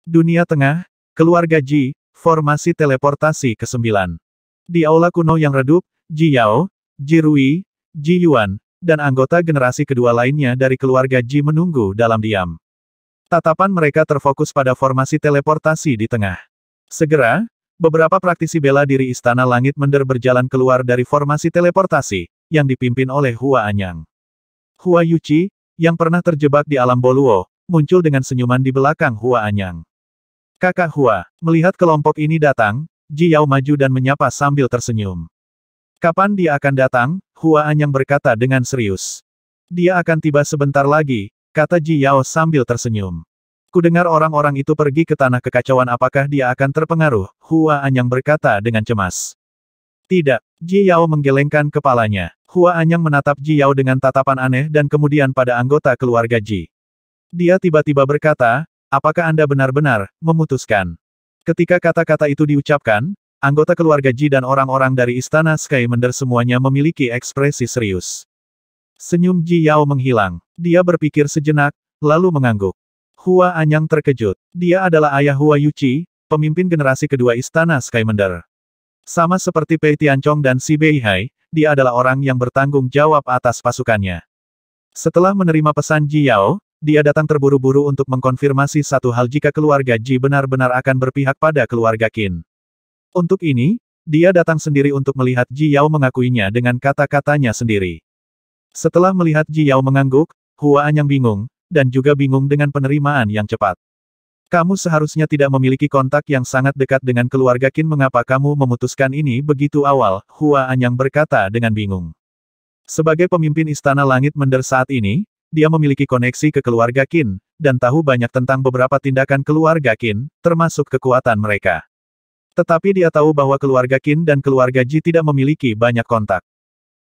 Dunia Tengah, Keluarga Ji, Formasi Teleportasi ke-9. Di aula kuno yang redup, Ji Yao, Ji Rui, Ji Yuan, dan anggota generasi kedua lainnya dari keluarga Ji menunggu dalam diam. Tatapan mereka terfokus pada formasi teleportasi di tengah. Segera, beberapa praktisi bela diri Istana Langit Mender berjalan keluar dari formasi teleportasi, yang dipimpin oleh Hua Anyang. Hua Yuqi, yang pernah terjebak di alam Boluo, muncul dengan senyuman di belakang Hua Anyang. Kakak Hua, melihat kelompok ini datang, Ji Yao maju dan menyapa sambil tersenyum. Kapan dia akan datang? Hua Anyang berkata dengan serius. Dia akan tiba sebentar lagi, kata Ji Yao sambil tersenyum. Kudengar orang-orang itu pergi ke tanah kekacauan, apakah dia akan terpengaruh? Hua Anyang berkata dengan cemas. Tidak, Ji Yao menggelengkan kepalanya. Hua Anyang menatap Ji Yao dengan tatapan aneh dan kemudian pada anggota keluarga Ji. Dia tiba-tiba berkata, apakah Anda benar-benar memutuskan? Ketika kata-kata itu diucapkan, anggota keluarga Ji dan orang-orang dari Istana Sky Mender semuanya memiliki ekspresi serius. Senyum Ji Yao menghilang. Dia berpikir sejenak, lalu mengangguk. Hua Anyang terkejut. Dia adalah ayah Hua Yuqi, pemimpin generasi kedua Istana Sky Mender. Sama seperti Pei Tianchong dan Si Beihai, dia adalah orang yang bertanggung jawab atas pasukannya. Setelah menerima pesan Ji Yao, dia datang terburu-buru untuk mengkonfirmasi satu hal, jika keluarga Ji benar-benar akan berpihak pada keluarga Qin. Untuk ini, dia datang sendiri untuk melihat Ji Yao mengakuinya dengan kata-katanya sendiri. Setelah melihat Ji Yao mengangguk, Hua Anyang bingung, dan juga bingung dengan penerimaan yang cepat. Kamu seharusnya tidak memiliki kontak yang sangat dekat dengan keluarga Qin, mengapa kamu memutuskan ini begitu awal? Hua Anyang berkata dengan bingung. Sebagai pemimpin Istana Langit Mender saat ini, dia memiliki koneksi ke keluarga Qin, dan tahu banyak tentang beberapa tindakan keluarga Qin, termasuk kekuatan mereka. Tetapi dia tahu bahwa keluarga Qin dan keluarga Ji tidak memiliki banyak kontak.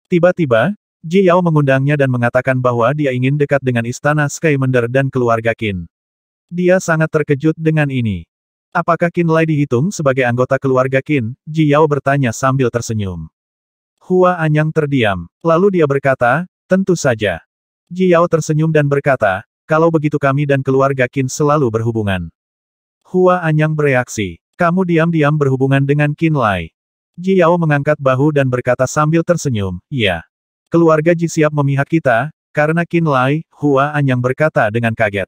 Tiba-tiba, Ji Yao mengundangnya dan mengatakan bahwa dia ingin dekat dengan Istana Sky Mender dan keluarga Qin. Dia sangat terkejut dengan ini. Apakah Qin Lai dihitung sebagai anggota keluarga Qin? Ji Yao bertanya sambil tersenyum. Hua Anyang terdiam. Lalu dia berkata, tentu saja. Ji Yao tersenyum dan berkata, kalau begitu kami dan keluarga Qin selalu berhubungan. Hua Anyang bereaksi. Kamu diam-diam berhubungan dengan Qin Lai. Ji Yao mengangkat bahu dan berkata sambil tersenyum, ya. Keluarga Ji siap memihak kita, karena Qin Lai, Hua Anyang berkata dengan kaget.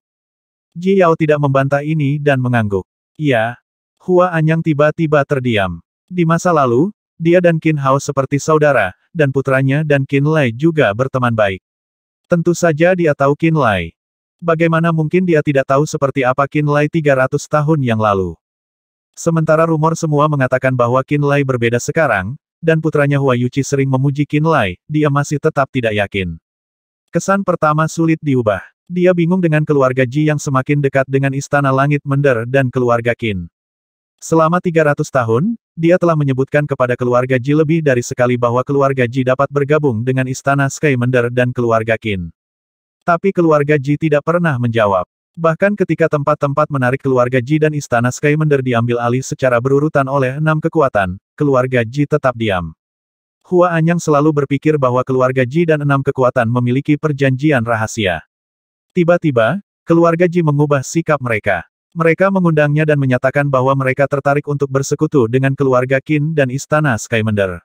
Ji Yao tidak membantah ini dan mengangguk. Ya. Hua Anyang tiba-tiba terdiam. Di masa lalu, dia dan Qin Hao seperti saudara, dan putranya dan Qin Lai juga berteman baik. Tentu saja dia tahu Qin Lai. Bagaimana mungkin dia tidak tahu seperti apa Qin Lai 300 tahun yang lalu? Sementara rumor semua mengatakan bahwa Qin Lai berbeda sekarang, dan putranya Hua Yuqi sering memuji Qin Lai, dia masih tetap tidak yakin. Kesan pertama sulit diubah. Dia bingung dengan keluarga Ji yang semakin dekat dengan Istana Langit Mender dan keluarga Qin. Selama 300 tahun, dia telah menyebutkan kepada keluarga Ji lebih dari sekali bahwa keluarga Ji dapat bergabung dengan Istana Sky Mender dan keluarga Qin. Tapi keluarga Ji tidak pernah menjawab. Bahkan ketika tempat-tempat menarik keluarga Ji dan Istana Sky Mender diambil alih secara berurutan oleh 6 kekuatan, keluarga Ji tetap diam. Hua Anyang selalu berpikir bahwa keluarga Ji dan 6 kekuatan memiliki perjanjian rahasia. Tiba-tiba, keluarga Ji mengubah sikap mereka. Mereka mengundangnya dan menyatakan bahwa mereka tertarik untuk bersekutu dengan keluarga Qin dan Istana Sky Mender.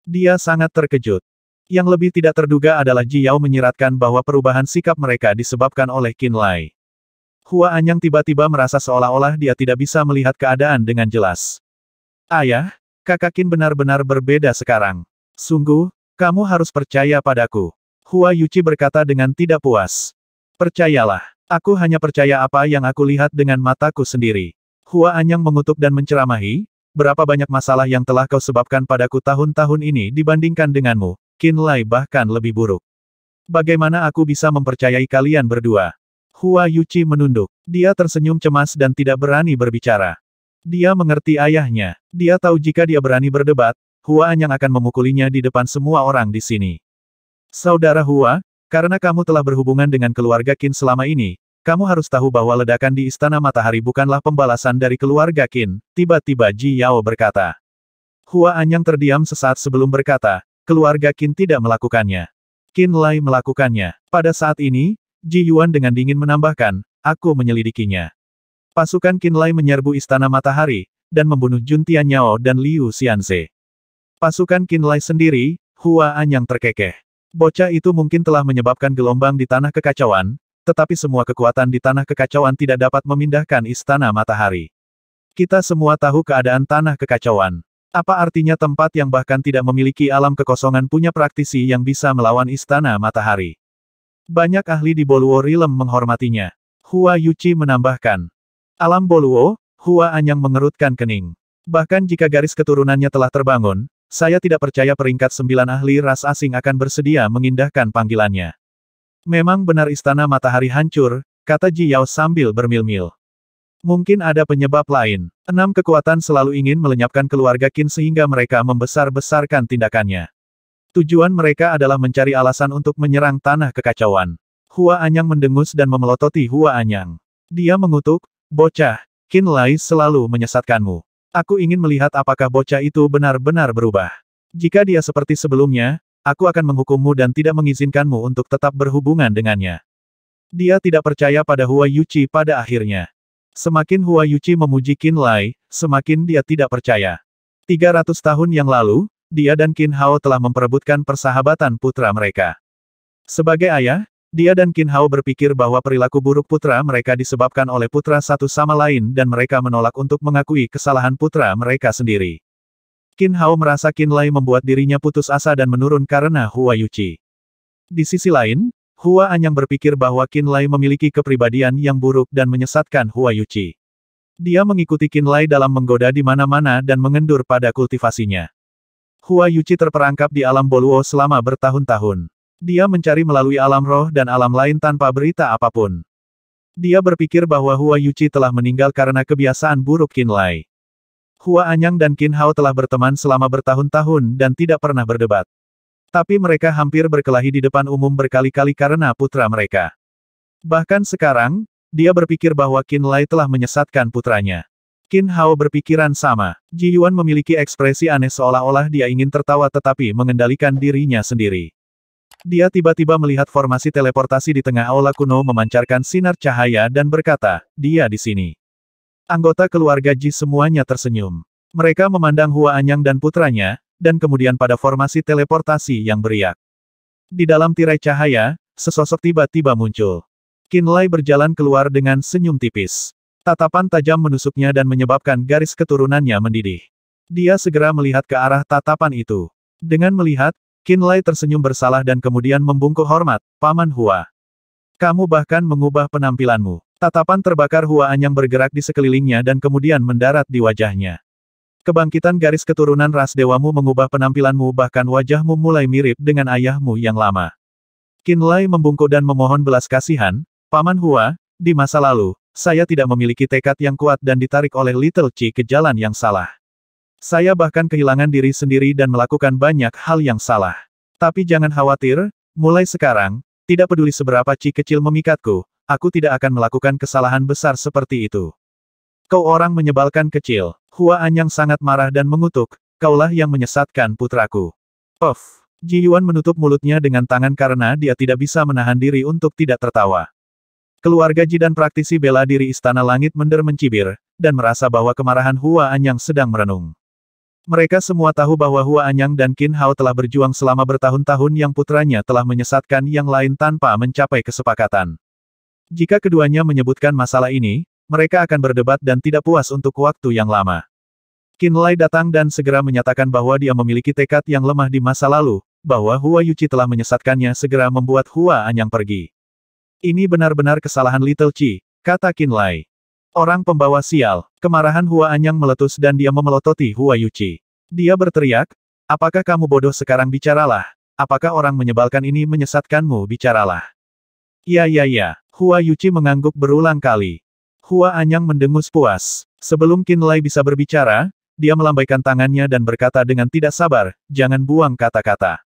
Dia sangat terkejut. Yang lebih tidak terduga adalah Ji Yao menyiratkan bahwa perubahan sikap mereka disebabkan oleh Qin Lai. Hua Anyang tiba-tiba merasa seolah-olah dia tidak bisa melihat keadaan dengan jelas. Ayah, kakak Qin benar-benar berbeda sekarang. Sungguh, kamu harus percaya padaku. Hua Yuqi berkata dengan tidak puas. Percayalah. Aku hanya percaya apa yang aku lihat dengan mataku sendiri. Hua Anyang mengutuk dan menceramahi, berapa banyak masalah yang telah kau sebabkan padaku tahun-tahun ini dibandingkan denganmu, Qin Lai bahkan lebih buruk. Bagaimana aku bisa mempercayai kalian berdua? Hua Yuqi menunduk. Dia tersenyum cemas dan tidak berani berbicara. Dia mengerti ayahnya. Dia tahu jika dia berani berdebat, Hua Anyang akan memukulinya di depan semua orang di sini. Saudara Hua, karena kamu telah berhubungan dengan keluarga Qin selama ini, kamu harus tahu bahwa ledakan di Istana Matahari bukanlah pembalasan dari keluarga Qin, tiba-tiba Ji Yao berkata. Hua Anyang terdiam sesaat sebelum berkata, keluarga Qin tidak melakukannya. Qin Lai melakukannya. Pada saat ini, Ji Yuan dengan dingin menambahkan, aku menyelidikinya. Pasukan Qinlai menyerbu Istana Matahari, dan membunuh Jun Tianyao dan Liu Xianze. Pasukan Qinlai sendiri, Hua Anyang terkekeh. Bocah itu mungkin telah menyebabkan gelombang di Tanah Kekacauan, tetapi semua kekuatan di Tanah Kekacauan tidak dapat memindahkan Istana Matahari. Kita semua tahu keadaan Tanah Kekacauan. Apa artinya tempat yang bahkan tidak memiliki alam kekosongan punya praktisi yang bisa melawan Istana Matahari? Banyak ahli di Boluo Realm menghormatinya. Hua Yuqi menambahkan. Alam Boluo, Hua Anyang mengerutkan kening. Bahkan jika garis keturunannya telah terbangun, saya tidak percaya peringkat 9 ahli ras asing akan bersedia mengindahkan panggilannya. Memang benar Istana Matahari hancur, kata Ji Yao sambil bermil-mil. Mungkin ada penyebab lain. 6 kekuatan selalu ingin melenyapkan keluarga Qin sehingga mereka membesar-besarkan tindakannya. Tujuan mereka adalah mencari alasan untuk menyerang Tanah Kekacauan. Hua Anyang mendengus dan memelototi Hua Anyang. Dia mengutuk, bocah, Qinlai selalu menyesatkanmu. Aku ingin melihat apakah bocah itu benar-benar berubah. Jika dia seperti sebelumnya, aku akan menghukummu dan tidak mengizinkanmu untuk tetap berhubungan dengannya. Dia tidak percaya pada Hua Yuqi pada akhirnya. Semakin Hua Yuqi memuji Qinlai, semakin dia tidak percaya. 300 tahun yang lalu, dia dan Qin Hao telah memperebutkan persahabatan putra mereka. Sebagai ayah, dia dan Qin Hao berpikir bahwa perilaku buruk putra mereka disebabkan oleh putra satu sama lain dan mereka menolak untuk mengakui kesalahan putra mereka sendiri. Qin Hao merasa Qinlai membuat dirinya putus asa dan menurun karena Hua Yuqi. Di sisi lain, Hua Anyang berpikir bahwa Qinlai memiliki kepribadian yang buruk dan menyesatkan Hua Yuqi. Dia mengikuti Qinlai dalam menggoda di mana-mana dan mengendur pada kultivasinya. Hua Yuqi terperangkap di alam Boluo selama bertahun-tahun. Dia mencari melalui alam roh dan alam lain tanpa berita apapun. Dia berpikir bahwa Hua Yuqi telah meninggal karena kebiasaan buruk Qinlai. Hua Anyang dan Qin Hao telah berteman selama bertahun-tahun dan tidak pernah berdebat. Tapi mereka hampir berkelahi di depan umum berkali-kali karena putra mereka. Bahkan sekarang, dia berpikir bahwa Qinlai telah menyesatkan putranya. Qin Hao berpikiran sama. Ji Yuan memiliki ekspresi aneh seolah-olah dia ingin tertawa tetapi mengendalikan dirinya sendiri. Dia tiba-tiba melihat formasi teleportasi di tengah aula kuno memancarkan sinar cahaya dan berkata, dia di sini. Anggota keluarga Ji semuanya tersenyum. Mereka memandang Hua Anyang dan putranya, dan kemudian pada formasi teleportasi yang beriak. Di dalam tirai cahaya, sesosok tiba-tiba muncul. Qinlai berjalan keluar dengan senyum tipis. Tatapan tajam menusuknya dan menyebabkan garis keturunannya mendidih. Dia segera melihat ke arah tatapan itu. Dengan melihat, Qinlai tersenyum bersalah dan kemudian membungkuk hormat, Paman Hua. Kamu bahkan mengubah penampilanmu. Tatapan terbakar Hua Anyang bergerak di sekelilingnya dan kemudian mendarat di wajahnya. Kebangkitan garis keturunan ras dewamu mengubah penampilanmu bahkan wajahmu mulai mirip dengan ayahmu yang lama. Qinlai membungkuk dan memohon belas kasihan, Paman Hua, di masa lalu, saya tidak memiliki tekad yang kuat dan ditarik oleh Little Qi ke jalan yang salah. Saya bahkan kehilangan diri sendiri dan melakukan banyak hal yang salah. Tapi jangan khawatir, mulai sekarang, tidak peduli seberapa Qi kecil memikatku, aku tidak akan melakukan kesalahan besar seperti itu. Kau orang menyebalkan kecil. Hua Anyang sangat marah dan mengutuk, kaulah yang menyesatkan putraku. Of. Ji Yuan menutup mulutnya dengan tangan karena dia tidak bisa menahan diri untuk tidak tertawa. Keluarga Ji dan praktisi bela diri Istana Langit Mender mencibir, dan merasa bahwa kemarahan Hua Anyang sedang merenung. Mereka semua tahu bahwa Hua Anyang dan Qin Hao telah berjuang selama bertahun-tahun yang putranya telah menyesatkan yang lain tanpa mencapai kesepakatan. Jika keduanya menyebutkan masalah ini, mereka akan berdebat dan tidak puas untuk waktu yang lama. Qinlai datang dan segera menyatakan bahwa dia memiliki tekad yang lemah di masa lalu, bahwa Hua Yuqi telah menyesatkannya segera membuat Hua Anyang pergi. Ini benar-benar kesalahan Little Qi, kata Qinlai. Orang pembawa sial, kemarahan Hua Anyang meletus dan dia memelototi Hua Yuqi. Dia berteriak, apakah kamu bodoh sekarang bicaralah, apakah orang menyebalkan ini menyesatkanmu bicaralah. Ya, Hua Yuqi mengangguk berulang kali. Hua Anyang mendengus puas. Sebelum Qinlai bisa berbicara, dia melambaikan tangannya dan berkata dengan tidak sabar, jangan buang kata-kata.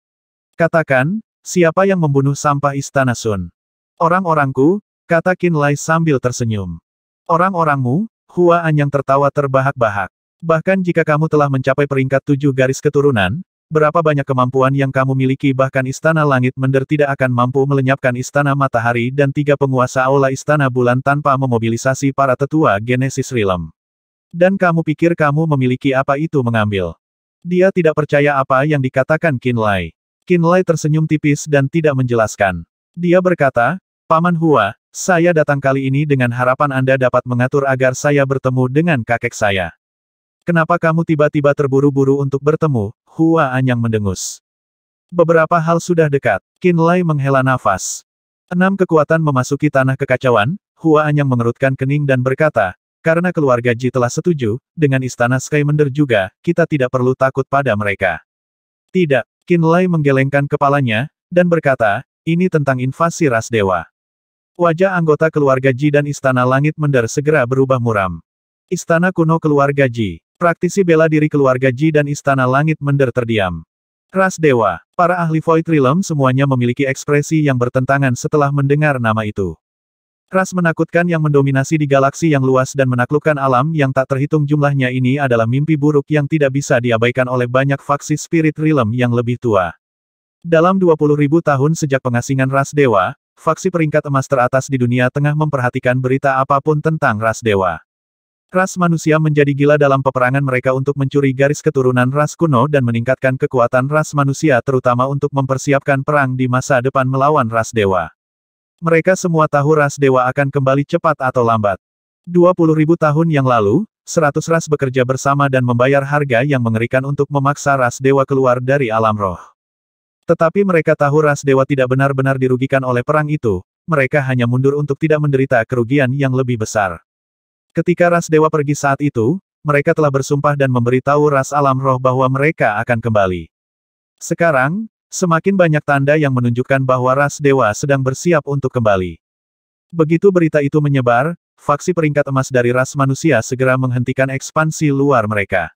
Katakan, siapa yang membunuh sampah Istana Sun? Orang-orangku, kata Qinlai sambil tersenyum. Orang-orangmu? Hua Anyang tertawa terbahak-bahak. Bahkan jika kamu telah mencapai peringkat 7 garis keturunan, Berapa banyak kemampuan yang kamu miliki, bahkan Istana Langit Mender tidak akan mampu melenyapkan Istana Matahari dan 3 penguasa Aula Istana Bulan tanpa memobilisasi para tetua Genesis Realm. Dan kamu pikir kamu memiliki apa itu mengambil? Dia tidak percaya apa yang dikatakan Qin Lai. Qin Lai tersenyum tipis dan tidak menjelaskan. Dia berkata, Paman Hua, saya datang kali ini dengan harapan Anda dapat mengatur agar saya bertemu dengan kakek saya. Kenapa kamu tiba-tiba terburu-buru untuk bertemu? Hua Anyang mendengus. Beberapa hal sudah dekat. Qin Lai menghela nafas. 6 kekuatan memasuki tanah kekacauan. Hua Anyang mengerutkan kening dan berkata, karena keluarga Ji telah setuju, dengan Istana Skymender juga, kita tidak perlu takut pada mereka. Tidak. Qin Lai menggelengkan kepalanya, dan berkata, ini tentang invasi ras dewa. Wajah anggota keluarga Ji dan Istana Langit Mender segera berubah muram. Istana kuno keluarga Ji. Praktisi bela diri keluarga Ji dan Istana Langit Mender terdiam. Ras dewa. Para ahli Void Realm semuanya memiliki ekspresi yang bertentangan setelah mendengar nama itu. Ras menakutkan yang mendominasi di galaksi yang luas dan menaklukkan alam yang tak terhitung jumlahnya ini adalah mimpi buruk yang tidak bisa diabaikan oleh banyak faksi Spirit Realm yang lebih tua. Dalam 20.000 tahun sejak pengasingan ras dewa, faksi peringkat emas teratas di dunia tengah memperhatikan berita apapun tentang ras dewa. Ras manusia menjadi gila dalam peperangan mereka untuk mencuri garis keturunan ras kuno dan meningkatkan kekuatan ras manusia terutama untuk mempersiapkan perang di masa depan melawan ras dewa. Mereka semua tahu ras dewa akan kembali cepat atau lambat. 20.000 tahun yang lalu, 100 ras bekerja bersama dan membayar harga yang mengerikan untuk memaksa ras dewa keluar dari alam roh. Tetapi mereka tahu ras dewa tidak benar-benar dirugikan oleh perang itu, mereka hanya mundur untuk tidak menderita kerugian yang lebih besar. Ketika ras dewa pergi saat itu, mereka telah bersumpah dan memberitahu ras alam roh bahwa mereka akan kembali. Sekarang, semakin banyak tanda yang menunjukkan bahwa ras dewa sedang bersiap untuk kembali. Begitu berita itu menyebar, faksi peringkat emas dari ras manusia segera menghentikan ekspansi luar mereka.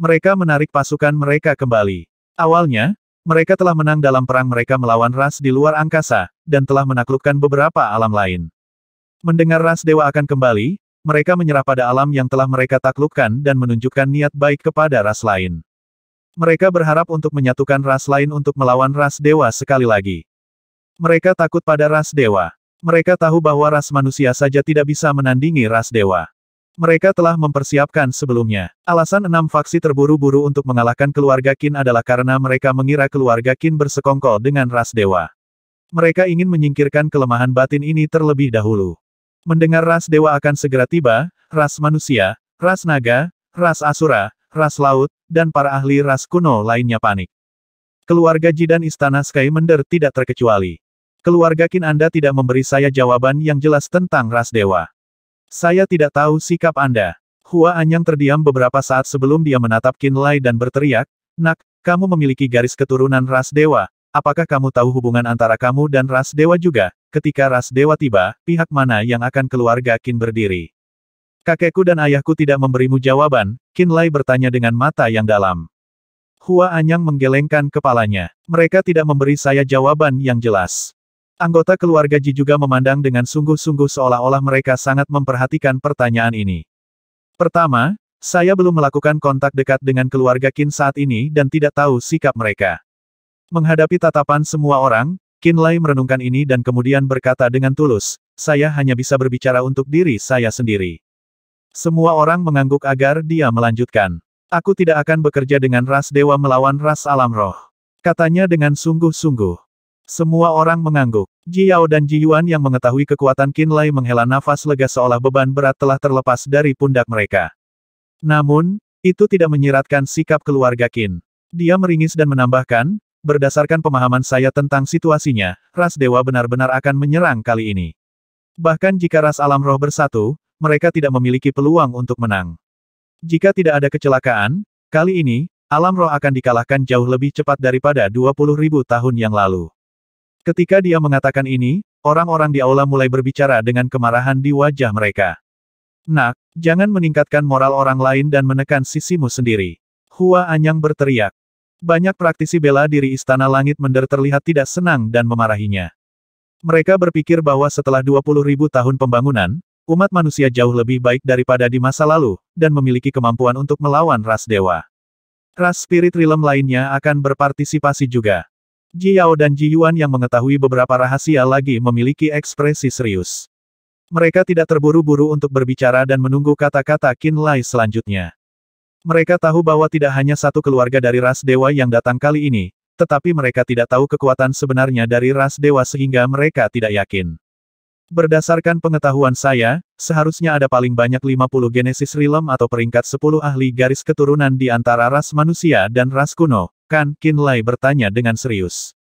Mereka menarik pasukan mereka kembali. Awalnya, mereka telah menang dalam perang mereka melawan ras di luar angkasa, dan telah menaklukkan beberapa alam lain. Mendengar ras dewa akan kembali, mereka menyerah pada alam yang telah mereka taklukkan dan menunjukkan niat baik kepada ras lain. Mereka berharap untuk menyatukan ras lain untuk melawan ras dewa sekali lagi. Mereka takut pada ras dewa. Mereka tahu bahwa ras manusia saja tidak bisa menandingi ras dewa. Mereka telah mempersiapkan sebelumnya. Alasan 6 faksi terburu-buru untuk mengalahkan keluarga Qin adalah karena mereka mengira keluarga Qin bersekongkol dengan ras dewa. Mereka ingin menyingkirkan kelemahan batin ini terlebih dahulu. Mendengar ras dewa akan segera tiba, ras manusia, ras naga, ras asura, ras laut, dan para ahli ras kuno lainnya panik. Keluarga Ji dan Istana Skymender tidak terkecuali. Keluarga Qin Anda tidak memberi saya jawaban yang jelas tentang ras dewa. Saya tidak tahu sikap Anda. Hua Anyang terdiam beberapa saat sebelum dia menatap Qin Lai dan berteriak, Nak, kamu memiliki garis keturunan ras dewa. Apakah kamu tahu hubungan antara kamu dan ras dewa juga? Ketika ras dewa tiba, pihak mana yang akan keluarga Qin berdiri? Kakekku dan ayahku tidak memberimu jawaban, Qin Lai bertanya dengan mata yang dalam. Hua Anyang menggelengkan kepalanya. Mereka tidak memberi saya jawaban yang jelas. Anggota keluarga Ji juga memandang dengan sungguh-sungguh seolah-olah mereka sangat memperhatikan pertanyaan ini. Pertama, saya belum melakukan kontak dekat dengan keluarga Qin saat ini dan tidak tahu sikap mereka. Menghadapi tatapan semua orang, Qin Lai merenungkan ini dan kemudian berkata dengan tulus, saya hanya bisa berbicara untuk diri saya sendiri. Semua orang mengangguk agar dia melanjutkan. Aku tidak akan bekerja dengan ras dewa melawan ras alam roh. Katanya dengan sungguh-sungguh. Semua orang mengangguk. Ji Yao dan Ji Yuan yang mengetahui kekuatan Qin Lai menghela nafas lega seolah beban berat telah terlepas dari pundak mereka. Namun, itu tidak menyiratkan sikap keluarga Qin. Dia meringis dan menambahkan, berdasarkan pemahaman saya tentang situasinya, ras dewa benar-benar akan menyerang kali ini. Bahkan jika ras alam roh bersatu, mereka tidak memiliki peluang untuk menang. Jika tidak ada kecelakaan, kali ini, alam roh akan dikalahkan jauh lebih cepat daripada 20.000 tahun yang lalu. Ketika dia mengatakan ini, orang-orang di aula mulai berbicara dengan kemarahan di wajah mereka. Nak, jangan meningkatkan moral orang lain dan menekan sisimu sendiri. Hua Anyang berteriak. Banyak praktisi bela diri Istana Langit Mender terlihat tidak senang dan memarahinya. Mereka berpikir bahwa setelah 20.000 tahun pembangunan, umat manusia jauh lebih baik daripada di masa lalu, dan memiliki kemampuan untuk melawan ras dewa. Ras Spirit Realm lainnya akan berpartisipasi juga. Ji Yao dan Ji Yuan yang mengetahui beberapa rahasia lagi memiliki ekspresi serius. Mereka tidak terburu-buru untuk berbicara dan menunggu kata-kata Qin Lai selanjutnya. Mereka tahu bahwa tidak hanya satu keluarga dari ras dewa yang datang kali ini, tetapi mereka tidak tahu kekuatan sebenarnya dari ras dewa sehingga mereka tidak yakin. Berdasarkan pengetahuan saya, seharusnya ada paling banyak 50 Genesis Realm atau peringkat 10 ahli garis keturunan di antara ras manusia dan ras kuno, kan? Qin Lai bertanya dengan serius.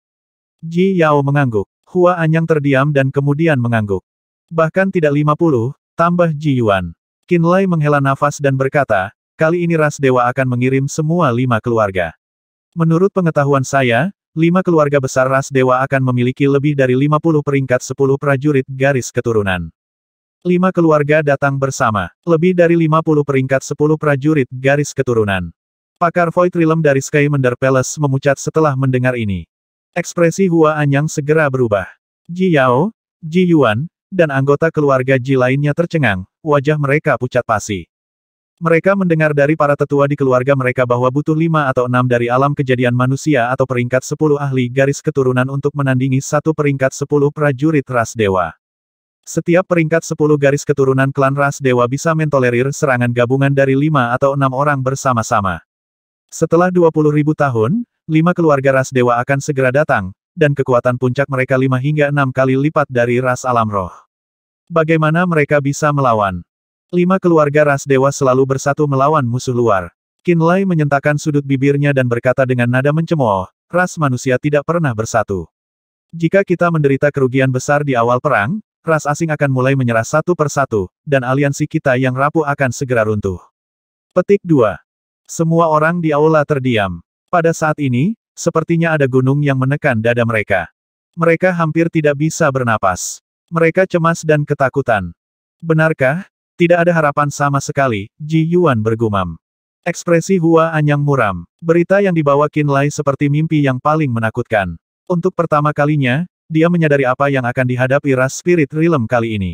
Ji Yao mengangguk. Hua Anyang terdiam dan kemudian mengangguk. Bahkan tidak 50, tambah Ji Yuan. Qin Lai menghela nafas dan berkata, kali ini ras dewa akan mengirim semua 5 keluarga. Menurut pengetahuan saya, 5 keluarga besar ras dewa akan memiliki lebih dari 50 peringkat 10 prajurit garis keturunan. 5 keluarga datang bersama, lebih dari 50 peringkat 10 prajurit garis keturunan. Pakar Void Realm dari Skymander Palace memucat setelah mendengar ini. Ekspresi Hua Anyang segera berubah. Ji Yao, Ji Yuan, dan anggota keluarga Ji lainnya tercengang, wajah mereka pucat pasi. Mereka mendengar dari para tetua di keluarga mereka bahwa butuh 5 atau 6 dari alam kejadian manusia atau peringkat 10 ahli garis keturunan untuk menandingi satu peringkat 10 prajurit ras dewa. Setiap peringkat 10 garis keturunan klan ras dewa bisa mentolerir serangan gabungan dari 5 atau 6 orang bersama-sama. Setelah 20.000 tahun, 5 keluarga ras dewa akan segera datang, dan kekuatan puncak mereka 5 hingga 6 kali lipat dari ras alam roh. Bagaimana mereka bisa melawan? 5 keluarga ras dewa selalu bersatu melawan musuh luar. Qin Lai menyentakkan sudut bibirnya dan berkata dengan nada mencemooh, ras manusia tidak pernah bersatu. Jika kita menderita kerugian besar di awal perang, ras asing akan mulai menyerah satu persatu, dan aliansi kita yang rapuh akan segera runtuh. Petik 2. Semua orang di aula terdiam. Pada saat ini, sepertinya ada gunung yang menekan dada mereka. Mereka hampir tidak bisa bernapas. Mereka cemas dan ketakutan. Benarkah? Tidak ada harapan sama sekali, Ji Yuan bergumam. Ekspresi Hua Anyang muram. Berita yang dibawa Qin Lai seperti mimpi yang paling menakutkan. Untuk pertama kalinya, dia menyadari apa yang akan dihadapi ras Spirit Realm kali ini.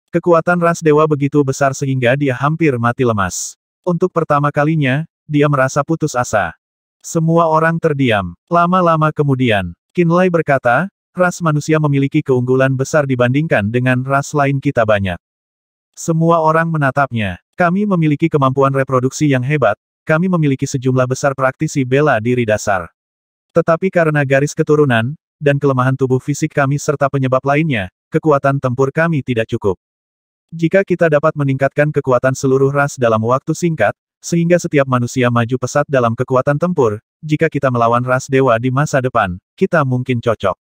Kekuatan ras dewa begitu besar sehingga dia hampir mati lemas. Untuk pertama kalinya, dia merasa putus asa. Semua orang terdiam. Lama-lama kemudian, Qin Lai berkata, ras manusia memiliki keunggulan besar dibandingkan dengan ras lain kita banyak. Semua orang menatapnya. Kami memiliki kemampuan reproduksi yang hebat, kami memiliki sejumlah besar praktisi bela diri dasar. Tetapi karena garis keturunan, dan kelemahan tubuh fisik kami serta penyebab lainnya, kekuatan tempur kami tidak cukup. Jika kita dapat meningkatkan kekuatan seluruh ras dalam waktu singkat, sehingga setiap manusia maju pesat dalam kekuatan tempur, jika kita melawan ras dewa di masa depan, kita mungkin cocok.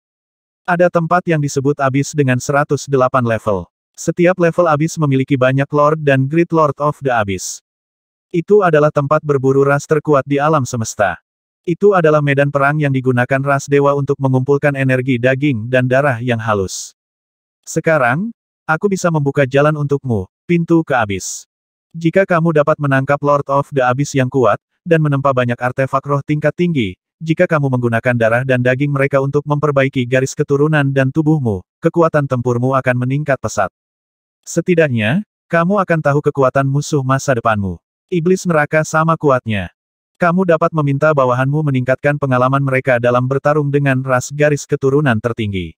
Ada tempat yang disebut Abyss dengan 108 level. Setiap level Abyss memiliki banyak Lord dan Great Lord of the Abyss. Itu adalah tempat berburu ras terkuat di alam semesta. Itu adalah medan perang yang digunakan ras dewa untuk mengumpulkan energi daging dan darah yang halus. Sekarang, aku bisa membuka jalan untukmu, pintu ke Abyss. Jika kamu dapat menangkap Lord of the Abyss yang kuat, dan menempa banyak artefak roh tingkat tinggi, jika kamu menggunakan darah dan daging mereka untuk memperbaiki garis keturunan dan tubuhmu, kekuatan tempurmu akan meningkat pesat. Setidaknya, kamu akan tahu kekuatan musuh masa depanmu. Iblis neraka sama kuatnya. Kamu dapat meminta bawahanmu meningkatkan pengalaman mereka dalam bertarung dengan ras garis keturunan tertinggi.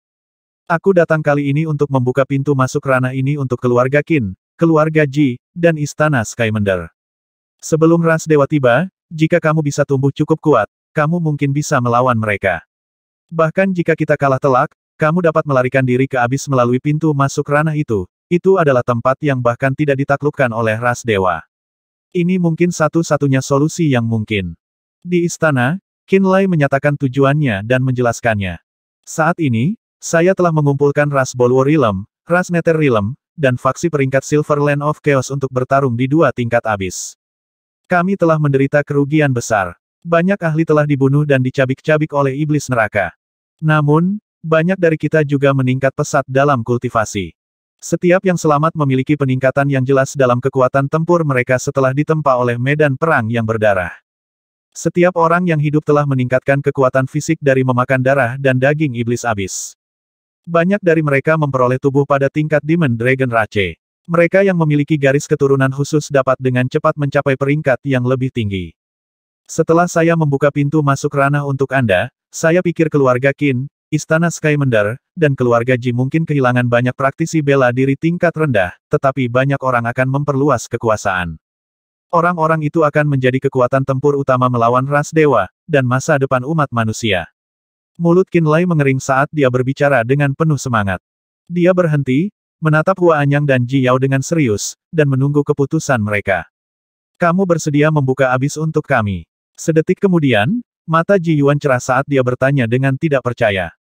Aku datang kali ini untuk membuka pintu masuk ranah ini untuk keluarga Qin, keluarga Ji, dan istana Skymander. Sebelum ras dewa tiba, jika kamu bisa tumbuh cukup kuat, kamu mungkin bisa melawan mereka. Bahkan jika kita kalah telak, kamu dapat melarikan diri ke Abyss melalui pintu masuk ranah itu. Itu adalah tempat yang bahkan tidak ditaklukkan oleh ras dewa. Ini mungkin satu-satunya solusi yang mungkin. Di istana, Qin Lai menyatakan tujuannya dan menjelaskannya. Saat ini, saya telah mengumpulkan ras Bolwo Realm, ras Nether Realm, dan faksi peringkat Silver Land of Chaos untuk bertarung di 2 tingkat Abyss. Kami telah menderita kerugian besar. Banyak ahli telah dibunuh dan dicabik-cabik oleh iblis neraka. Namun, banyak dari kita juga meningkat pesat dalam kultivasi. Setiap yang selamat memiliki peningkatan yang jelas dalam kekuatan tempur mereka setelah ditempa oleh medan perang yang berdarah. Setiap orang yang hidup telah meningkatkan kekuatan fisik dari memakan darah dan daging iblis Abyss. Banyak dari mereka memperoleh tubuh pada tingkat Demon Dragon Rache. Mereka yang memiliki garis keturunan khusus dapat dengan cepat mencapai peringkat yang lebih tinggi. Setelah saya membuka pintu masuk ranah untuk Anda, saya pikir keluarga Qin, Istana Skymender, dan keluarga Ji mungkin kehilangan banyak praktisi bela diri tingkat rendah, tetapi banyak orang akan memperluas kekuasaan. Orang-orang itu akan menjadi kekuatan tempur utama melawan ras dewa, dan masa depan umat manusia. Mulut Qin Lai mengering saat dia berbicara dengan penuh semangat. Dia berhenti, menatap Hua Anyang dan Ji Yao dengan serius, dan menunggu keputusan mereka. Kamu bersedia membuka abis untuk kami? Sedetik kemudian, mata Ji Yuan cerah saat dia bertanya dengan tidak percaya.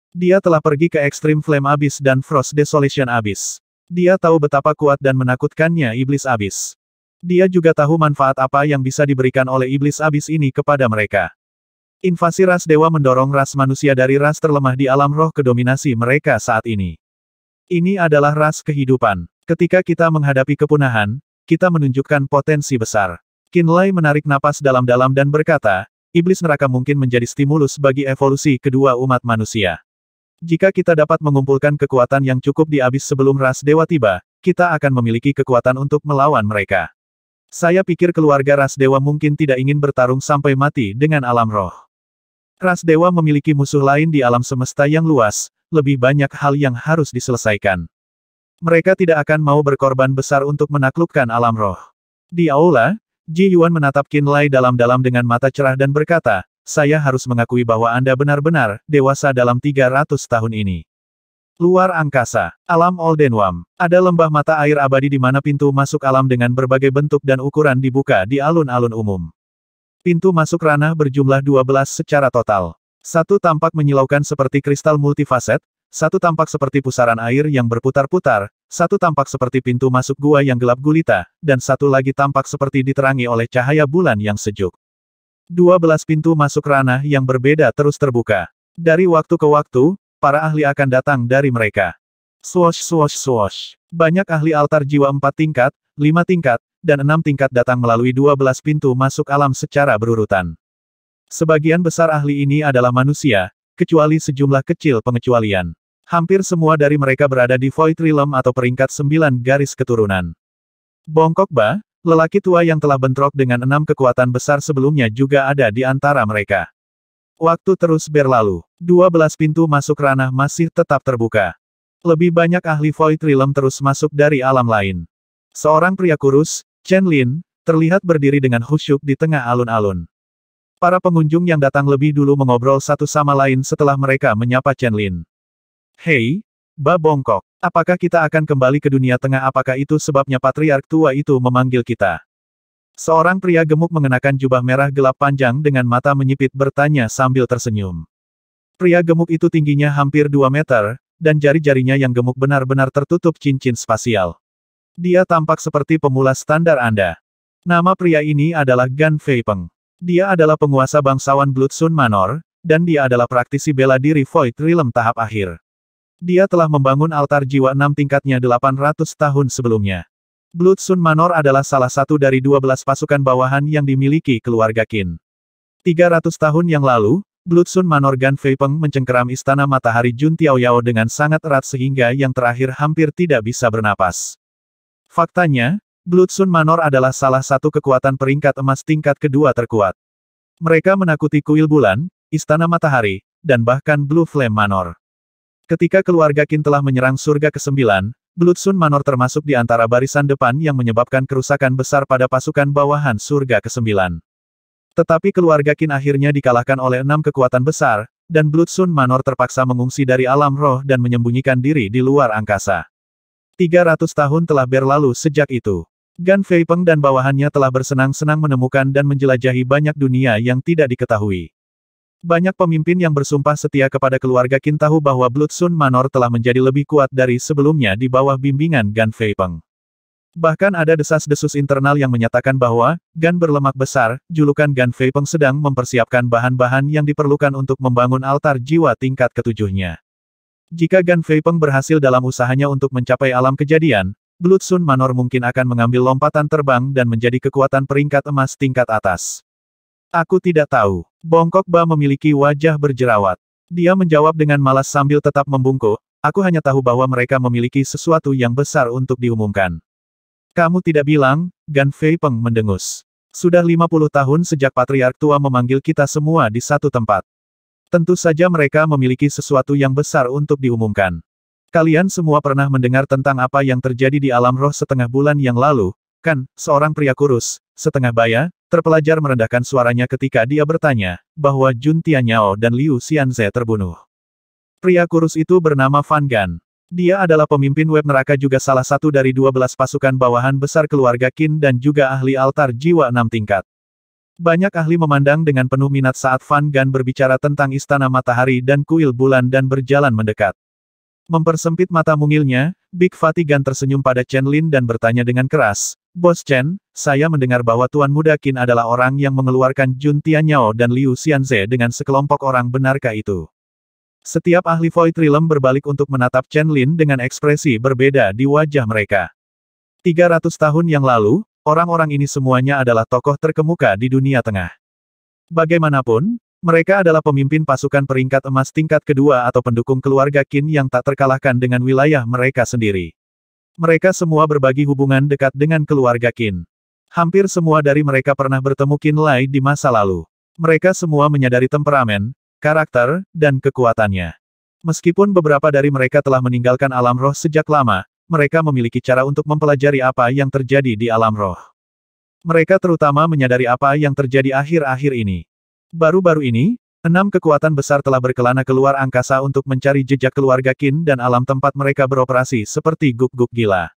Dia telah pergi ke Extreme Flame Abyss dan Frost Desolation Abyss. Dia tahu betapa kuat dan menakutkannya Iblis Abyss. Dia juga tahu manfaat apa yang bisa diberikan oleh Iblis Abyss ini kepada mereka. Invasi ras dewa mendorong ras manusia dari ras terlemah di alam roh ke dominasi mereka saat ini. Ini adalah ras kehidupan. Ketika kita menghadapi kepunahan, kita menunjukkan potensi besar. Qin Lai menarik napas dalam-dalam dan berkata, iblis neraka mungkin menjadi stimulus bagi evolusi kedua umat manusia. Jika kita dapat mengumpulkan kekuatan yang cukup di abis sebelum ras dewa tiba, kita akan memiliki kekuatan untuk melawan mereka. Saya pikir keluarga ras dewa mungkin tidak ingin bertarung sampai mati dengan alam roh. Ras dewa memiliki musuh lain di alam semesta yang luas, lebih banyak hal yang harus diselesaikan. Mereka tidak akan mau berkorban besar untuk menaklukkan alam roh. Di aula, Ji Yuan menatap Qin Lai dalam-dalam dengan mata cerah dan berkata, saya harus mengakui bahwa Anda benar-benar dewasa dalam 300 tahun ini. Luar angkasa, alam Oldenwam, ada lembah mata air abadi di mana pintu masuk alam dengan berbagai bentuk dan ukuran dibuka di alun-alun umum. Pintu masuk ranah berjumlah 12 secara total. Satu tampak menyilaukan seperti kristal multifaset, satu tampak seperti pusaran air yang berputar-putar, satu tampak seperti pintu masuk gua yang gelap gulita, dan satu lagi tampak seperti diterangi oleh cahaya bulan yang sejuk. 12 pintu masuk ranah yang berbeda terus terbuka. Dari waktu ke waktu, para ahli akan datang dari mereka. Swosh swosh swosh. Banyak ahli altar jiwa 4 tingkat, 5 tingkat, dan 6 tingkat datang melalui 12 pintu masuk alam secara berurutan. Sebagian besar ahli ini adalah manusia, kecuali sejumlah kecil pengecualian. Hampir semua dari mereka berada di Void Realm atau peringkat 9 garis keturunan. Bongkok Ba, lelaki tua yang telah bentrok dengan 6 kekuatan besar sebelumnya juga ada di antara mereka. Waktu terus berlalu. 12 pintu masuk ranah masih tetap terbuka. Lebih banyak ahli Void Realm terus masuk dari alam lain. Seorang pria kurus, Chen Lin, terlihat berdiri dengan khusyuk di tengah alun-alun. Para pengunjung yang datang lebih dulu mengobrol satu sama lain setelah mereka menyapa Chen Lin. Hei, Ba Bongkok, apakah kita akan kembali ke dunia tengah? Apakah itu sebabnya patriark tua itu memanggil kita? Seorang pria gemuk mengenakan jubah merah gelap panjang dengan mata menyipit bertanya sambil tersenyum. Pria gemuk itu tingginya hampir 2 meter, dan jari-jarinya yang gemuk benar-benar tertutup cincin spasial. Dia tampak seperti pemula standar Anda. Nama pria ini adalah Gan Fei Peng. Dia adalah penguasa bangsawan Blood Sun Manor, dan dia adalah praktisi bela diri Void Realm tahap akhir. Dia telah membangun altar jiwa 6 tingkatnya 800 tahun sebelumnya. Blood Sun Manor adalah salah satu dari 12 pasukan bawahan yang dimiliki keluarga Qin. 300 tahun yang lalu, Blood Sun Manor Gan Fei Peng mencengkeram istana matahari Jun Tiaoyao dengan sangat erat sehingga yang terakhir hampir tidak bisa bernapas. Faktanya, Blood Sun Manor adalah salah satu kekuatan peringkat emas tingkat kedua terkuat. Mereka menakuti kuil bulan, istana matahari, dan bahkan Blue Flame Manor. Ketika keluarga Qin telah menyerang surga ke-9, Blood Sun Manor termasuk di antara barisan depan yang menyebabkan kerusakan besar pada pasukan bawahan surga ke-9. Tetapi keluarga Qin akhirnya dikalahkan oleh 6 kekuatan besar, dan Blood Sun Manor terpaksa mengungsi dari alam roh dan menyembunyikan diri di luar angkasa. 300 tahun telah berlalu sejak itu. Gan Fei Peng dan bawahannya telah bersenang-senang menemukan dan menjelajahi banyak dunia yang tidak diketahui. Banyak pemimpin yang bersumpah setia kepada keluarga Qin tahu bahwa Blood Sun Manor telah menjadi lebih kuat dari sebelumnya di bawah bimbingan Gan Fei Peng. Bahkan ada desas-desus internal yang menyatakan bahwa, Gan berlemak besar, julukan Gan Fei Peng sedang mempersiapkan bahan-bahan yang diperlukan untuk membangun altar jiwa tingkat ketujuhnya. Jika Gan Fei Peng berhasil dalam usahanya untuk mencapai alam kejadian, Blood Sun Manor mungkin akan mengambil lompatan terbang dan menjadi kekuatan peringkat emas tingkat atas. Aku tidak tahu. Bongkok Ba memiliki wajah berjerawat. Dia menjawab dengan malas sambil tetap membungkuk, aku hanya tahu bahwa mereka memiliki sesuatu yang besar untuk diumumkan. Kamu tidak bilang, Gan Fei Peng mendengus. Sudah 50 tahun sejak Patriark Tua memanggil kita semua di satu tempat. Tentu saja mereka memiliki sesuatu yang besar untuk diumumkan. Kalian semua pernah mendengar tentang apa yang terjadi di alam roh setengah bulan yang lalu, kan? Seorang pria kurus, setengah baya, terpelajar merendahkan suaranya ketika dia bertanya, bahwa Jun Tianyao dan Liu Xianze terbunuh. Pria kurus itu bernama Fan Gan. Dia adalah pemimpin web neraka juga salah satu dari 12 pasukan bawahan besar keluarga Qin dan juga ahli altar jiwa 6 tingkat. Banyak ahli memandang dengan penuh minat saat Fan Gan berbicara tentang istana matahari dan kuil bulan dan berjalan mendekat. Mempersempit mata mungilnya, Big Fatty Gan tersenyum pada Chen Lin dan bertanya dengan keras, "Bos Chen, saya mendengar bahwa Tuan Muda Qin adalah orang yang mengeluarkan Jun Tianyao dan Liu Xianze dengan sekelompok orang, benarkah itu?" Setiap ahli Void Realm berbalik untuk menatap Chen Lin dengan ekspresi berbeda di wajah mereka. 300 tahun yang lalu, orang-orang ini semuanya adalah tokoh terkemuka di dunia tengah. Bagaimanapun, mereka adalah pemimpin pasukan peringkat emas tingkat kedua atau pendukung keluarga Qin yang tak terkalahkan dengan wilayah mereka sendiri. Mereka semua berbagi hubungan dekat dengan keluarga Qin. Hampir semua dari mereka pernah bertemu Qin Lai di masa lalu. Mereka semua menyadari temperamen, karakter, dan kekuatannya. Meskipun beberapa dari mereka telah meninggalkan alam roh sejak lama, mereka memiliki cara untuk mempelajari apa yang terjadi di alam roh. Mereka terutama menyadari apa yang terjadi akhir-akhir ini. Baru-baru ini, 6 kekuatan besar telah berkelana keluar angkasa untuk mencari jejak keluarga Qin dan alam tempat mereka beroperasi seperti guk-guk gila.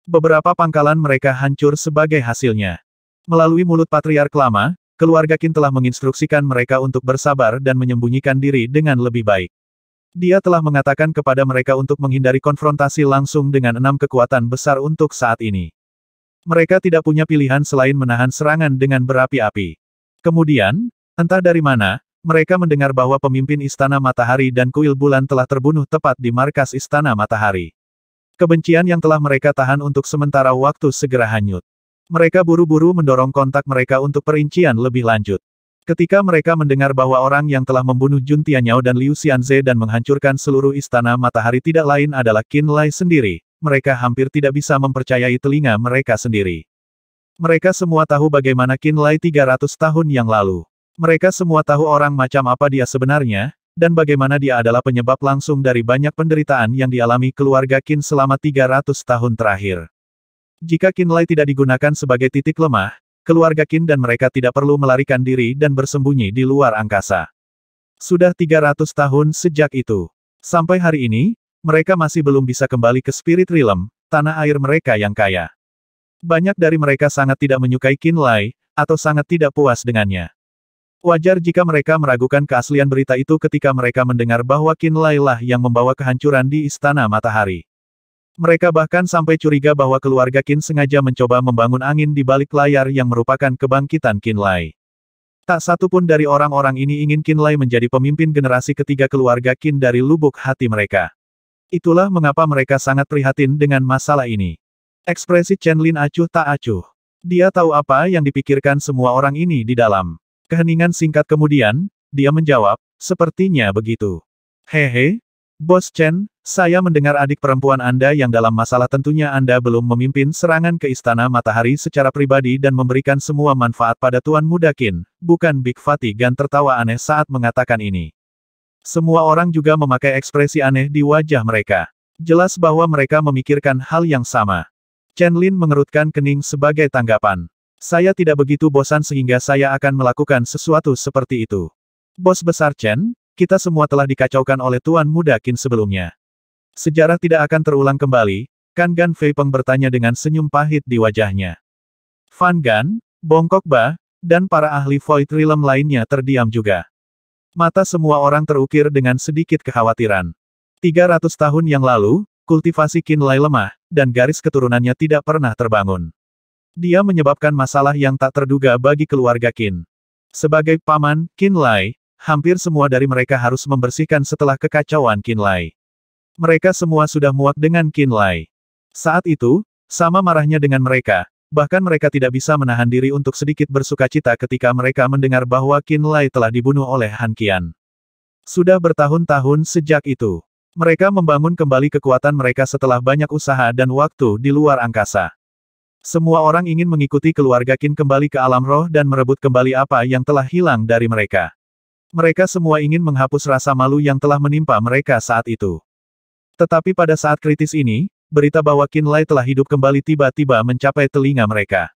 Beberapa pangkalan mereka hancur sebagai hasilnya. Melalui mulut Patriark Lama, keluarga Qin telah menginstruksikan mereka untuk bersabar dan menyembunyikan diri dengan lebih baik. Dia telah mengatakan kepada mereka untuk menghindari konfrontasi langsung dengan 6 kekuatan besar untuk saat ini. Mereka tidak punya pilihan selain menahan serangan dengan berapi-api. Kemudian, entah dari mana, mereka mendengar bahwa pemimpin Istana Matahari dan Kuil Bulan telah terbunuh tepat di markas Istana Matahari. Kebencian yang telah mereka tahan untuk sementara waktu segera hanyut. Mereka buru-buru mendorong kontak mereka untuk perincian lebih lanjut. Ketika mereka mendengar bahwa orang yang telah membunuh Jun Tianyao dan Liu Xianze dan menghancurkan seluruh Istana Matahari tidak lain adalah Qin Lai sendiri, mereka hampir tidak bisa mempercayai telinga mereka sendiri. Mereka semua tahu bagaimana Qin Lai 300 tahun yang lalu. Mereka semua tahu orang macam apa dia sebenarnya, dan bagaimana dia adalah penyebab langsung dari banyak penderitaan yang dialami keluarga Qin selama 300 tahun terakhir. Jika Qin Lai tidak digunakan sebagai titik lemah, keluarga Qin dan mereka tidak perlu melarikan diri dan bersembunyi di luar angkasa. Sudah 300 tahun sejak itu. Sampai hari ini, mereka masih belum bisa kembali ke Spirit Realm, tanah air mereka yang kaya. Banyak dari mereka sangat tidak menyukai Qin Lai, atau sangat tidak puas dengannya. Wajar jika mereka meragukan keaslian berita itu ketika mereka mendengar bahwa Qin Lai lah yang membawa kehancuran di Istana Matahari. Mereka bahkan sampai curiga bahwa keluarga Qin sengaja mencoba membangun angin di balik layar yang merupakan kebangkitan Qin Lai. Tak satu pun dari orang-orang ini ingin Qin Lai menjadi pemimpin generasi ketiga keluarga Qin dari lubuk hati mereka. Itulah mengapa mereka sangat prihatin dengan masalah ini. Ekspresi Chen Lin acuh tak acuh. Dia tahu apa yang dipikirkan semua orang ini di dalam. Keheningan singkat kemudian, dia menjawab, "Sepertinya begitu." "Hehe, Bos Chen, saya mendengar adik perempuan Anda yang dalam masalah tentunya Anda belum memimpin serangan ke Istana Matahari secara pribadi dan memberikan semua manfaat pada Tuan Muda Qin, bukan?" Big Fatty Gan tertawa aneh saat mengatakan ini. Semua orang juga memakai ekspresi aneh di wajah mereka. Jelas bahwa mereka memikirkan hal yang sama. Chen Lin mengerutkan kening sebagai tanggapan. "Saya tidak begitu bosan sehingga saya akan melakukan sesuatu seperti itu. Bos besar Chen, kita semua telah dikacaukan oleh Tuan Muda Qin sebelumnya. Sejarah tidak akan terulang kembali," Kan Gan Fei Peng bertanya dengan senyum pahit di wajahnya. Fan Gan, Bongkok Ba, dan para ahli Void Realm lainnya terdiam juga. Mata semua orang terukir dengan sedikit kekhawatiran. 300 tahun yang lalu, kultivasi Qin Lai lemah, dan garis keturunannya tidak pernah terbangun. Dia menyebabkan masalah yang tak terduga bagi keluarga Qin. Sebagai paman Qin Lai, hampir semua dari mereka harus membersihkan setelah kekacauan Qin Lai. Mereka semua sudah muak dengan Qin Lai. Saat itu, sama marahnya dengan mereka, bahkan mereka tidak bisa menahan diri untuk sedikit bersukacita ketika mereka mendengar bahwa Qin Lai telah dibunuh oleh Han Qian. Sudah bertahun-tahun sejak itu. Mereka membangun kembali kekuatan mereka setelah banyak usaha dan waktu di luar angkasa. Semua orang ingin mengikuti keluarga Qin kembali ke alam roh dan merebut kembali apa yang telah hilang dari mereka. Mereka semua ingin menghapus rasa malu yang telah menimpa mereka saat itu. Tetapi pada saat kritis ini, berita bahwa Qin Lai telah hidup kembali tiba-tiba mencapai telinga mereka.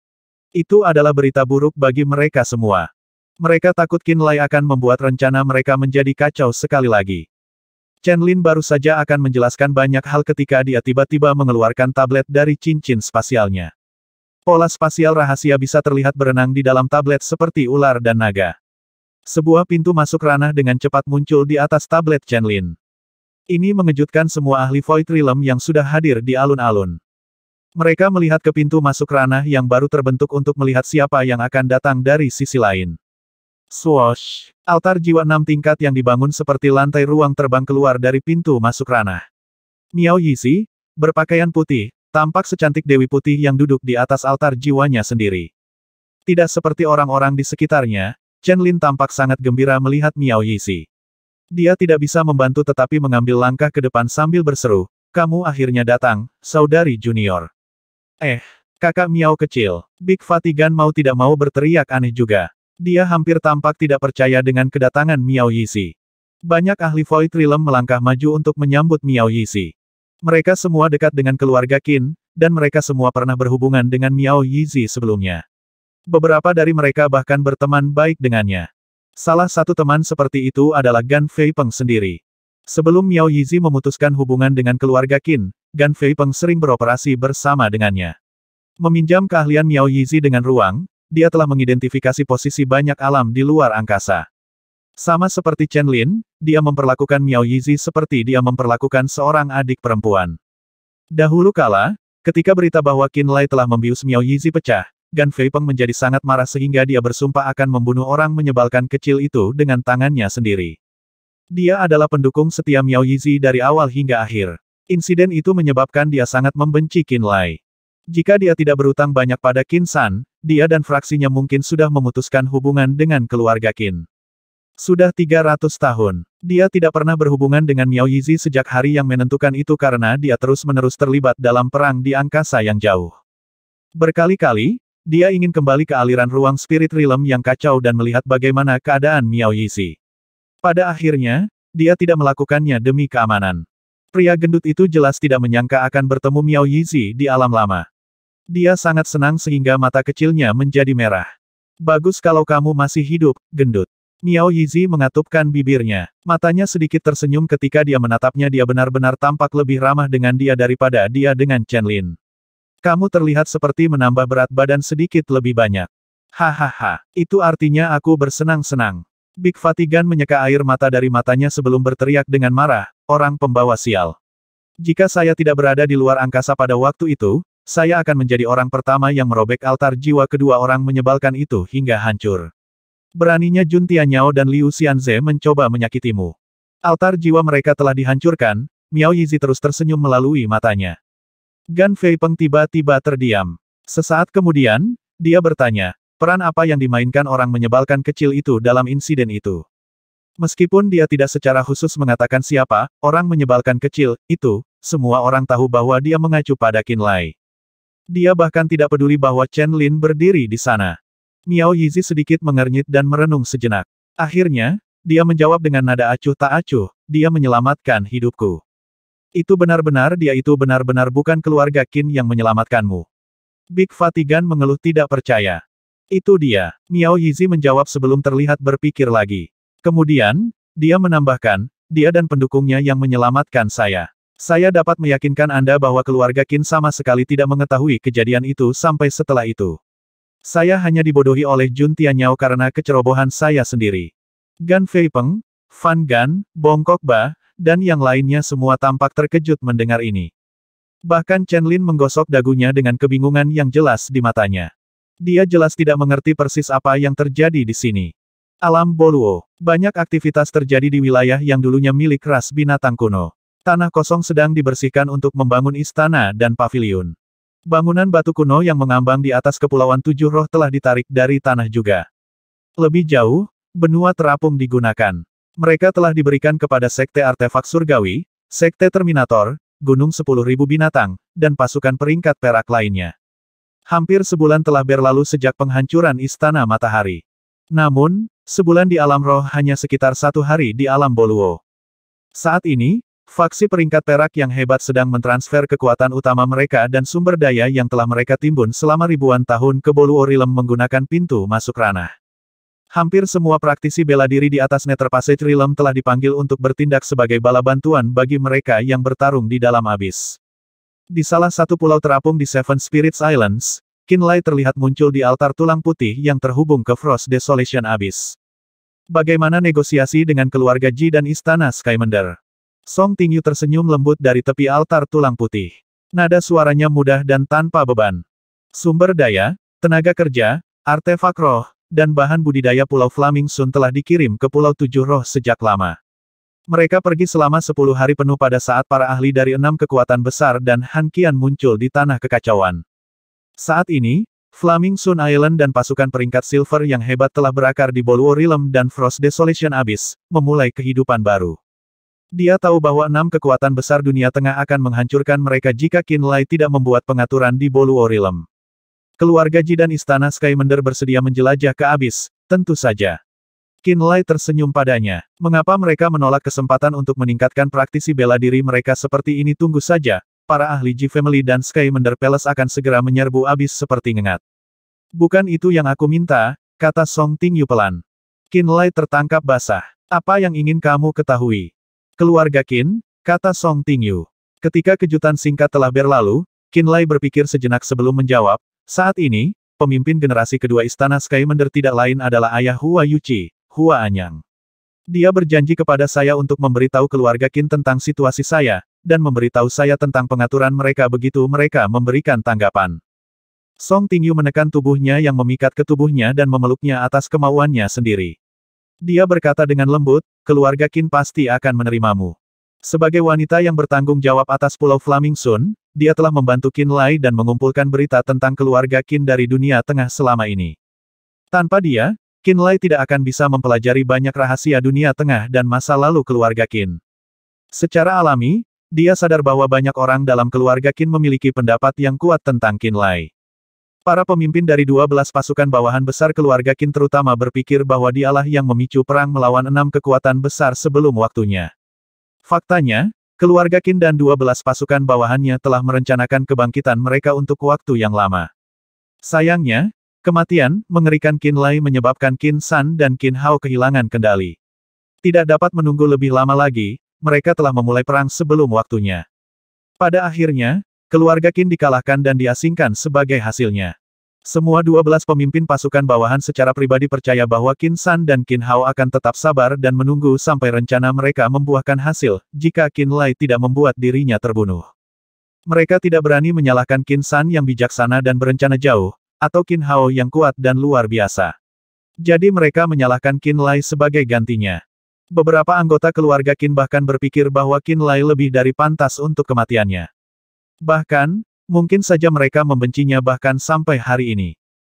Itu adalah berita buruk bagi mereka semua. Mereka takut Qin Lai akan membuat rencana mereka menjadi kacau sekali lagi. Chen Lin baru saja akan menjelaskan banyak hal ketika dia tiba-tiba mengeluarkan tablet dari cincin spasialnya. Pola spasial rahasia bisa terlihat berenang di dalam tablet seperti ular dan naga. Sebuah pintu masuk ranah dengan cepat muncul di atas tablet Chen Lin. Ini mengejutkan semua ahli Void Realm yang sudah hadir di alun-alun. Mereka melihat ke pintu masuk ranah yang baru terbentuk untuk melihat siapa yang akan datang dari sisi lain. Swoosh! Altar jiwa 6 tingkat yang dibangun seperti lantai ruang terbang keluar dari pintu masuk ranah. Miao Yizi, berpakaian putih, tampak secantik Dewi Putih yang duduk di atas altar jiwanya sendiri. Tidak seperti orang-orang di sekitarnya, Chen Lin tampak sangat gembira melihat Miao Yizi. Dia tidak bisa membantu tetapi mengambil langkah ke depan sambil berseru, "Kamu akhirnya datang, saudari junior." Kakak Miao kecil. Big Vatigan mau tidak mau berteriak aneh juga. Dia hampir tampak tidak percaya dengan kedatangan Miao Yizi. Banyak ahli Void Realm melangkah maju untuk menyambut Miao Yizi. Mereka semua dekat dengan keluarga Qin, dan mereka semua pernah berhubungan dengan Miao Yizi sebelumnya. Beberapa dari mereka bahkan berteman baik dengannya. Salah satu teman seperti itu adalah Gan Fei Peng sendiri. Sebelum Miao Yizi memutuskan hubungan dengan keluarga Qin, Gan Fei Peng sering beroperasi bersama dengannya. Meminjam keahlian Miao Yizi dengan ruang, dia telah mengidentifikasi posisi banyak alam di luar angkasa. Sama seperti Chen Lin, dia memperlakukan Miao Yizi seperti dia memperlakukan seorang adik perempuan. Dahulu kala, ketika berita bahwa Qin Lai telah membius Miao Yizi pecah, Gan Fei Peng menjadi sangat marah sehingga dia bersumpah akan membunuh orang menyebalkan kecil itu dengan tangannya sendiri. Dia adalah pendukung setia Miao Yizi dari awal hingga akhir. Insiden itu menyebabkan dia sangat membenci Qin Lai. Jika dia tidak berutang banyak pada Qin San, dia dan fraksinya mungkin sudah memutuskan hubungan dengan keluarga Qin. Sudah 300 tahun, dia tidak pernah berhubungan dengan Miao Yizi sejak hari yang menentukan itu karena dia terus-menerus terlibat dalam perang di angkasa yang jauh. Berkali-kali, dia ingin kembali ke aliran ruang Spirit Realm yang kacau dan melihat bagaimana keadaan Miao Yizi. Pada akhirnya, dia tidak melakukannya demi keamanan. Pria gendut itu jelas tidak menyangka akan bertemu Miao Yizi di alam lama. Dia sangat senang sehingga mata kecilnya menjadi merah. Bagus kalau kamu masih hidup, gendut. Miao Yizi mengatupkan bibirnya. Matanya sedikit tersenyum ketika dia menatapnya. Dia benar-benar tampak lebih ramah dengan dia daripada dia dengan Chen Lin. Kamu terlihat seperti menambah berat badan sedikit lebih banyak. Hahaha, itu artinya aku bersenang-senang. Big Vatigan menyeka air mata dari matanya sebelum berteriak dengan marah, orang pembawa sial. Jika saya tidak berada di luar angkasa pada waktu itu, saya akan menjadi orang pertama yang merobek altar jiwa kedua orang menyebalkan itu hingga hancur. Beraninya Jun Tianyao dan Liu Xianze mencoba menyakitimu. Altar jiwa mereka telah dihancurkan, Miao Yizi terus tersenyum melalui matanya. Gan Fei Peng tiba-tiba terdiam. Sesaat kemudian, dia bertanya, peran apa yang dimainkan orang menyebalkan kecil itu dalam insiden itu? Meskipun dia tidak secara khusus mengatakan siapa, orang menyebalkan kecil, itu, semua orang tahu bahwa dia mengacu pada Qin Lai. Dia bahkan tidak peduli bahwa Chen Lin berdiri di sana. Miao Yizi sedikit mengernyit dan merenung sejenak. Akhirnya, dia menjawab dengan nada acuh tak acuh, dia menyelamatkan hidupku. Itu benar-benar bukan keluarga Qin yang menyelamatkanmu. Big Vatigan mengeluh tidak percaya. Itu dia, Miao Yizi menjawab sebelum terlihat berpikir lagi. Kemudian, dia menambahkan, dia dan pendukungnya yang menyelamatkan saya. Saya dapat meyakinkan Anda bahwa keluarga Qin sama sekali tidak mengetahui kejadian itu sampai setelah itu. Saya hanya dibodohi oleh Jun Tianyao karena kecerobohan saya sendiri. Gan Fei Peng, Fan Gan, Bong Kok Ba, dan yang lainnya semua tampak terkejut mendengar ini. Bahkan Chen Lin menggosok dagunya dengan kebingungan yang jelas di matanya. Dia jelas tidak mengerti persis apa yang terjadi di sini. Alam Boluo. Banyak aktivitas terjadi di wilayah yang dulunya milik ras binatang kuno. Tanah kosong sedang dibersihkan untuk membangun istana dan paviliun. Bangunan batu kuno yang mengambang di atas Kepulauan Tujuh Roh telah ditarik dari tanah juga. Lebih jauh, benua terapung digunakan. Mereka telah diberikan kepada Sekte Artefak Surgawi, Sekte Terminator, Gunung 10.000 Binatang, dan pasukan peringkat perak lainnya. Hampir sebulan telah berlalu sejak penghancuran Istana Matahari. Namun, sebulan di alam roh hanya sekitar 1 hari di alam Boluo. Saat ini, faksi peringkat perak yang hebat sedang mentransfer kekuatan utama mereka dan sumber daya yang telah mereka timbun selama ribuan tahun ke Boluo Realm menggunakan pintu masuk ranah. Hampir semua praktisi bela diri di atas Nether Passage Realm telah dipanggil untuk bertindak sebagai bala bantuan bagi mereka yang bertarung di dalam abis. Di salah satu pulau terapung di Seven Spirits Islands, Qinlai terlihat muncul di altar tulang putih yang terhubung ke Frost Desolation Abyss. Bagaimana negosiasi dengan keluarga Ji dan Istana Skymender? Song Tingyu tersenyum lembut dari tepi altar tulang putih. Nada suaranya mudah dan tanpa beban. Sumber daya, tenaga kerja, artefak roh, dan bahan budidaya Pulau Flaming Sun telah dikirim ke Pulau Tujuh Roh sejak lama. Mereka pergi selama 10 hari penuh pada saat para ahli dari 6 kekuatan besar dan Han Qian muncul di Tanah Kekacauan. Saat ini, Flaming Sun Island dan pasukan peringkat Silver yang hebat telah berakar di Boluo Realm dan Frost Desolation Abyss, memulai kehidupan baru. Dia tahu bahwa 6 kekuatan besar dunia tengah akan menghancurkan mereka jika Qinlai tidak membuat pengaturan di Boluo Realm. Keluarga Ji dan Istana Skymender bersedia menjelajah ke abis, tentu saja. Qinlai tersenyum padanya. Mengapa mereka menolak kesempatan untuk meningkatkan praktisi bela diri mereka seperti ini? Tunggu saja, para ahli Ji Family dan Skymender Palace akan segera menyerbu abis seperti ngengat. Bukan itu yang aku minta, kata Song Tingyu pelan. Qinlai tertangkap basah. Apa yang ingin kamu ketahui? Keluarga Qin, kata Song Tingyu. Ketika kejutan singkat telah berlalu, Qinlai berpikir sejenak sebelum menjawab. Saat ini, pemimpin generasi kedua Istana Skymender tidak lain adalah ayah Hua Yuqi, Hua Anyang. Dia berjanji kepada saya untuk memberitahu keluarga Qin tentang situasi saya, dan memberitahu saya tentang pengaturan mereka begitu mereka memberikan tanggapan. Song Tingyu menekan tubuhnya yang memikat ke tubuhnya dan memeluknya atas kemauannya sendiri. Dia berkata dengan lembut, keluarga Qin pasti akan menerimamu. Sebagai wanita yang bertanggung jawab atas Pulau Flaming Sun, dia telah membantu Qinlai dan mengumpulkan berita tentang keluarga Qin dari dunia tengah selama ini. Tanpa dia, Qinlai tidak akan bisa mempelajari banyak rahasia dunia tengah dan masa lalu keluarga Qin. Secara alami, dia sadar bahwa banyak orang dalam keluarga Qin memiliki pendapat yang kuat tentang Qinlai. Para pemimpin dari 12 pasukan bawahan besar keluarga Qin terutama berpikir bahwa dialah yang memicu perang melawan 6 kekuatan besar sebelum waktunya. Faktanya, keluarga Qin dan 12 pasukan bawahannya telah merencanakan kebangkitan mereka untuk waktu yang lama. Sayangnya, kematian mengerikan Qinlai menyebabkan Qin San dan Qin Hao kehilangan kendali. Tidak dapat menunggu lebih lama lagi, mereka telah memulai perang sebelum waktunya. Pada akhirnya, keluarga Qin dikalahkan dan diasingkan sebagai hasilnya. Semua 12 pemimpin pasukan bawahan secara pribadi percaya bahwa Qin San dan Qin Hao akan tetap sabar dan menunggu sampai rencana mereka membuahkan hasil, jika Qinlai tidak membuat dirinya terbunuh. Mereka tidak berani menyalahkan Qin San yang bijaksana dan berencana jauh, atau Qin Hao yang kuat dan luar biasa. Jadi mereka menyalahkan Qinlai sebagai gantinya. Beberapa anggota keluarga Qin bahkan berpikir bahwa Qinlai lebih dari pantas untuk kematiannya. Bahkan, mungkin saja mereka membencinya bahkan sampai hari ini.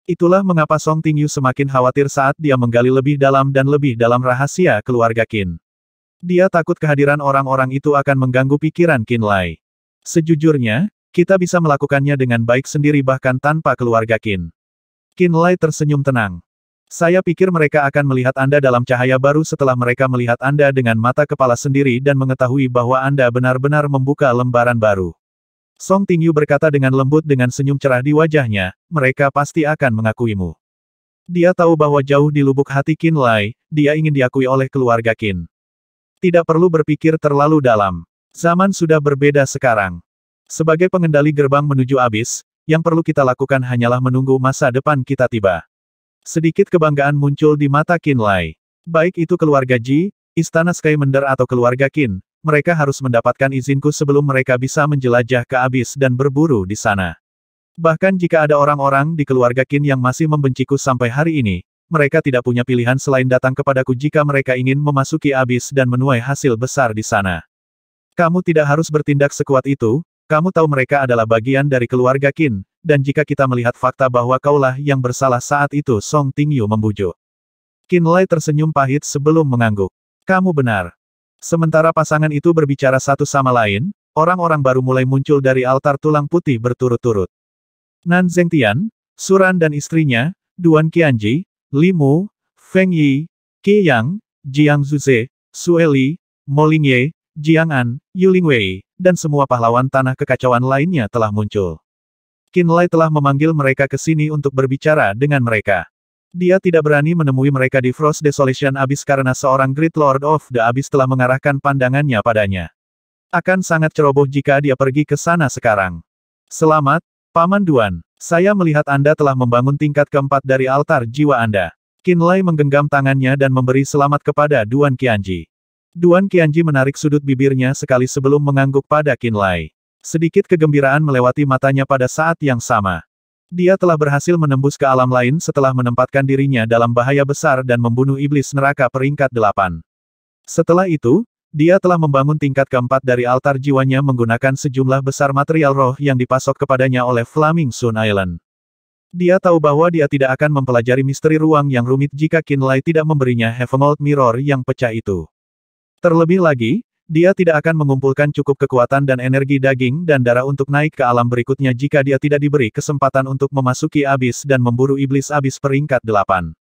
Itulah mengapa Song Tingyu semakin khawatir saat dia menggali lebih dalam rahasia keluarga Qin. Dia takut kehadiran orang-orang itu akan mengganggu pikiran Qinlai. Sejujurnya, kita bisa melakukannya dengan baik sendiri bahkan tanpa keluarga Qin. Qinlai tersenyum tenang. Saya pikir mereka akan melihat Anda dalam cahaya baru setelah mereka melihat Anda dengan mata kepala sendiri dan mengetahui bahwa Anda benar-benar membuka lembaran baru. Song Tingyu berkata dengan lembut dengan senyum cerah di wajahnya, mereka pasti akan mengakuimu. Dia tahu bahwa jauh di lubuk hati Qinlai, dia ingin diakui oleh keluarga Qin. Tidak perlu berpikir terlalu dalam. Zaman sudah berbeda sekarang. Sebagai pengendali gerbang menuju abis, yang perlu kita lakukan hanyalah menunggu masa depan kita tiba. Sedikit kebanggaan muncul di mata Qinlai. Baik itu keluarga Ji, Istana Skymender atau keluarga Qin, mereka harus mendapatkan izinku sebelum mereka bisa menjelajah ke abis dan berburu di sana. Bahkan jika ada orang-orang di keluarga Qin yang masih membenciku sampai hari ini, mereka tidak punya pilihan selain datang kepadaku jika mereka ingin memasuki abis dan menuai hasil besar di sana. Kamu tidak harus bertindak sekuat itu, kamu tahu mereka adalah bagian dari keluarga Qin, dan jika kita melihat fakta bahwa kaulah yang bersalah saat itu Song Tingyu membujuk. Qinlai tersenyum pahit sebelum mengangguk. Kamu benar. Sementara pasangan itu berbicara satu sama lain, orang-orang baru mulai muncul dari altar tulang putih berturut-turut. Nan Zhengtian, Suran dan istrinya, Duan Qianji, Li Mu, Feng Yi, Qi Yang, Jiang Zuze, Sue Li, Mo Lingye, Jiang An, Yu Lingwei, dan semua pahlawan tanah kekacauan lainnya telah muncul. Qin Lai telah memanggil mereka ke sini untuk berbicara dengan mereka. Dia tidak berani menemui mereka di Frost Desolation Abyss karena seorang Great Lord of the Abyss telah mengarahkan pandangannya padanya. Akan sangat ceroboh jika dia pergi ke sana sekarang. Selamat, Paman Duan. Saya melihat Anda telah membangun tingkat keempat dari altar jiwa Anda. Qin Lai menggenggam tangannya dan memberi selamat kepada Duan Qianji. Duan Qianji menarik sudut bibirnya sekali sebelum mengangguk pada Qin Lai. Sedikit kegembiraan melewati matanya pada saat yang sama. Dia telah berhasil menembus ke alam lain setelah menempatkan dirinya dalam bahaya besar dan membunuh iblis neraka peringkat 8. Setelah itu, dia telah membangun tingkat keempat dari altar jiwanya menggunakan sejumlah besar material roh yang dipasok kepadanya oleh Flaming Sun Island. Dia tahu bahwa dia tidak akan mempelajari misteri ruang yang rumit jika Qin Lai tidak memberinya Heavengold Mirror yang pecah itu. Terlebih lagi, dia tidak akan mengumpulkan cukup kekuatan dan energi daging dan darah untuk naik ke alam berikutnya jika dia tidak diberi kesempatan untuk memasuki abis dan memburu iblis abis peringkat 8.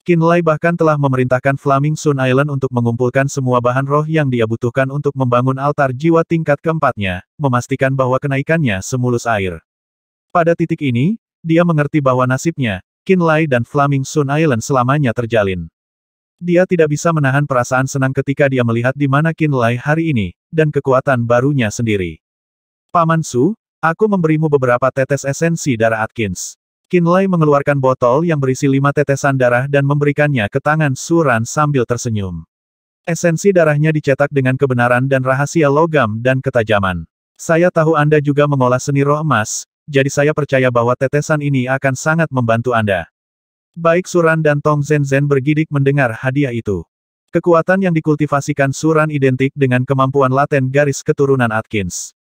Qin Lai bahkan telah memerintahkan Flaming Sun Island untuk mengumpulkan semua bahan roh yang dia butuhkan untuk membangun altar jiwa tingkat keempatnya, memastikan bahwa kenaikannya semulus air. Pada titik ini, dia mengerti bahwa nasibnya, Qin Lai dan Flaming Sun Island selamanya terjalin. Dia tidak bisa menahan perasaan senang ketika dia melihat di mana Qin Lai hari ini, dan kekuatan barunya sendiri. Paman Su, aku memberimu beberapa tetes esensi darah Atkins. Qin Lai mengeluarkan botol yang berisi 5 tetesan darah dan memberikannya ke tangan Suran sambil tersenyum. Esensi darahnya dicetak dengan kebenaran dan rahasia logam dan ketajaman. Saya tahu Anda juga mengolah seni roh emas, jadi saya percaya bahwa tetesan ini akan sangat membantu Anda. Baik Suran dan Tong Zhen bergidik mendengar hadiah itu. Kekuatan yang dikultivasikan Suran identik dengan kemampuan laten garis keturunan Atkins.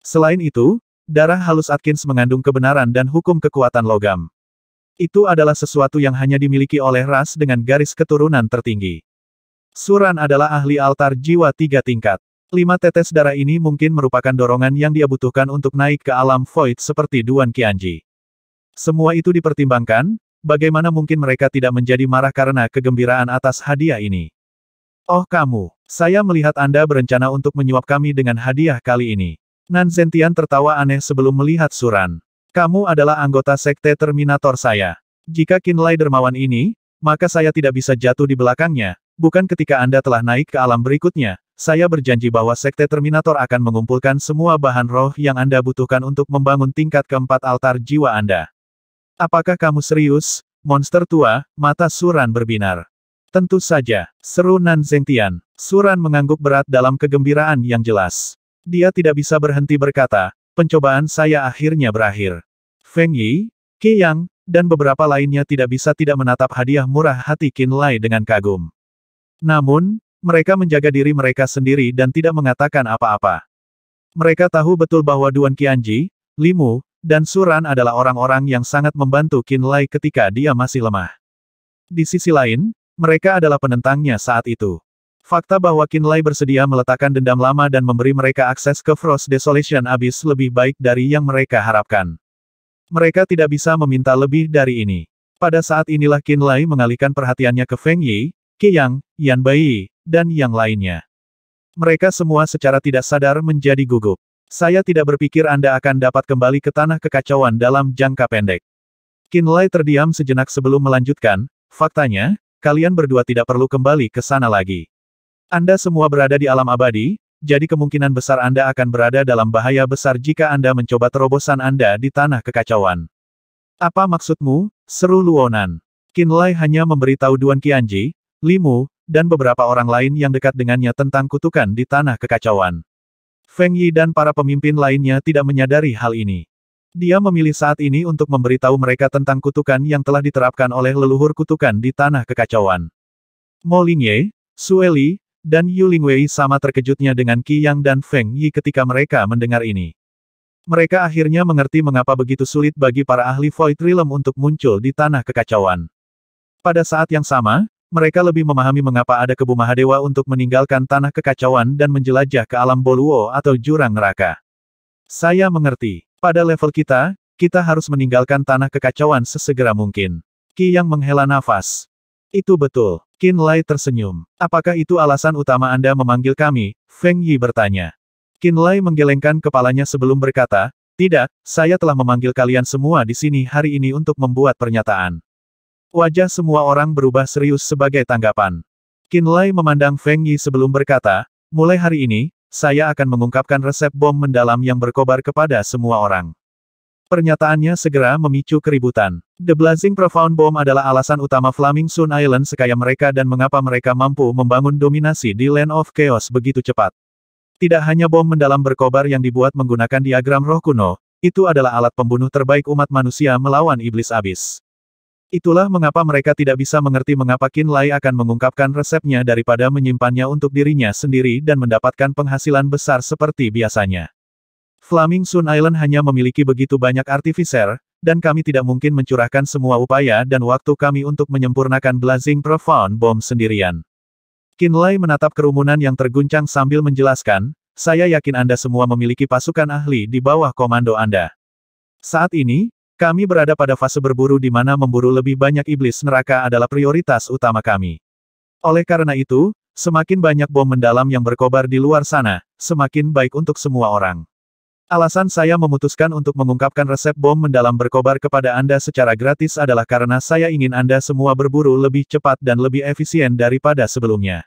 Selain itu, darah halus Atkins mengandung kebenaran dan hukum kekuatan logam. Itu adalah sesuatu yang hanya dimiliki oleh ras dengan garis keturunan tertinggi. Suran adalah ahli altar jiwa 3 tingkat. 5 tetes darah ini mungkin merupakan dorongan yang dia butuhkan untuk naik ke alam void seperti Duan Qianji. Semua itu dipertimbangkan, bagaimana mungkin mereka tidak menjadi marah karena kegembiraan atas hadiah ini. Oh kamu, saya melihat Anda berencana untuk menyuap kami dengan hadiah kali ini. Nan Zhengtian tertawa aneh sebelum melihat Suran. Kamu adalah anggota sekte Terminator saya. Jika Qin Lai dermawan ini, maka saya tidak bisa jatuh di belakangnya, bukan ketika Anda telah naik ke alam berikutnya. Saya berjanji bahwa sekte Terminator akan mengumpulkan semua bahan roh yang Anda butuhkan untuk membangun tingkat keempat altar jiwa Anda. Apakah kamu serius, monster tua? Mata Suran berbinar. Tentu saja, seru Nan Zhengtian. Suran mengangguk berat dalam kegembiraan yang jelas. Dia tidak bisa berhenti berkata, pencobaan saya akhirnya berakhir. Feng Yi, Qi Yang, dan beberapa lainnya tidak bisa tidak menatap hadiah murah hati Qin Lai dengan kagum. Namun, mereka menjaga diri mereka sendiri dan tidak mengatakan apa-apa. Mereka tahu betul bahwa Duan Qianji, Li Mu, dan Suran adalah orang-orang yang sangat membantu Qin Lai ketika dia masih lemah. Di sisi lain, mereka adalah penentangnya saat itu. Fakta bahwa Qin Lai bersedia meletakkan dendam lama dan memberi mereka akses ke Frost Desolation Abyss lebih baik dari yang mereka harapkan. Mereka tidak bisa meminta lebih dari ini. Pada saat inilah Qin Lai mengalihkan perhatiannya ke Feng Yi, Qi Yang, Yan Bai, dan yang lainnya. Mereka semua secara tidak sadar menjadi gugup. Saya tidak berpikir Anda akan dapat kembali ke tanah kekacauan dalam jangka pendek. Qin Lai terdiam sejenak sebelum melanjutkan, faktanya, kalian berdua tidak perlu kembali ke sana lagi. Anda semua berada di alam abadi, jadi kemungkinan besar Anda akan berada dalam bahaya besar jika Anda mencoba terobosan Anda di tanah kekacauan. Apa maksudmu? Seru Luonan. Qin Lai hanya memberitahu Duan Qianji, Li Mu, dan beberapa orang lain yang dekat dengannya tentang kutukan di tanah kekacauan. Feng Yi dan para pemimpin lainnya tidak menyadari hal ini. Dia memilih saat ini untuk memberitahu mereka tentang kutukan yang telah diterapkan oleh leluhur kutukan di tanah kekacauan. Mo Lingye, Sue Li, dan Yu Lingwei sama terkejutnya dengan Qi Yang dan Feng Yi ketika mereka mendengar ini. Mereka akhirnya mengerti mengapa begitu sulit bagi para ahli Void Realm untuk muncul di tanah kekacauan. Pada saat yang sama, mereka lebih memahami mengapa ada Kebu Mahadewa untuk meninggalkan tanah kekacauan dan menjelajah ke alam Boluo atau jurang neraka. Saya mengerti. Pada level kita, kita harus meninggalkan tanah kekacauan sesegera mungkin. Qi Yang menghela nafas. Itu betul. Qin Lai tersenyum. Apakah itu alasan utama Anda memanggil kami? Feng Yi bertanya. Qin Lai menggelengkan kepalanya sebelum berkata, tidak, saya telah memanggil kalian semua di sini hari ini untuk membuat pernyataan. Wajah semua orang berubah serius sebagai tanggapan. Qin Lai memandang Feng Yi sebelum berkata, mulai hari ini, saya akan mengungkapkan resep bom mendalam yang berkobar kepada semua orang. Pernyataannya segera memicu keributan. The Blazing Profound Bomb adalah alasan utama Flaming Sun Island sekaya mereka dan mengapa mereka mampu membangun dominasi di Land of Chaos begitu cepat. Tidak hanya bom mendalam berkobar yang dibuat menggunakan diagram roh kuno, itu adalah alat pembunuh terbaik umat manusia melawan iblis abis. Itulah mengapa mereka tidak bisa mengerti mengapa Qin Lai akan mengungkapkan resepnya daripada menyimpannya untuk dirinya sendiri dan mendapatkan penghasilan besar seperti biasanya. Flaming Sun Island hanya memiliki begitu banyak artificer, dan kami tidak mungkin mencurahkan semua upaya dan waktu kami untuk menyempurnakan Blazing Profound Bomb sendirian. Qin Lai menatap kerumunan yang terguncang sambil menjelaskan, saya yakin Anda semua memiliki pasukan ahli di bawah komando Anda. Saat ini, kami berada pada fase berburu di mana memburu lebih banyak iblis neraka adalah prioritas utama kami. Oleh karena itu, semakin banyak bom mendalam yang berkobar di luar sana, semakin baik untuk semua orang. Alasan saya memutuskan untuk mengungkapkan resep bom mendalam berkobar kepada Anda secara gratis adalah karena saya ingin Anda semua berburu lebih cepat dan lebih efisien daripada sebelumnya.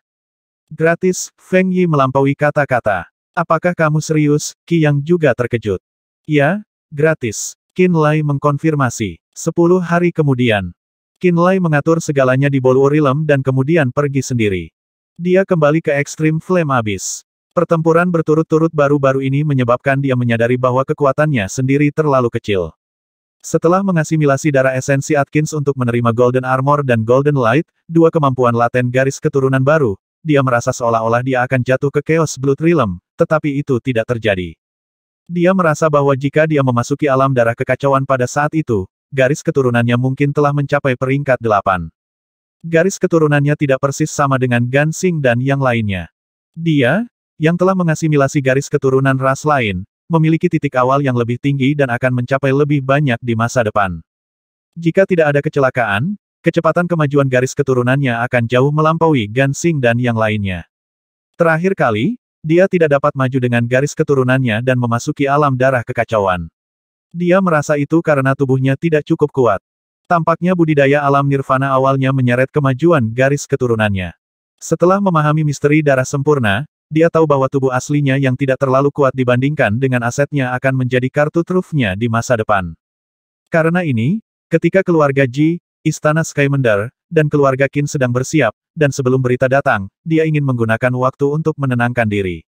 Gratis, Feng Yi melampaui kata-kata. Apakah kamu serius? Qi Yang juga terkejut. Ya, gratis. Qin Lai mengkonfirmasi. 10 hari kemudian, Qin Lai mengatur segalanya di Bolwu Realm dan kemudian pergi sendiri. Dia kembali ke Extreme Flame Abyss. Pertempuran berturut-turut baru-baru ini menyebabkan dia menyadari bahwa kekuatannya sendiri terlalu kecil. Setelah mengasimilasi darah esensi Atkins untuk menerima Golden Armor dan Golden Light, dua kemampuan laten garis keturunan baru, dia merasa seolah-olah dia akan jatuh ke Chaos Blood Realm, tetapi itu tidak terjadi. Dia merasa bahwa jika dia memasuki alam darah kekacauan pada saat itu, garis keturunannya mungkin telah mencapai peringkat 8. Garis keturunannya tidak persis sama dengan Gansing dan yang lainnya. Dia, yang telah mengasimilasi garis keturunan ras lain, memiliki titik awal yang lebih tinggi dan akan mencapai lebih banyak di masa depan. Jika tidak ada kecelakaan, kecepatan kemajuan garis keturunannya akan jauh melampaui Gansing dan yang lainnya. Terakhir kali, dia tidak dapat maju dengan garis keturunannya dan memasuki alam darah kekacauan. Dia merasa itu karena tubuhnya tidak cukup kuat. Tampaknya budidaya alam nirvana awalnya menyeret kemajuan garis keturunannya. Setelah memahami misteri darah sempurna, dia tahu bahwa tubuh aslinya yang tidak terlalu kuat dibandingkan dengan asetnya akan menjadi kartu trufnya di masa depan. Karena ini, ketika keluarga Ji, Istana Skymender, dan keluarga Qin sedang bersiap, dan sebelum berita datang, dia ingin menggunakan waktu untuk menenangkan diri.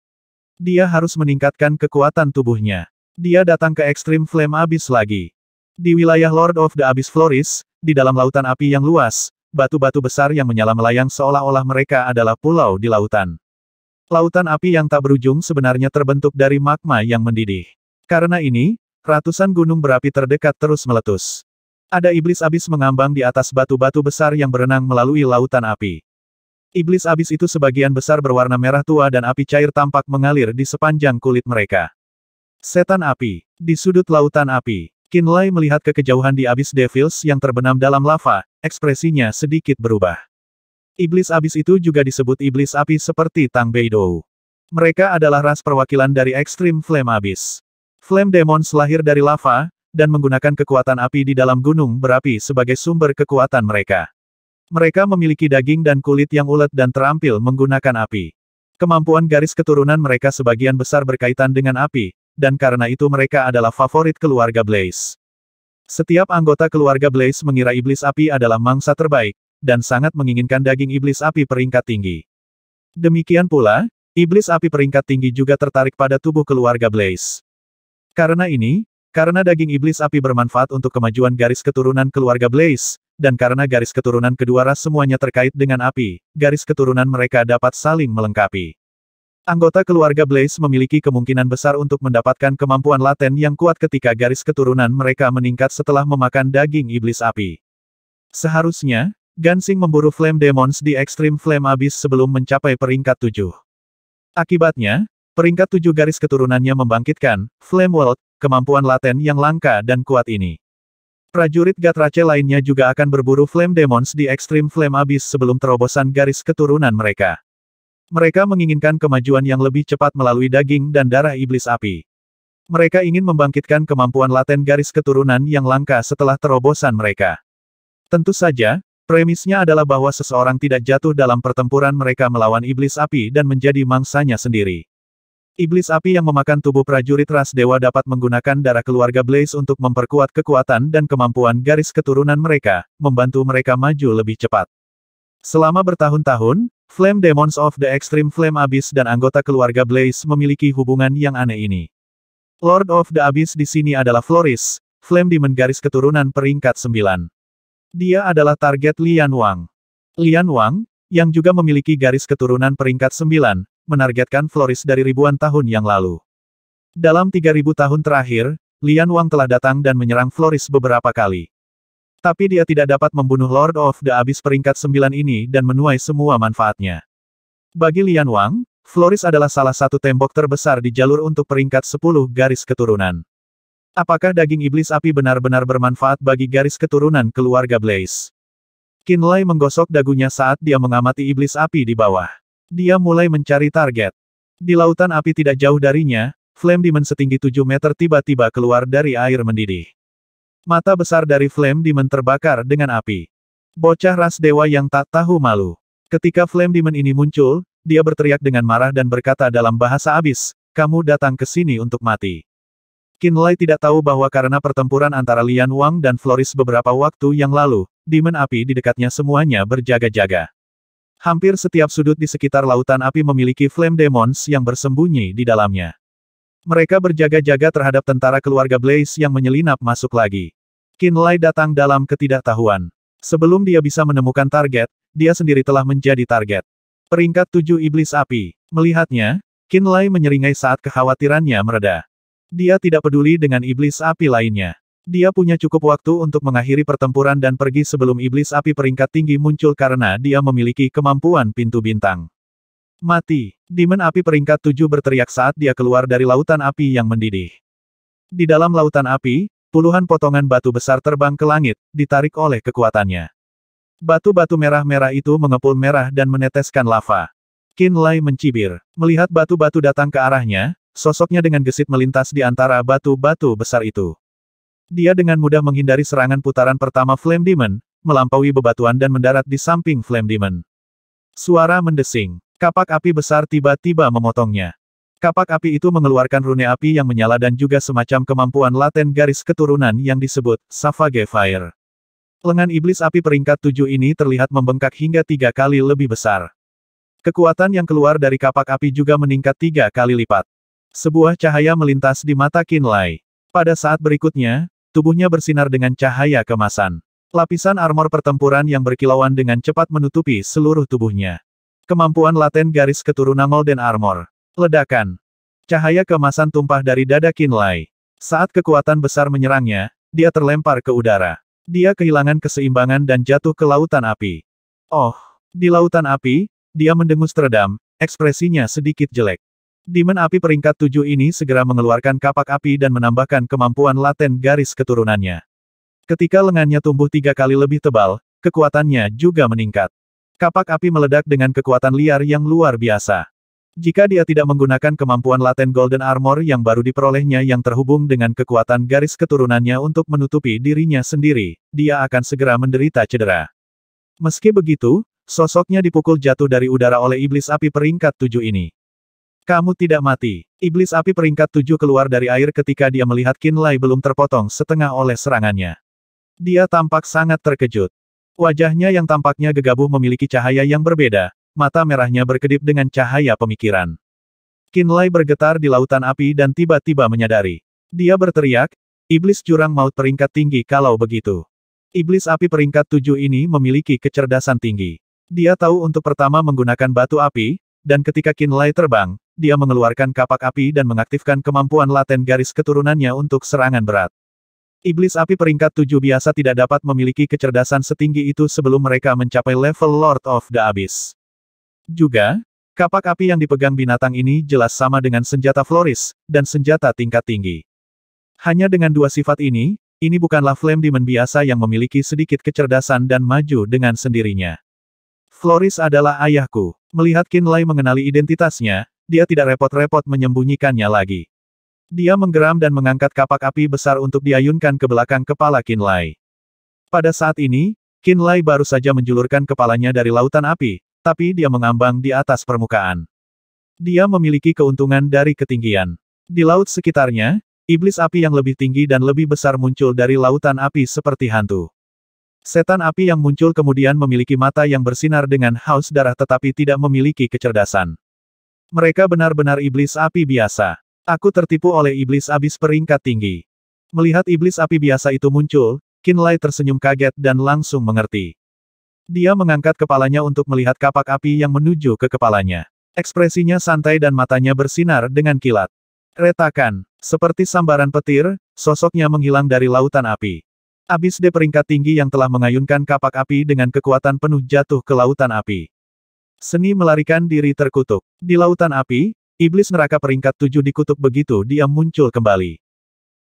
Dia harus meningkatkan kekuatan tubuhnya. Dia datang ke Extreme Flame Abyss lagi. Di wilayah Lord of the Abyss Floris, di dalam lautan api yang luas, batu-batu besar yang menyala melayang seolah-olah mereka adalah pulau di lautan. Lautan api yang tak berujung sebenarnya terbentuk dari magma yang mendidih. Karena ini, ratusan gunung berapi terdekat terus meletus. Ada iblis abis mengambang di atas batu-batu besar yang berenang melalui lautan api. Iblis abis itu sebagian besar berwarna merah tua dan api cair tampak mengalir di sepanjang kulit mereka. Setan api. Di sudut lautan api, Qin Lai melihat ke kejauhan di Abyss Devils yang terbenam dalam lava, ekspresinya sedikit berubah. Iblis abis itu juga disebut iblis api seperti Tang Beidou. Mereka adalah ras perwakilan dari Extreme Flame Abyss. Flame Demons lahir dari lava, dan menggunakan kekuatan api di dalam gunung berapi sebagai sumber kekuatan mereka. Mereka memiliki daging dan kulit yang ulet dan terampil menggunakan api. Kemampuan garis keturunan mereka sebagian besar berkaitan dengan api, dan karena itu mereka adalah favorit keluarga Blaze. Setiap anggota keluarga Blaze mengira iblis api adalah mangsa terbaik, dan sangat menginginkan daging iblis api peringkat tinggi. Demikian pula, iblis api peringkat tinggi juga tertarik pada tubuh keluarga Blaze. Karena ini, karena daging iblis api bermanfaat untuk kemajuan garis keturunan keluarga Blaze, dan karena garis keturunan kedua ras semuanya terkait dengan api, garis keturunan mereka dapat saling melengkapi. Anggota keluarga Blaze memiliki kemungkinan besar untuk mendapatkan kemampuan laten yang kuat ketika garis keturunan mereka meningkat setelah memakan daging iblis api. Seharusnya, Gansing memburu Flame Demons di Extreme Flame Abyss sebelum mencapai peringkat 7. Akibatnya, peringkat 7 garis keturunannya membangkitkan Flame World, kemampuan laten yang langka dan kuat ini. Prajurit Gatrace lainnya juga akan berburu Flame Demons di Extreme Flame Abyss sebelum terobosan garis keturunan mereka. Mereka menginginkan kemajuan yang lebih cepat melalui daging dan darah iblis api. Mereka ingin membangkitkan kemampuan laten garis keturunan yang langka setelah terobosan mereka. Tentu saja, premisnya adalah bahwa seseorang tidak jatuh dalam pertempuran mereka melawan iblis api dan menjadi mangsanya sendiri. Iblis api yang memakan tubuh prajurit ras dewa dapat menggunakan darah keluarga Blaze untuk memperkuat kekuatan dan kemampuan garis keturunan mereka, membantu mereka maju lebih cepat. Selama bertahun-tahun, Flame Demons of the Extreme Flame Abyss dan anggota keluarga Blaze memiliki hubungan yang aneh ini. Lord of the Abyss di sini adalah Floris, Flame Demon garis keturunan peringkat 9. Dia adalah target Lian Wang. Lian Wang, yang juga memiliki garis keturunan peringkat 9, menargetkan Floris dari ribuan tahun yang lalu. Dalam 3000 tahun terakhir, Lian Wang telah datang dan menyerang Floris beberapa kali. Tapi dia tidak dapat membunuh Lord of the Abyss peringkat 9 ini dan menuai semua manfaatnya. Bagi Lian Wang, Floris adalah salah satu tembok terbesar di jalur untuk peringkat 10 garis keturunan. Apakah daging iblis api benar-benar bermanfaat bagi garis keturunan keluarga Blaze? Qin Lai menggosok dagunya saat dia mengamati iblis api di bawah. Dia mulai mencari target. Di lautan api tidak jauh darinya, Flame Demon setinggi 7 meter tiba-tiba keluar dari air mendidih. Mata besar dari Flame Demon terbakar dengan api. Bocah ras dewa yang tak tahu malu. Ketika Flame Demon ini muncul, dia berteriak dengan marah dan berkata dalam bahasa abis, "Kamu datang ke sini untuk mati." Qin Lai tidak tahu bahwa karena pertempuran antara Lian Wang dan Floris beberapa waktu yang lalu, demon api di dekatnya semuanya berjaga-jaga. Hampir setiap sudut di sekitar lautan api memiliki Flame Demons yang bersembunyi di dalamnya. Mereka berjaga-jaga terhadap tentara keluarga Blaze yang menyelinap masuk lagi. Qin Lai datang dalam ketidaktahuan. Sebelum dia bisa menemukan target, dia sendiri telah menjadi target. Peringkat 7 iblis api. Melihatnya, Qin Lai menyeringai saat kekhawatirannya mereda. Dia tidak peduli dengan iblis api lainnya. Dia punya cukup waktu untuk mengakhiri pertempuran dan pergi sebelum iblis api peringkat tinggi muncul karena dia memiliki kemampuan pintu bintang. Mati. Demon api peringkat 7 berteriak saat dia keluar dari lautan api yang mendidih. Di dalam lautan api, puluhan potongan batu besar terbang ke langit, ditarik oleh kekuatannya. Batu-batu merah-merah itu mengepul merah dan meneteskan lava. Qin Lai mencibir. Melihat batu-batu datang ke arahnya, sosoknya dengan gesit melintas di antara batu-batu besar itu. Dia dengan mudah menghindari serangan putaran pertama Flame Demon, melampaui bebatuan dan mendarat di samping Flame Demon. Suara mendesing. Kapak api besar tiba-tiba memotongnya. Kapak api itu mengeluarkan rune api yang menyala dan juga semacam kemampuan laten garis keturunan yang disebut Savage Fire. Lengan iblis api peringkat 7 ini terlihat membengkak hingga 3 kali lebih besar. Kekuatan yang keluar dari kapak api juga meningkat 3 kali lipat. Sebuah cahaya melintas di mata Qin Lai. Pada saat berikutnya, tubuhnya bersinar dengan cahaya kemasan. Lapisan armor pertempuran yang berkilauan dengan cepat menutupi seluruh tubuhnya. Kemampuan laten garis keturunan Golden Armor. Ledakan. Cahaya kemasan tumpah dari dada Qin Lai. Saat kekuatan besar menyerangnya, dia terlempar ke udara. Dia kehilangan keseimbangan dan jatuh ke lautan api. Oh, di lautan api, dia mendengus teredam, ekspresinya sedikit jelek. Demon api peringkat 7 ini segera mengeluarkan kapak api dan menambahkan kemampuan laten garis keturunannya. Ketika lengannya tumbuh 3 kali lebih tebal, kekuatannya juga meningkat. Kapak api meledak dengan kekuatan liar yang luar biasa. Jika dia tidak menggunakan kemampuan laten Golden Armor yang baru diperolehnya yang terhubung dengan kekuatan garis keturunannya untuk menutupi dirinya sendiri, dia akan segera menderita cedera. Meski begitu, sosoknya dipukul jatuh dari udara oleh iblis api peringkat 7 ini. Kamu tidak mati. Iblis api peringkat 7 keluar dari air ketika dia melihat Qin Lai belum terpotong setengah oleh serangannya. Dia tampak sangat terkejut. Wajahnya yang tampaknya gegabah memiliki cahaya yang berbeda. Mata merahnya berkedip dengan cahaya pemikiran. Qin Lai bergetar di lautan api dan tiba-tiba menyadari. Dia berteriak, iblis jurang maut peringkat tinggi kalau begitu. Iblis api peringkat 7 ini memiliki kecerdasan tinggi. Dia tahu untuk pertama menggunakan batu api, dan ketika Qin Lai terbang, dia mengeluarkan kapak api dan mengaktifkan kemampuan laten garis keturunannya untuk serangan berat. Iblis api peringkat 7 biasa tidak dapat memiliki kecerdasan setinggi itu sebelum mereka mencapai level Lord of the Abyss. Juga, kapak api yang dipegang binatang ini jelas sama dengan senjata Floris, dan senjata tingkat tinggi. Hanya dengan dua sifat ini bukanlah Flame Demon biasa yang memiliki sedikit kecerdasan dan maju dengan sendirinya. Floris adalah ayahku. Melihat Qinlai mengenali identitasnya, dia tidak repot-repot menyembunyikannya lagi. Dia menggeram dan mengangkat kapak api besar untuk diayunkan ke belakang kepala Qinlai. Pada saat ini, Qinlai baru saja menjulurkan kepalanya dari lautan api, tapi dia mengambang di atas permukaan. Dia memiliki keuntungan dari ketinggian. Di laut sekitarnya, iblis api yang lebih tinggi dan lebih besar muncul dari lautan api seperti hantu. Setan api yang muncul kemudian memiliki mata yang bersinar dengan haus darah tetapi tidak memiliki kecerdasan. Mereka benar-benar iblis api biasa. Aku tertipu oleh iblis abis peringkat tinggi. Melihat iblis api biasa itu muncul, Qinlai tersenyum kaget dan langsung mengerti. Dia mengangkat kepalanya untuk melihat kapak api yang menuju ke kepalanya. Ekspresinya santai dan matanya bersinar dengan kilat. Retakan. Seperti sambaran petir, sosoknya menghilang dari lautan api. Abis de peringkat tinggi yang telah mengayunkan kapak api dengan kekuatan penuh jatuh ke lautan api. Seni melarikan diri terkutuk. Di lautan api, iblis neraka peringkat 7 dikutuk begitu dia muncul kembali.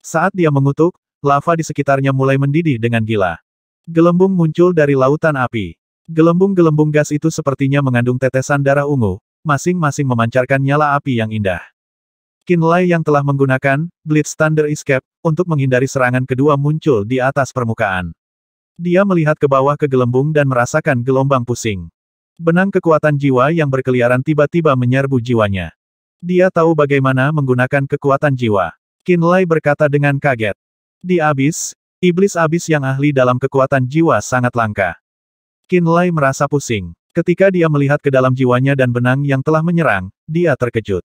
Saat dia mengutuk, lava di sekitarnya mulai mendidih dengan gila. Gelembung muncul dari lautan api. Gelembung-gelembung gas itu sepertinya mengandung tetesan darah ungu, masing-masing memancarkan nyala api yang indah. Qinlai yang telah menggunakan Blitz Thunder Escape untuk menghindari serangan kedua muncul di atas permukaan. Dia melihat ke bawah ke gelembung dan merasakan gelombang pusing. Benang kekuatan jiwa yang berkeliaran tiba-tiba menyerbu jiwanya. Dia tahu bagaimana menggunakan kekuatan jiwa. Qinlai berkata dengan kaget. Di abis, iblis abis yang ahli dalam kekuatan jiwa sangat langka. Qinlai merasa pusing. Ketika dia melihat ke dalam jiwanya dan benang yang telah menyerang, dia terkejut.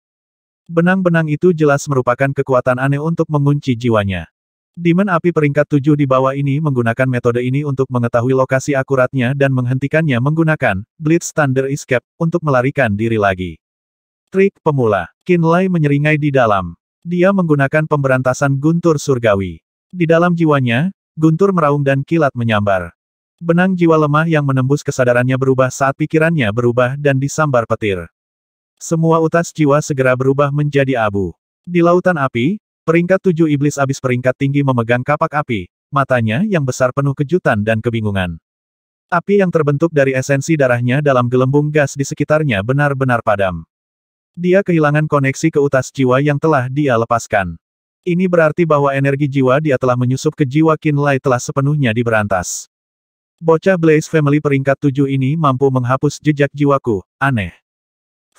Benang-benang itu jelas merupakan kekuatan aneh untuk mengunci jiwanya. Demon api peringkat 7 di bawah ini menggunakan metode ini untuk mengetahui lokasi akuratnya dan menghentikannya menggunakan Blitz Thunder Escape untuk melarikan diri lagi. Trik pemula. Qinlai menyeringai di dalam. Dia menggunakan pemberantasan guntur surgawi. Di dalam jiwanya, guntur meraung dan kilat menyambar. Benang jiwa lemah yang menembus kesadarannya berubah saat pikirannya berubah dan disambar petir. Semua utas jiwa segera berubah menjadi abu. Di lautan api, peringkat 7 iblis abis peringkat tinggi memegang kapak api, matanya yang besar penuh kejutan dan kebingungan. Api yang terbentuk dari esensi darahnya dalam gelembung gas di sekitarnya benar-benar padam. Dia kehilangan koneksi ke utas jiwa yang telah dia lepaskan. Ini berarti bahwa energi jiwa dia telah menyusup ke jiwa Qinlai telah sepenuhnya diberantas. Bocah Blaze Family peringkat 7 ini mampu menghapus jejak jiwaku, aneh.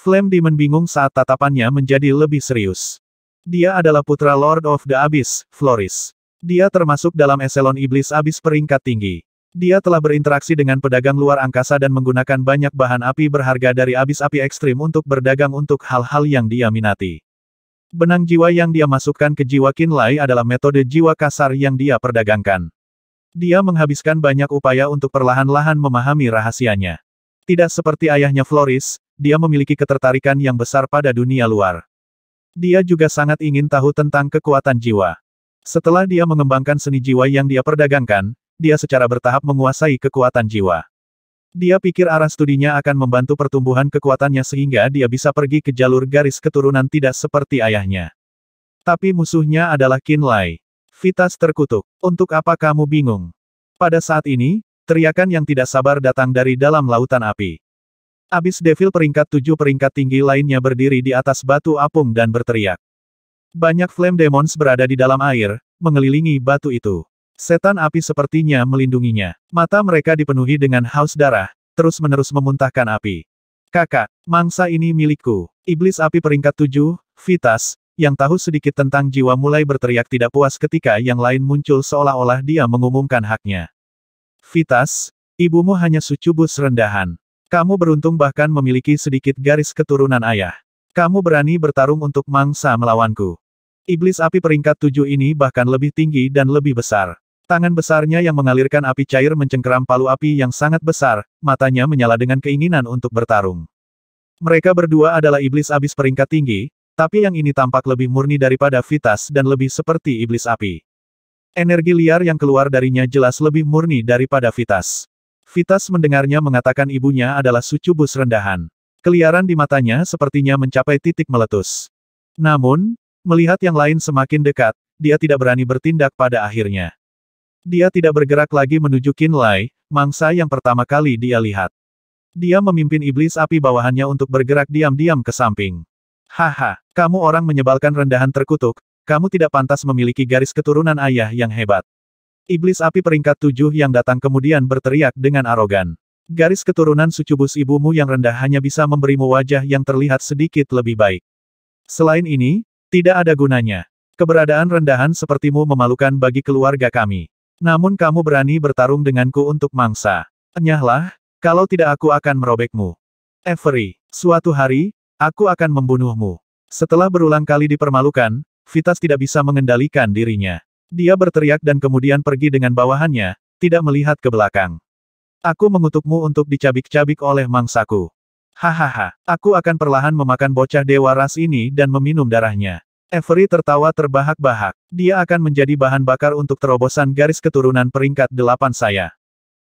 Flame Demon bingung saat tatapannya menjadi lebih serius. Dia adalah putra Lord of the Abyss, Floris. Dia termasuk dalam eselon iblis abis peringkat tinggi. Dia telah berinteraksi dengan pedagang luar angkasa dan menggunakan banyak bahan api berharga dari abis api ekstrim untuk berdagang untuk hal-hal yang dia minati. Benang jiwa yang dia masukkan ke jiwa Qinlai adalah metode jiwa kasar yang dia perdagangkan. Dia menghabiskan banyak upaya untuk perlahan-lahan memahami rahasianya. Tidak seperti ayahnya Floris, dia memiliki ketertarikan yang besar pada dunia luar. Dia juga sangat ingin tahu tentang kekuatan jiwa. Setelah dia mengembangkan seni jiwa yang dia perdagangkan, dia secara bertahap menguasai kekuatan jiwa. Dia pikir arah studinya akan membantu pertumbuhan kekuatannya sehingga dia bisa pergi ke jalur garis keturunan tidak seperti ayahnya. Tapi musuhnya adalah Qinlai. Vitas terkutuk. Untuk apa kamu bingung? Pada saat ini, teriakan yang tidak sabar datang dari dalam lautan api. Abis Devil peringkat 7 peringkat tinggi lainnya berdiri di atas batu apung dan berteriak. Banyak Flame Demons berada di dalam air, mengelilingi batu itu. Setan api sepertinya melindunginya. Mata mereka dipenuhi dengan haus darah, terus-menerus memuntahkan api. Kakak, mangsa ini milikku. Iblis api peringkat 7, Vitas, yang tahu sedikit tentang jiwa mulai berteriak tidak puas ketika yang lain muncul seolah-olah dia mengumumkan haknya. Vitas, ibumu hanya sucubus rendahan. Kamu beruntung bahkan memiliki sedikit garis keturunan ayah. Kamu berani bertarung untuk mangsa melawanku. Iblis api peringkat 7 ini bahkan lebih tinggi dan lebih besar. Tangan besarnya yang mengalirkan api cair mencengkeram palu api yang sangat besar, matanya menyala dengan keinginan untuk bertarung. Mereka berdua adalah iblis abis peringkat tinggi, tapi yang ini tampak lebih murni daripada Vitas dan lebih seperti iblis api. Energi liar yang keluar darinya jelas lebih murni daripada Vitas. Vitas mendengarnya mengatakan ibunya adalah sucubus rendahan. Keliaran di matanya sepertinya mencapai titik meletus. Namun, melihat yang lain semakin dekat, dia tidak berani bertindak pada akhirnya. Dia tidak bergerak lagi menuju Qinlai, mangsa yang pertama kali dia lihat. Dia memimpin iblis api bawahannya untuk bergerak diam-diam ke samping. Haha, kamu orang menyebalkan rendahan terkutuk, kamu tidak pantas memiliki garis keturunan ayah yang hebat. Iblis api peringkat 7 yang datang kemudian berteriak dengan arogan. Garis keturunan sucubus ibumu yang rendah hanya bisa memberimu wajah yang terlihat sedikit lebih baik. Selain ini, tidak ada gunanya. Keberadaan rendahan sepertimu memalukan bagi keluarga kami. Namun kamu berani bertarung denganku untuk mangsa. Enyahlah, kalau tidak aku akan merobekmu. Avery, suatu hari, aku akan membunuhmu. Setelah berulang kali dipermalukan, Vitas tidak bisa mengendalikan dirinya. Dia berteriak dan kemudian pergi dengan bawahannya, tidak melihat ke belakang. Aku mengutukmu untuk dicabik-cabik oleh mangsaku. Hahaha, aku akan perlahan memakan bocah dewa ras ini dan meminum darahnya. Avery tertawa terbahak-bahak. Dia akan menjadi bahan bakar untuk terobosan garis keturunan peringkat 8 saya.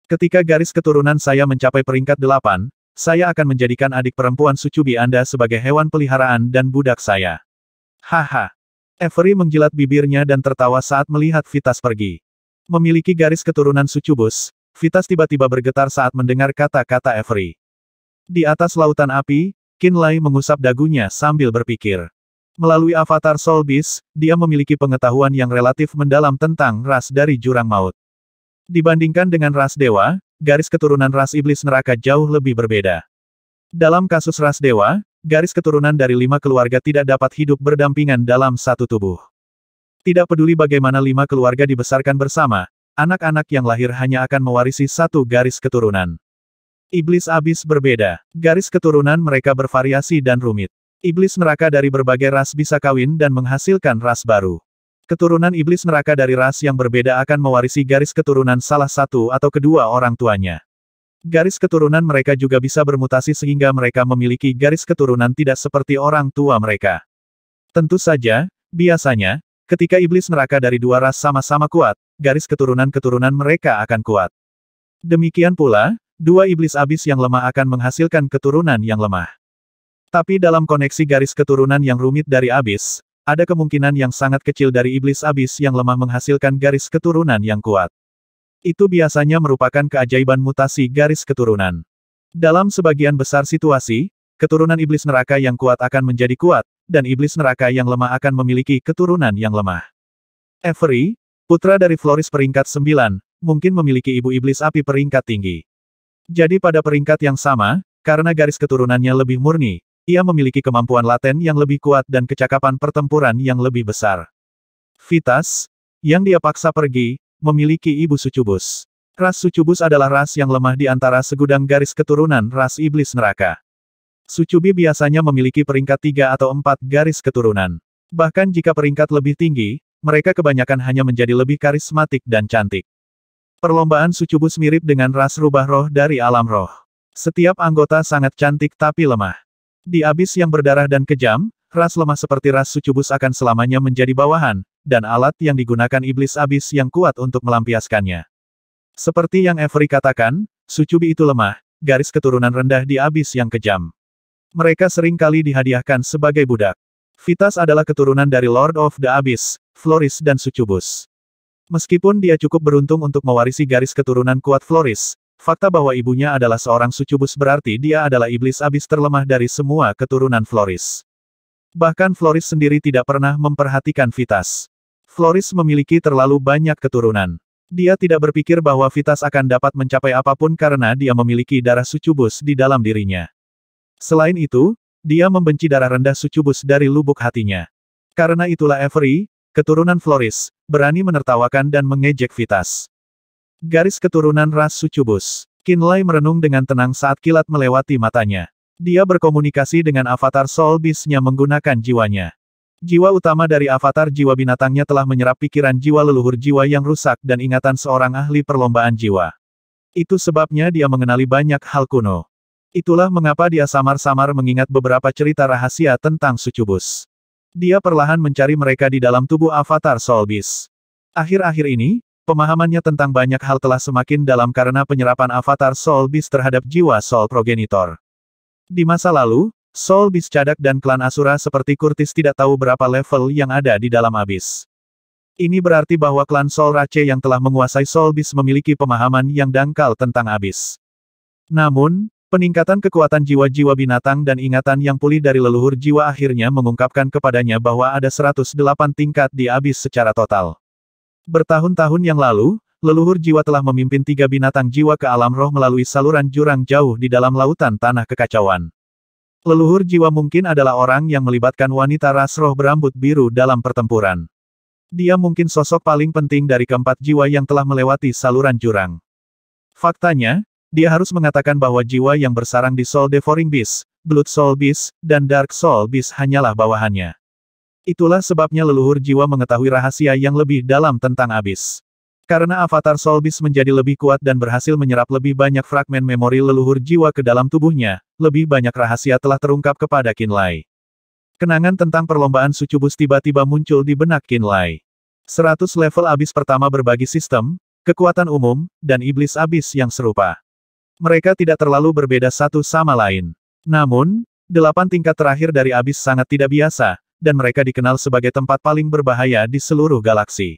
Ketika garis keturunan saya mencapai peringkat 8, saya akan menjadikan adik perempuan Sucubi Anda sebagai hewan peliharaan dan budak saya. Haha. Avery menjilat bibirnya dan tertawa saat melihat Vitas pergi. Memiliki garis keturunan Sucubus, Vitas tiba-tiba bergetar saat mendengar kata-kata Avery. Di atas lautan api, Qinlai mengusap dagunya sambil berpikir. Melalui avatar Soul Beast, dia memiliki pengetahuan yang relatif mendalam tentang ras dari jurang maut. Dibandingkan dengan ras dewa, garis keturunan ras iblis neraka jauh lebih berbeda. Dalam kasus ras dewa, garis keturunan dari 5 keluarga tidak dapat hidup berdampingan dalam satu tubuh. Tidak peduli bagaimana 5 keluarga dibesarkan bersama, anak-anak yang lahir hanya akan mewarisi satu garis keturunan. Iblis abis berbeda. Garis keturunan mereka bervariasi dan rumit. Iblis neraka dari berbagai ras bisa kawin dan menghasilkan ras baru. Keturunan iblis neraka dari ras yang berbeda akan mewarisi garis keturunan salah satu atau kedua orang tuanya. Garis keturunan mereka juga bisa bermutasi sehingga mereka memiliki garis keturunan tidak seperti orang tua mereka. Tentu saja, biasanya, ketika iblis neraka dari dua ras sama-sama kuat, garis keturunan-keturunan mereka akan kuat. Demikian pula, dua iblis abis yang lemah akan menghasilkan keturunan yang lemah. Tapi dalam koneksi garis keturunan yang rumit dari abis, ada kemungkinan yang sangat kecil dari iblis abis yang lemah menghasilkan garis keturunan yang kuat. Itu biasanya merupakan keajaiban mutasi garis keturunan. Dalam sebagian besar situasi, keturunan iblis neraka yang kuat akan menjadi kuat, dan iblis neraka yang lemah akan memiliki keturunan yang lemah. Avery, putra dari Floris peringkat 9, mungkin memiliki ibu iblis api peringkat tinggi. Jadi pada peringkat yang sama, karena garis keturunannya lebih murni, ia memiliki kemampuan laten yang lebih kuat dan kecakapan pertempuran yang lebih besar. Vitas, yang dia paksa pergi, memiliki ibu Sucubus. Ras Sucubus adalah ras yang lemah di antara segudang garis keturunan ras iblis neraka. Sucubi biasanya memiliki peringkat 3 atau 4 garis keturunan. Bahkan jika peringkat lebih tinggi, mereka kebanyakan hanya menjadi lebih karismatik dan cantik. Perlombaan Sucubus mirip dengan ras rubah roh dari alam roh. Setiap anggota sangat cantik tapi lemah. Di abis yang berdarah dan kejam, ras lemah seperti ras Sucubus akan selamanya menjadi bawahan, dan alat yang digunakan iblis abis yang kuat untuk melampiaskannya. Seperti yang Avery katakan, Sucubi itu lemah, garis keturunan rendah di abis yang kejam. Mereka sering kali dihadiahkan sebagai budak. Vitas adalah keturunan dari Lord of the Abyss, Floris dan Sucubus. Meskipun dia cukup beruntung untuk mewarisi garis keturunan kuat Floris, fakta bahwa ibunya adalah seorang Sucubus berarti dia adalah iblis abis terlemah dari semua keturunan Floris. Bahkan Floris sendiri tidak pernah memperhatikan Vitas. Floris memiliki terlalu banyak keturunan. Dia tidak berpikir bahwa Vitas akan dapat mencapai apapun karena dia memiliki darah Sucubus di dalam dirinya. Selain itu, dia membenci darah rendah Sucubus dari lubuk hatinya. Karena itulah Avery, keturunan Floris, berani menertawakan dan mengejek Vitas. Garis keturunan ras Sucubus. Qinlai merenung dengan tenang saat kilat melewati matanya. Dia berkomunikasi dengan avatar Soul Beast-nya menggunakan jiwanya. Jiwa utama dari avatar jiwa binatangnya telah menyerap pikiran jiwa leluhur jiwa yang rusak dan ingatan seorang ahli perlombaan jiwa. Itu sebabnya dia mengenali banyak hal kuno. Itulah mengapa dia samar-samar mengingat beberapa cerita rahasia tentang Sucubus. Dia perlahan mencari mereka di dalam tubuh avatar Soul Beast. Akhir-akhir ini, pemahamannya tentang banyak hal telah semakin dalam karena penyerapan avatar Soul Beast terhadap jiwa Soul Progenitor. Di masa lalu, Soul Beast Cadak dan klan Asura seperti Kurtis tidak tahu berapa level yang ada di dalam abis. Ini berarti bahwa klan Soul Rache yang telah menguasai Soul Beast memiliki pemahaman yang dangkal tentang abis. Namun, peningkatan kekuatan jiwa-jiwa binatang dan ingatan yang pulih dari leluhur jiwa akhirnya mengungkapkan kepadanya bahwa ada 108 tingkat di abis secara total. Bertahun-tahun yang lalu, leluhur jiwa telah memimpin 3 binatang jiwa ke alam roh melalui saluran jurang jauh di dalam lautan tanah kekacauan. Leluhur jiwa mungkin adalah orang yang melibatkan wanita ras roh berambut biru dalam pertempuran. Dia mungkin sosok paling penting dari keempat jiwa yang telah melewati saluran jurang. Faktanya, dia harus mengatakan bahwa jiwa yang bersarang di Soul Devouring Beast, Blood Soul Beast, dan Dark Soul Beast hanyalah bawahannya. Itulah sebabnya leluhur jiwa mengetahui rahasia yang lebih dalam tentang abis. Karena avatar Soul Beast menjadi lebih kuat dan berhasil menyerap lebih banyak fragmen memori leluhur jiwa ke dalam tubuhnya, lebih banyak rahasia telah terungkap kepada Qinlai. Kenangan tentang perlombaan sucubus tiba-tiba muncul di benak Qinlai. 100 level abis pertama berbagi sistem, kekuatan umum, dan iblis abis yang serupa. Mereka tidak terlalu berbeda satu sama lain. Namun, 8 tingkat terakhir dari abis sangat tidak biasa, dan mereka dikenal sebagai tempat paling berbahaya di seluruh galaksi.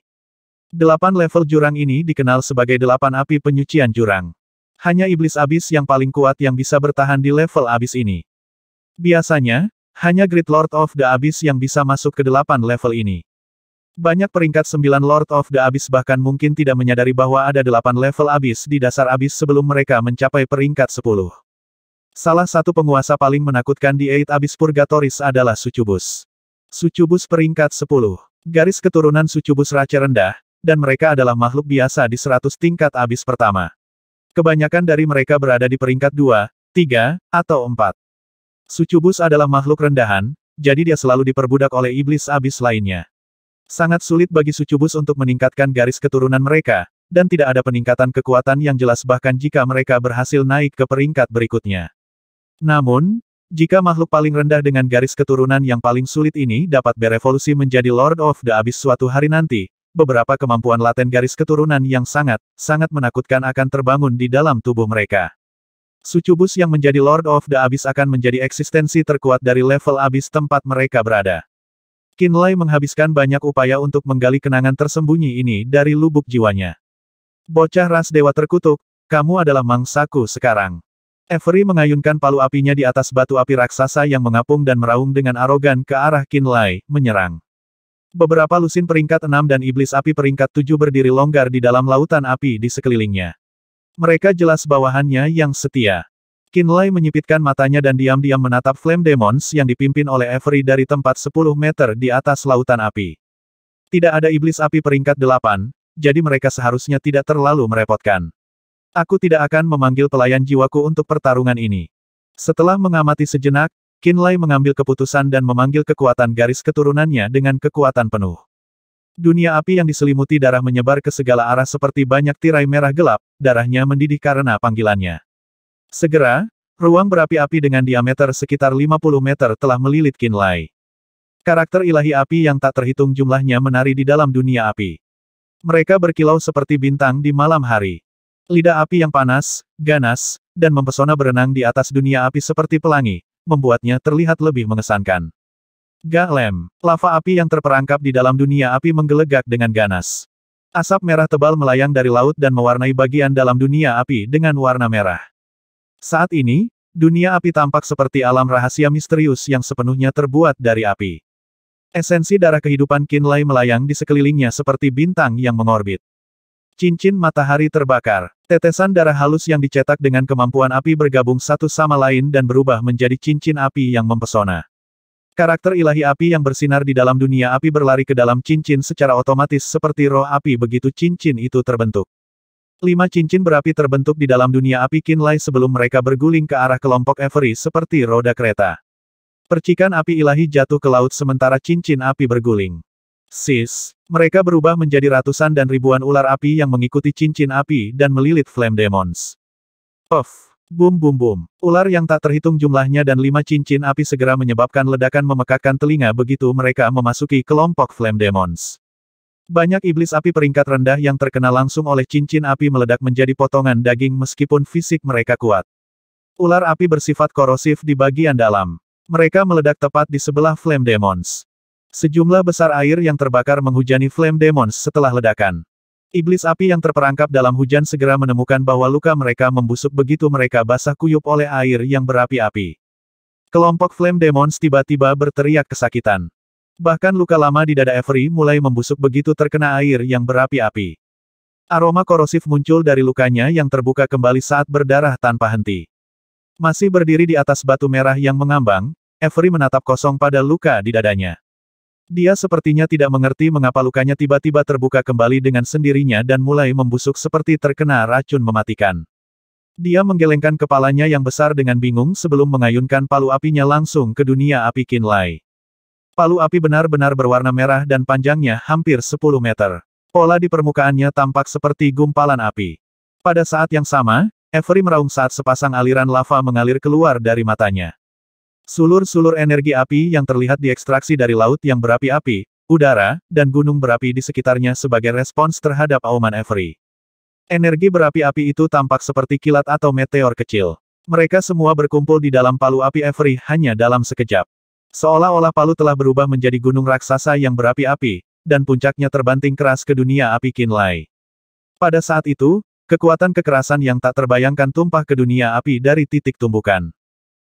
8 level jurang ini dikenal sebagai 8 api penyucian jurang. Hanya iblis abis yang paling kuat yang bisa bertahan di level abis ini. Biasanya, hanya Great Lord of the Abyss yang bisa masuk ke 8 level ini. Banyak peringkat 9 Lord of the Abyss bahkan mungkin tidak menyadari bahwa ada 8 level Abyss di dasar Abyss sebelum mereka mencapai peringkat 10. Salah satu penguasa paling menakutkan di Eight Abyss Purgatoris adalah Sucubus. Sucubus peringkat 10. Garis keturunan Sucubus Rache rendah, dan mereka adalah makhluk biasa di 100 tingkat Abyss pertama. Kebanyakan dari mereka berada di peringkat 2, 3, atau 4. Sucubus adalah makhluk rendahan, jadi dia selalu diperbudak oleh iblis abis lainnya. Sangat sulit bagi Sucubus untuk meningkatkan garis keturunan mereka, dan tidak ada peningkatan kekuatan yang jelas bahkan jika mereka berhasil naik ke peringkat berikutnya. Namun, jika makhluk paling rendah dengan garis keturunan yang paling sulit ini dapat berevolusi menjadi Lord of the Abyss suatu hari nanti, beberapa kemampuan laten garis keturunan yang sangat menakutkan akan terbangun di dalam tubuh mereka. Sucubus yang menjadi Lord of the Abyss akan menjadi eksistensi terkuat dari level Abyss tempat mereka berada. Qinlai menghabiskan banyak upaya untuk menggali kenangan tersembunyi ini dari lubuk jiwanya. Bocah ras dewa terkutuk, kamu adalah mangsaku sekarang. Avery mengayunkan palu apinya di atas batu api raksasa yang mengapung dan meraung dengan arogan ke arah Qinlai, menyerang. Beberapa lusin peringkat 6 dan iblis api peringkat 7 berdiri longgar di dalam lautan api di sekelilingnya. Mereka jelas bawahannya yang setia. Qinlai menyipitkan matanya dan diam-diam menatap Flame Demons yang dipimpin oleh Avery dari tempat 10 meter di atas lautan api. Tidak ada iblis api peringkat 8, jadi mereka seharusnya tidak terlalu merepotkan. Aku tidak akan memanggil pelayan jiwaku untuk pertarungan ini. Setelah mengamati sejenak, Qinlai mengambil keputusan dan memanggil kekuatan garis keturunannya dengan kekuatan penuh. Dunia api yang diselimuti darah menyebar ke segala arah seperti banyak tirai merah gelap, darahnya mendidih karena panggilannya. Segera, ruang berapi-api dengan diameter sekitar 50 meter telah melilit Qinlai. Karakter ilahi api yang tak terhitung jumlahnya menari di dalam dunia api. Mereka berkilau seperti bintang di malam hari. Lidah api yang panas, ganas, dan mempesona berenang di atas dunia api seperti pelangi, membuatnya terlihat lebih mengesankan. Golem, lava api yang terperangkap di dalam dunia api menggelegak dengan ganas. Asap merah tebal melayang dari laut dan mewarnai bagian dalam dunia api dengan warna merah. Saat ini, dunia api tampak seperti alam rahasia misterius yang sepenuhnya terbuat dari api. Esensi darah kehidupan Qinlai melayang di sekelilingnya seperti bintang yang mengorbit. Cincin matahari terbakar. Tetesan darah halus yang dicetak dengan kemampuan api bergabung satu sama lain dan berubah menjadi cincin api yang mempesona. Karakter ilahi api yang bersinar di dalam dunia api berlari ke dalam cincin secara otomatis seperti roh api begitu cincin itu terbentuk. 5 cincin berapi terbentuk di dalam dunia api Qinlai sebelum mereka berguling ke arah kelompok Avery seperti roda kereta. Percikan api ilahi jatuh ke laut sementara cincin api berguling. Sis, mereka berubah menjadi ratusan dan ribuan ular api yang mengikuti cincin api dan melilit Flame Demons. Puff! Bum bum bum. Ular yang tak terhitung jumlahnya dan 5 cincin api segera menyebabkan ledakan memekakkan telinga begitu mereka memasuki kelompok Flame Demons. Banyak iblis api peringkat rendah yang terkena langsung oleh cincin api meledak menjadi potongan daging meskipun fisik mereka kuat. Ular api bersifat korosif di bagian dalam. Mereka meledak tepat di sebelah Flame Demons. Sejumlah besar air yang terbakar menghujani Flame Demons setelah ledakan. Iblis api yang terperangkap dalam hujan segera menemukan bahwa luka mereka membusuk begitu mereka basah kuyup oleh air yang berapi-api. Kelompok Flame Demons tiba-tiba berteriak kesakitan. Bahkan luka lama di dada Avery mulai membusuk begitu terkena air yang berapi-api. Aroma korosif muncul dari lukanya yang terbuka kembali saat berdarah tanpa henti. Masih berdiri di atas batu merah yang mengambang, Avery menatap kosong pada luka di dadanya. Dia sepertinya tidak mengerti mengapa lukanya tiba-tiba terbuka kembali dengan sendirinya dan mulai membusuk seperti terkena racun mematikan. Dia menggelengkan kepalanya yang besar dengan bingung sebelum mengayunkan palu apinya langsung ke dunia api Qinlai. Palu api benar-benar berwarna merah dan panjangnya hampir 10 meter. Pola di permukaannya tampak seperti gumpalan api. Pada saat yang sama, Avery meraung saat sepasang aliran lava mengalir keluar dari matanya. Sulur-sulur energi api yang terlihat diekstraksi dari laut yang berapi-api, udara, dan gunung berapi di sekitarnya sebagai respons terhadap auman Avery. Energi berapi-api itu tampak seperti kilat atau meteor kecil. Mereka semua berkumpul di dalam palu api Avery hanya dalam sekejap. Seolah-olah palu telah berubah menjadi gunung raksasa yang berapi-api, dan puncaknya terbanting keras ke dunia api Qinlai. Pada saat itu, kekuatan kekerasan yang tak terbayangkan tumpah ke dunia api dari titik tumbukan.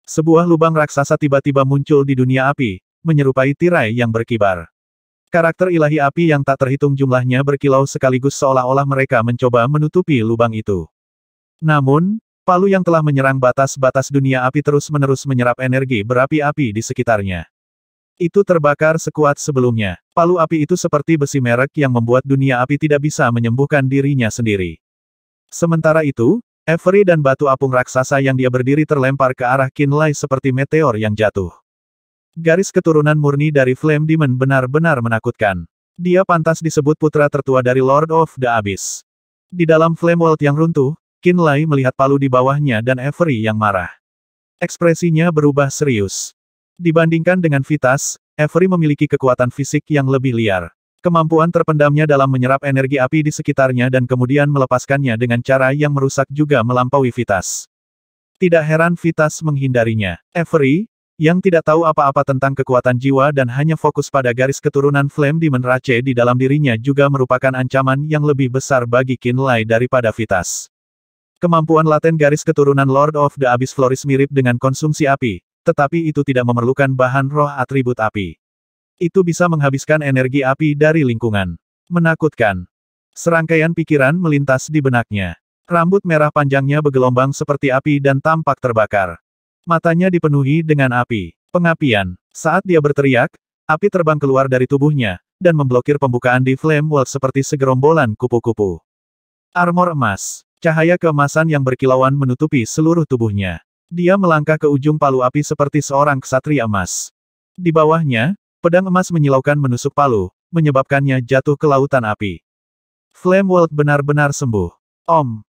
Sebuah lubang raksasa tiba-tiba muncul di dunia api, menyerupai tirai yang berkibar. Karakter ilahi api yang tak terhitung jumlahnya berkilau sekaligus seolah-olah mereka mencoba menutupi lubang itu. Namun, palu yang telah menyerang batas-batas dunia api terus-menerus menyerap energi berapi-api di sekitarnya. Itu terbakar sekuat sebelumnya. Palu api itu seperti besi merek yang membuat dunia api tidak bisa menyembuhkan dirinya sendiri. Sementara itu, Avery dan batu apung raksasa yang dia berdiri terlempar ke arah Qinlai seperti meteor yang jatuh. Garis keturunan murni dari Flame Demon benar-benar menakutkan. Dia pantas disebut putra tertua dari Lord of the Abyss. Di dalam Flame World yang runtuh, Qinlai melihat palu di bawahnya dan Avery yang marah. Ekspresinya berubah serius. Dibandingkan dengan Vitas, Avery memiliki kekuatan fisik yang lebih liar. Kemampuan terpendamnya dalam menyerap energi api di sekitarnya dan kemudian melepaskannya dengan cara yang merusak juga melampaui Vitas. Tidak heran Vitas menghindarinya. Avery, yang tidak tahu apa-apa tentang kekuatan jiwa dan hanya fokus pada garis keturunan Flame Demon Rache di dalam dirinya juga merupakan ancaman yang lebih besar bagi Qinlai daripada Vitas. Kemampuan laten garis keturunan Lord of the Abyss Floris mirip dengan konsumsi api, tetapi itu tidak memerlukan bahan roh atribut api. Itu bisa menghabiskan energi api dari lingkungan. Menakutkan. Serangkaian pikiran melintas di benaknya. Rambut merah panjangnya bergelombang seperti api dan tampak terbakar. Matanya dipenuhi dengan api. Pengapian. Saat dia berteriak, api terbang keluar dari tubuhnya, dan memblokir pembukaan di Flame World seperti segerombolan kupu-kupu. Armor emas. Cahaya keemasan yang berkilauan menutupi seluruh tubuhnya. Dia melangkah ke ujung palu api seperti seorang ksatria emas. Di bawahnya, pedang emas menyilaukan menusuk palu, menyebabkannya jatuh ke lautan api. Flame World benar-benar sembuh.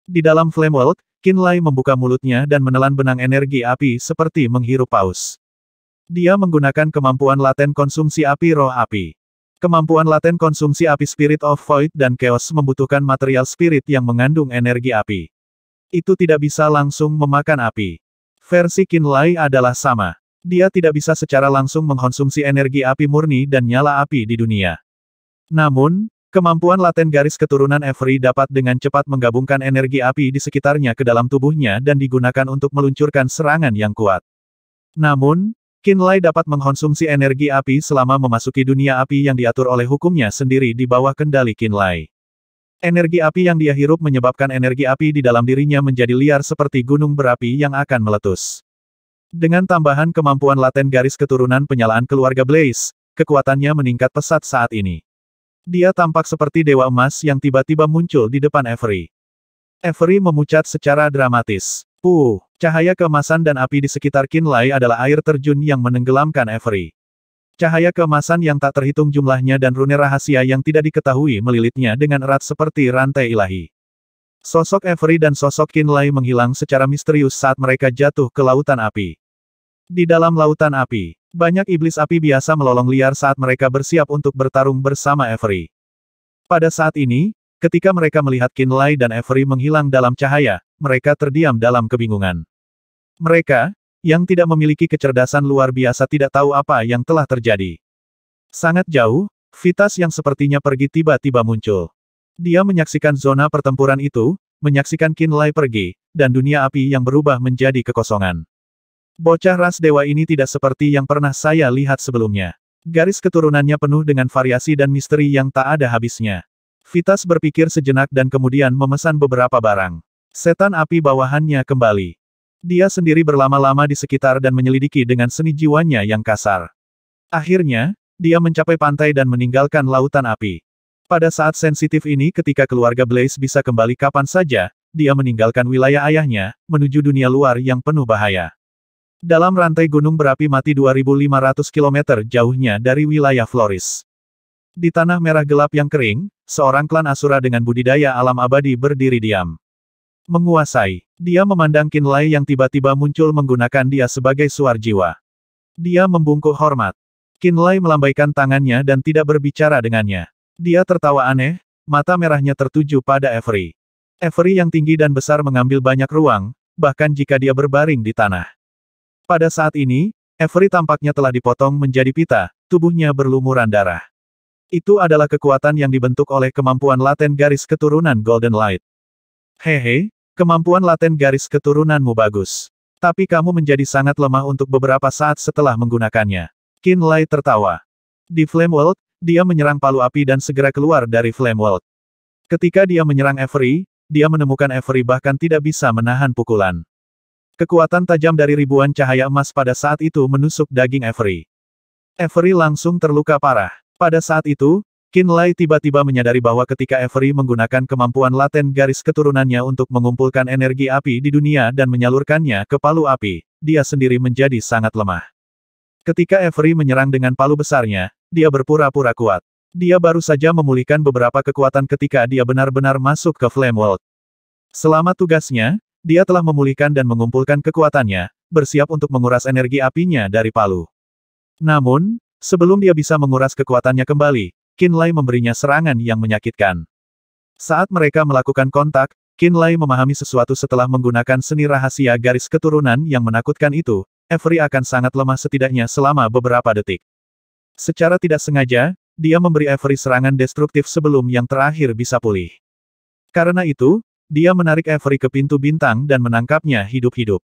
Di dalam Flame World, Qinlai membuka mulutnya dan menelan benang energi api seperti menghirup paus. Dia menggunakan kemampuan laten konsumsi api roh api. Kemampuan laten konsumsi api Spirit of Void dan Chaos membutuhkan material spirit yang mengandung energi api. Itu tidak bisa langsung memakan api. Versi Qinlai adalah sama. Dia tidak bisa secara langsung mengkonsumsi energi api murni dan nyala api di dunia. Namun, kemampuan laten garis keturunan Avery dapat dengan cepat menggabungkan energi api di sekitarnya ke dalam tubuhnya dan digunakan untuk meluncurkan serangan yang kuat. Namun, Qinlai dapat mengkonsumsi energi api selama memasuki dunia api yang diatur oleh hukumnya sendiri di bawah kendali Qinlai. Energi api yang dia hirup menyebabkan energi api di dalam dirinya menjadi liar seperti gunung berapi yang akan meletus. Dengan tambahan kemampuan laten garis keturunan penyalaan keluarga Blaze, kekuatannya meningkat pesat saat ini. Dia tampak seperti dewa emas yang tiba-tiba muncul di depan Avery. Avery memucat secara dramatis. Cahaya keemasan dan api di sekitar Qinlai adalah air terjun yang menenggelamkan Avery. Cahaya keemasan yang tak terhitung jumlahnya dan rune rahasia yang tidak diketahui melilitnya dengan erat seperti rantai ilahi. Sosok Avery dan sosok Qinlai menghilang secara misterius saat mereka jatuh ke lautan api. Di dalam lautan api, banyak iblis api biasa melolong liar saat mereka bersiap untuk bertarung bersama Avery. Pada saat ini, ketika mereka melihat Qinlai dan Avery menghilang dalam cahaya, mereka terdiam dalam kebingungan. Mereka, yang tidak memiliki kecerdasan luar biasa tidak tahu apa yang telah terjadi. Sangat jauh, Vitas yang sepertinya pergi tiba-tiba muncul. Dia menyaksikan zona pertempuran itu, menyaksikan Qinlai pergi, dan dunia api yang berubah menjadi kekosongan. Bocah ras dewa ini tidak seperti yang pernah saya lihat sebelumnya. Garis keturunannya penuh dengan variasi dan misteri yang tak ada habisnya. Vitas berpikir sejenak dan kemudian memesan beberapa barang. Setan api bawahannya kembali. Dia sendiri berlama-lama di sekitar dan menyelidiki dengan seni jiwanya yang kasar. Akhirnya, dia mencapai pantai dan meninggalkan lautan api. Pada saat sensitif ini ketika keluarga Blaze bisa kembali kapan saja, dia meninggalkan wilayah ayahnya, menuju dunia luar yang penuh bahaya. Dalam rantai gunung berapi mati 2.500 km jauhnya dari wilayah Floris. Di tanah merah gelap yang kering, seorang klan Asura dengan budidaya alam abadi berdiri diam. Menguasai. Dia memandang Qinlai yang tiba-tiba muncul menggunakan dia sebagai suar jiwa. Dia membungkuk hormat. Qinlai melambaikan tangannya dan tidak berbicara dengannya. Dia tertawa aneh, mata merahnya tertuju pada Avery. Avery yang tinggi dan besar mengambil banyak ruang, bahkan jika dia berbaring di tanah. Pada saat ini, Avery tampaknya telah dipotong menjadi pita, tubuhnya berlumuran darah. Itu adalah kekuatan yang dibentuk oleh kemampuan laten garis keturunan Golden Light. Hehe, kemampuan laten garis keturunanmu bagus. Tapi kamu menjadi sangat lemah untuk beberapa saat setelah menggunakannya. Qinlai tertawa. Di Flame World, dia menyerang palu api dan segera keluar dari Flame World. Ketika dia menyerang Avery, dia menemukan Avery bahkan tidak bisa menahan pukulan. Kekuatan tajam dari ribuan cahaya emas pada saat itu menusuk daging Avery. Avery langsung terluka parah. Pada saat itu, Qinlai tiba-tiba menyadari bahwa ketika Avery menggunakan kemampuan laten garis keturunannya untuk mengumpulkan energi api di dunia dan menyalurkannya ke palu api, dia sendiri menjadi sangat lemah. Ketika Avery menyerang dengan palu besarnya, dia berpura-pura kuat. Dia baru saja memulihkan beberapa kekuatan ketika dia benar-benar masuk ke Flame World. Selama tugasnya, dia telah memulihkan dan mengumpulkan kekuatannya, bersiap untuk menguras energi apinya dari palu. Namun, sebelum dia bisa menguras kekuatannya kembali, Qinlai memberinya serangan yang menyakitkan. Saat mereka melakukan kontak, Qinlai memahami sesuatu setelah menggunakan seni rahasia garis keturunan yang menakutkan itu. Avery akan sangat lemah setidaknya selama beberapa detik. Secara tidak sengaja, dia memberi Avery serangan destruktif sebelum yang terakhir bisa pulih. Karena itu, dia menarik Avery ke pintu bintang dan menangkapnya hidup-hidup.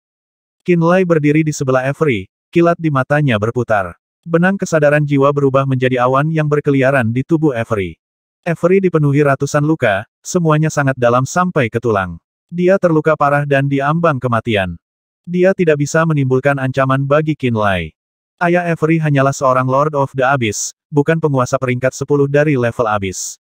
Qinlai berdiri di sebelah Avery, kilat di matanya berputar. Benang kesadaran jiwa berubah menjadi awan yang berkeliaran di tubuh Avery. Avery dipenuhi ratusan luka, semuanya sangat dalam sampai ke tulang. Dia terluka parah dan diambang kematian. Dia tidak bisa menimbulkan ancaman bagi Qinlai. Ayah Avery hanyalah seorang Lord of the Abyss, bukan penguasa peringkat 10 dari level Abyss.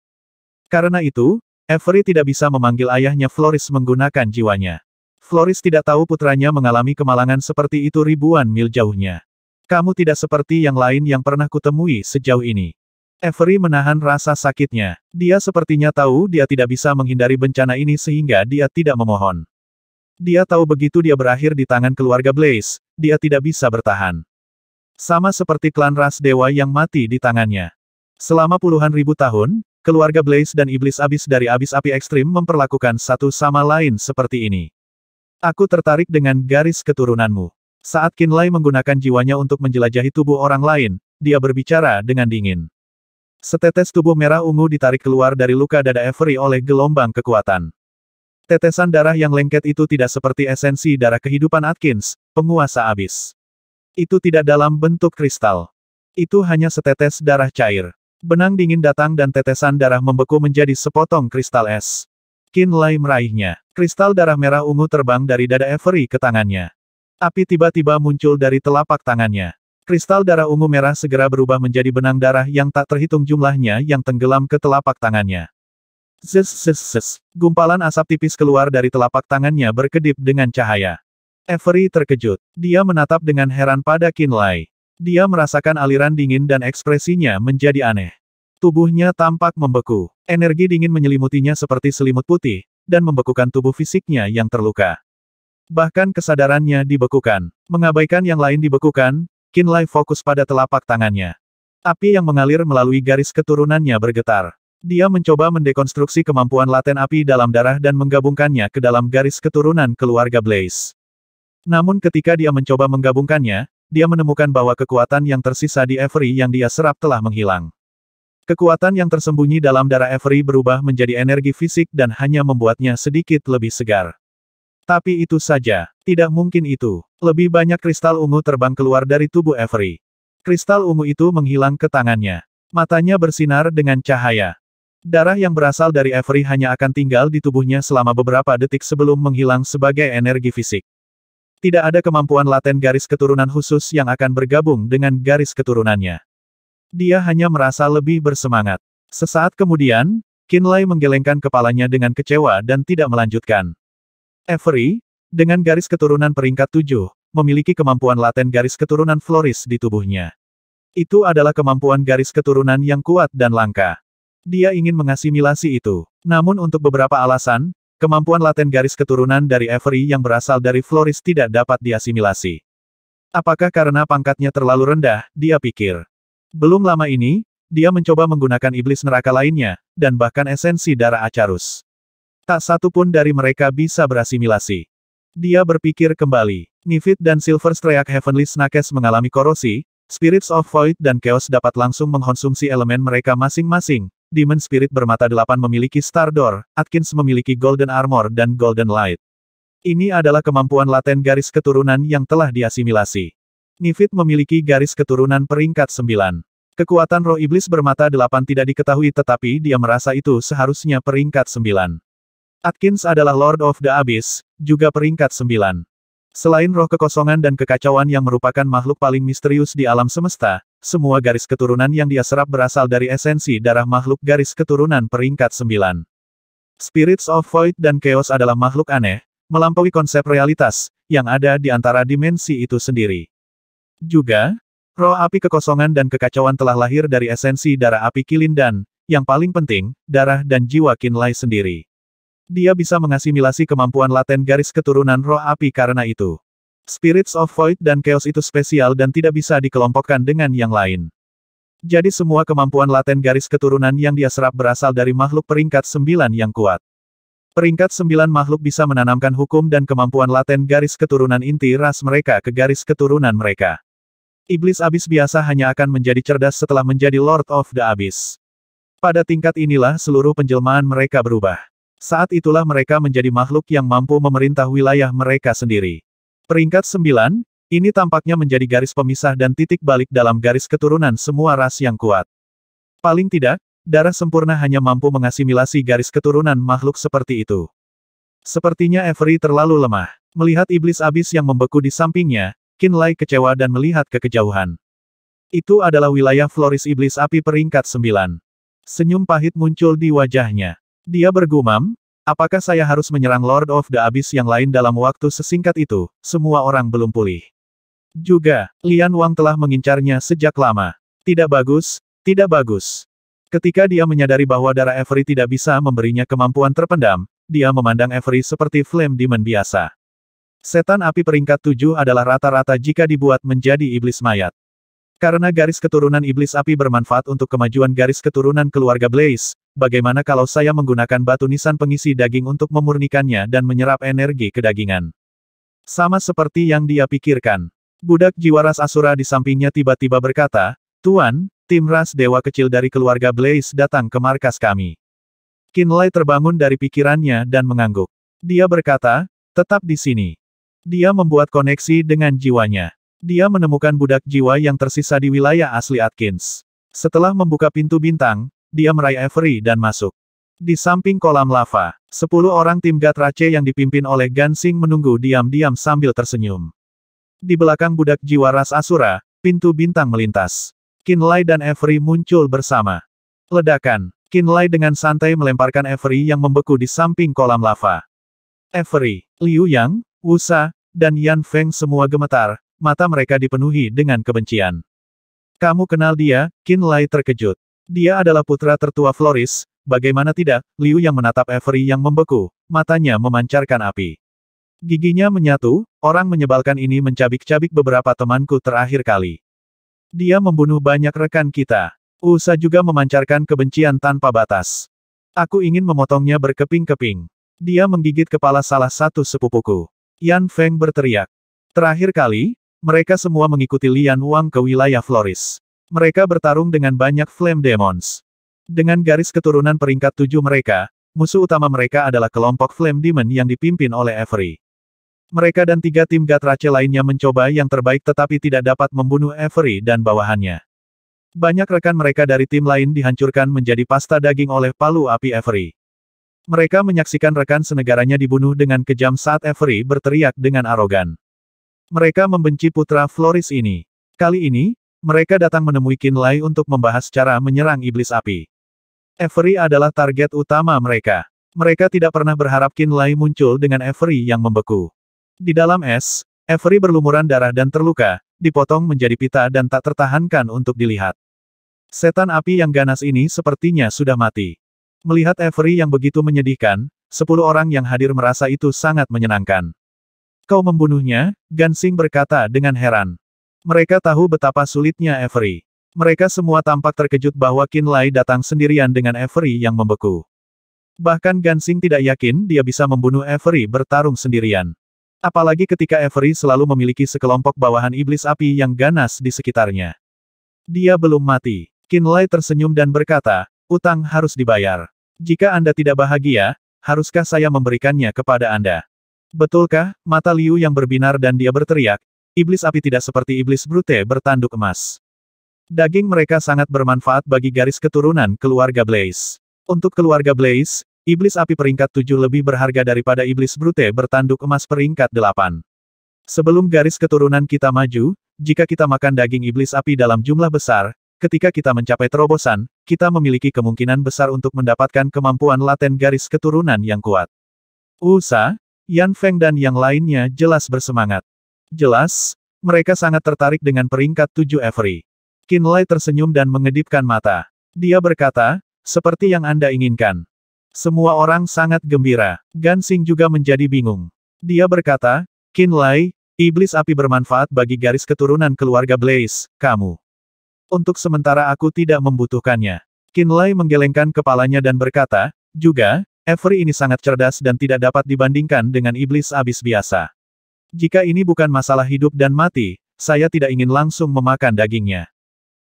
Karena itu, Avery tidak bisa memanggil ayahnya Floris menggunakan jiwanya. Floris tidak tahu putranya mengalami kemalangan seperti itu ribuan mil jauhnya. Kamu tidak seperti yang lain yang pernah kutemui sejauh ini. Avery menahan rasa sakitnya. Dia sepertinya tahu dia tidak bisa menghindari bencana ini sehingga dia tidak memohon. Dia tahu begitu dia berakhir di tangan keluarga Blaze, dia tidak bisa bertahan. Sama seperti klan ras dewa yang mati di tangannya. Selama puluhan ribu tahun, keluarga Blaze dan iblis abis dari abis api ekstrim memperlakukan satu sama lain seperti ini. Aku tertarik dengan garis keturunanmu. Saat Qinlai menggunakan jiwanya untuk menjelajahi tubuh orang lain, dia berbicara dengan dingin. Setetes tubuh merah ungu ditarik keluar dari luka dada Avery oleh gelombang kekuatan. Tetesan darah yang lengket itu tidak seperti esensi darah kehidupan Atkins, penguasa abis. Itu tidak dalam bentuk kristal. Itu hanya setetes darah cair. Benang dingin datang dan tetesan darah membeku menjadi sepotong kristal es. Qinlai meraihnya. Kristal darah merah ungu terbang dari dada Avery ke tangannya. Api tiba-tiba muncul dari telapak tangannya. Kristal darah ungu merah segera berubah menjadi benang darah yang tak terhitung jumlahnya yang tenggelam ke telapak tangannya. Zzzz. Gumpalan asap tipis keluar dari telapak tangannya berkedip dengan cahaya. Avery terkejut. Dia menatap dengan heran pada Qinlai. Dia merasakan aliran dingin dan ekspresinya menjadi aneh. Tubuhnya tampak membeku. Energi dingin menyelimutinya seperti selimut putih, dan membekukan tubuh fisiknya yang terluka. Bahkan kesadarannya dibekukan. Mengabaikan yang lain dibekukan, Qinlai fokus pada telapak tangannya. Api yang mengalir melalui garis keturunannya bergetar. Dia mencoba mendekonstruksi kemampuan laten api dalam darah dan menggabungkannya ke dalam garis keturunan keluarga Blaze. Namun ketika dia mencoba menggabungkannya, dia menemukan bahwa kekuatan yang tersisa di Avery yang dia serap telah menghilang. Kekuatan yang tersembunyi dalam darah Avery berubah menjadi energi fisik dan hanya membuatnya sedikit lebih segar. Tapi itu saja, tidak mungkin itu. Lebih banyak kristal ungu terbang keluar dari tubuh Avery. Kristal ungu itu menghilang ke tangannya. Matanya bersinar dengan cahaya. Darah yang berasal dari Avery hanya akan tinggal di tubuhnya selama beberapa detik sebelum menghilang sebagai energi fisik. Tidak ada kemampuan laten garis keturunan khusus yang akan bergabung dengan garis keturunannya. Dia hanya merasa lebih bersemangat. Sesaat kemudian, Qinlai menggelengkan kepalanya dengan kecewa dan tidak melanjutkan. Avery, dengan garis keturunan peringkat 7, memiliki kemampuan laten garis keturunan Floris di tubuhnya. Itu adalah kemampuan garis keturunan yang kuat dan langka. Dia ingin mengasimilasi itu. Namun untuk beberapa alasan, kemampuan laten garis keturunan dari Avery yang berasal dari Floris tidak dapat diasimilasi. Apakah karena pangkatnya terlalu rendah, dia pikir. Belum lama ini, dia mencoba menggunakan iblis neraka lainnya, dan bahkan esensi darah Acarus. Tak satu pun dari mereka bisa berasimilasi. Dia berpikir kembali. Nifit dan Silver Streak Heavenly Snakes mengalami korosi, Spirits of Void dan Chaos dapat langsung mengkonsumsi elemen mereka masing-masing. Demon Spirit bermata 8 memiliki Star Door, Atkins memiliki Golden Armor dan Golden Light. Ini adalah kemampuan laten garis keturunan yang telah diasimilasi. Nifit memiliki garis keturunan peringkat 9. Kekuatan roh iblis bermata 8 tidak diketahui tetapi dia merasa itu seharusnya peringkat 9. Atkins adalah Lord of the Abyss, juga peringkat 9. Selain roh kekosongan dan kekacauan yang merupakan makhluk paling misterius di alam semesta, semua garis keturunan yang dia serap berasal dari esensi darah makhluk garis keturunan peringkat 9. Spirits of Void dan Chaos adalah makhluk aneh, melampaui konsep realitas, yang ada di antara dimensi itu sendiri. Juga, roh api kekosongan dan kekacauan telah lahir dari esensi darah api Kilin dan, yang paling penting, darah dan jiwa Qinlai sendiri. Dia bisa mengasimilasi kemampuan laten garis keturunan roh api karena itu. Spirits of Void dan Chaos itu spesial dan tidak bisa dikelompokkan dengan yang lain. Jadi semua kemampuan laten garis keturunan yang dia serap berasal dari makhluk peringkat 9 yang kuat. Peringkat 9 makhluk bisa menanamkan hukum dan kemampuan laten garis keturunan inti ras mereka ke garis keturunan mereka. Iblis Abis biasa hanya akan menjadi cerdas setelah menjadi Lord of the Abyss. Pada tingkat inilah seluruh penjelmaan mereka berubah. Saat itulah mereka menjadi makhluk yang mampu memerintah wilayah mereka sendiri. Peringkat 9, ini tampaknya menjadi garis pemisah dan titik balik dalam garis keturunan semua ras yang kuat. Paling tidak, darah sempurna hanya mampu mengasimilasi garis keturunan makhluk seperti itu. Sepertinya Avery terlalu lemah. Melihat iblis abis yang membeku di sampingnya, Qinlai kecewa dan melihat ke kejauhan. Itu adalah wilayah Floris iblis api peringkat 9. Senyum pahit muncul di wajahnya. Dia bergumam, apakah saya harus menyerang Lord of the Abyss yang lain dalam waktu sesingkat itu, semua orang belum pulih. Juga, Lian Wang telah mengincarnya sejak lama. Tidak bagus, tidak bagus. Ketika dia menyadari bahwa darah Avery tidak bisa memberinya kemampuan terpendam, dia memandang Avery seperti Flame Demon biasa. Setan api peringkat 7 adalah rata-rata jika dibuat menjadi iblis mayat. Karena garis keturunan iblis api bermanfaat untuk kemajuan garis keturunan keluarga Blaze, bagaimana kalau saya menggunakan batu nisan pengisi daging untuk memurnikannya dan menyerap energi kedagingan? Sama seperti yang dia pikirkan. Budak jiwa ras Asura di sampingnya tiba-tiba berkata, "Tuan, tim ras dewa kecil dari keluarga Blaze datang ke markas kami." Qinlai terbangun dari pikirannya dan mengangguk. Dia berkata, "Tetap di sini." Dia membuat koneksi dengan jiwanya. Dia menemukan budak jiwa yang tersisa di wilayah asli Atkins. Setelah membuka pintu bintang, dia meraih Avery dan masuk. Di samping kolam lava, 10 orang tim Gatrace yang dipimpin oleh Gansing menunggu diam-diam sambil tersenyum. Di belakang budak jiwa ras Asura, pintu bintang melintas. Qinlai dan Avery muncul bersama. Ledakan. Qinlai dengan santai melemparkan Avery yang membeku di samping kolam lava. Avery, Liu Yang, Wusa, dan Yan Feng semua gemetar. Mata mereka dipenuhi dengan kebencian. "Kamu kenal dia?" Qinlai terkejut. Dia adalah putra tertua Floris, bagaimana tidak? Liu yang menatap Avery yang membeku, matanya memancarkan api. Giginya menyatu, orang menyebalkan ini mencabik-cabik beberapa temanku terakhir kali. Dia membunuh banyak rekan kita. Usa juga memancarkan kebencian tanpa batas. Aku ingin memotongnya berkeping-keping. Dia menggigit kepala salah satu sepupuku. Yan Feng berteriak. Terakhir kali, Mereka semua mengikuti Lian Wang ke wilayah Floris. Mereka bertarung dengan banyak Flame Demons. Dengan garis keturunan peringkat 7 mereka, musuh utama mereka adalah kelompok Flame Demon yang dipimpin oleh Avery. Mereka dan 3 tim Gatrace lainnya mencoba yang terbaik tetapi tidak dapat membunuh Avery dan bawahannya. Banyak rekan mereka dari tim lain dihancurkan menjadi pasta daging oleh palu api Avery. Mereka menyaksikan rekan senegaranya dibunuh dengan kejam saat Avery berteriak dengan arogan. Mereka membenci putra Floris ini. Kali ini, mereka datang menemui Qin Lai untuk membahas cara menyerang iblis api. Avery adalah target utama mereka. Mereka tidak pernah berharap Qin Lai muncul dengan Avery yang membeku. Di dalam es, Avery berlumuran darah dan terluka, dipotong menjadi pita dan tak tertahankan untuk dilihat. Setan api yang ganas ini sepertinya sudah mati. Melihat Avery yang begitu menyedihkan, 10 orang yang hadir merasa itu sangat menyenangkan. Kau membunuhnya, Gansing berkata dengan heran. Mereka tahu betapa sulitnya Avery. Mereka semua tampak terkejut bahwa Qin Lai datang sendirian dengan Avery yang membeku. Bahkan Gansing tidak yakin dia bisa membunuh Avery bertarung sendirian. Apalagi ketika Avery selalu memiliki sekelompok bawahan iblis api yang ganas di sekitarnya. Dia belum mati. Qin Lai tersenyum dan berkata, utang harus dibayar. Jika Anda tidak bahagia, haruskah saya memberikannya kepada Anda? Betulkah? Mata Liu yang berbinar dan dia berteriak, iblis api tidak seperti iblis brute bertanduk emas. Daging mereka sangat bermanfaat bagi garis keturunan keluarga Blaze. Untuk keluarga Blaze, iblis api peringkat 7 lebih berharga daripada iblis brute bertanduk emas peringkat 8. Sebelum garis keturunan kita maju, jika kita makan daging iblis api dalam jumlah besar, ketika kita mencapai terobosan, kita memiliki kemungkinan besar untuk mendapatkan kemampuan laten garis keturunan yang kuat. Usa, Yan Feng dan yang lainnya jelas bersemangat. Jelas, mereka sangat tertarik dengan peringkat 7 Avery. Qin Lai tersenyum dan mengedipkan mata. Dia berkata, seperti yang Anda inginkan. Semua orang sangat gembira. Gansing juga menjadi bingung. Dia berkata, Qin Lai, iblis api bermanfaat bagi garis keturunan keluarga Blaze, kamu. Untuk sementara aku tidak membutuhkannya. Qin Lai menggelengkan kepalanya dan berkata, juga, Avery ini sangat cerdas dan tidak dapat dibandingkan dengan iblis abis biasa. Jika ini bukan masalah hidup dan mati, saya tidak ingin langsung memakan dagingnya.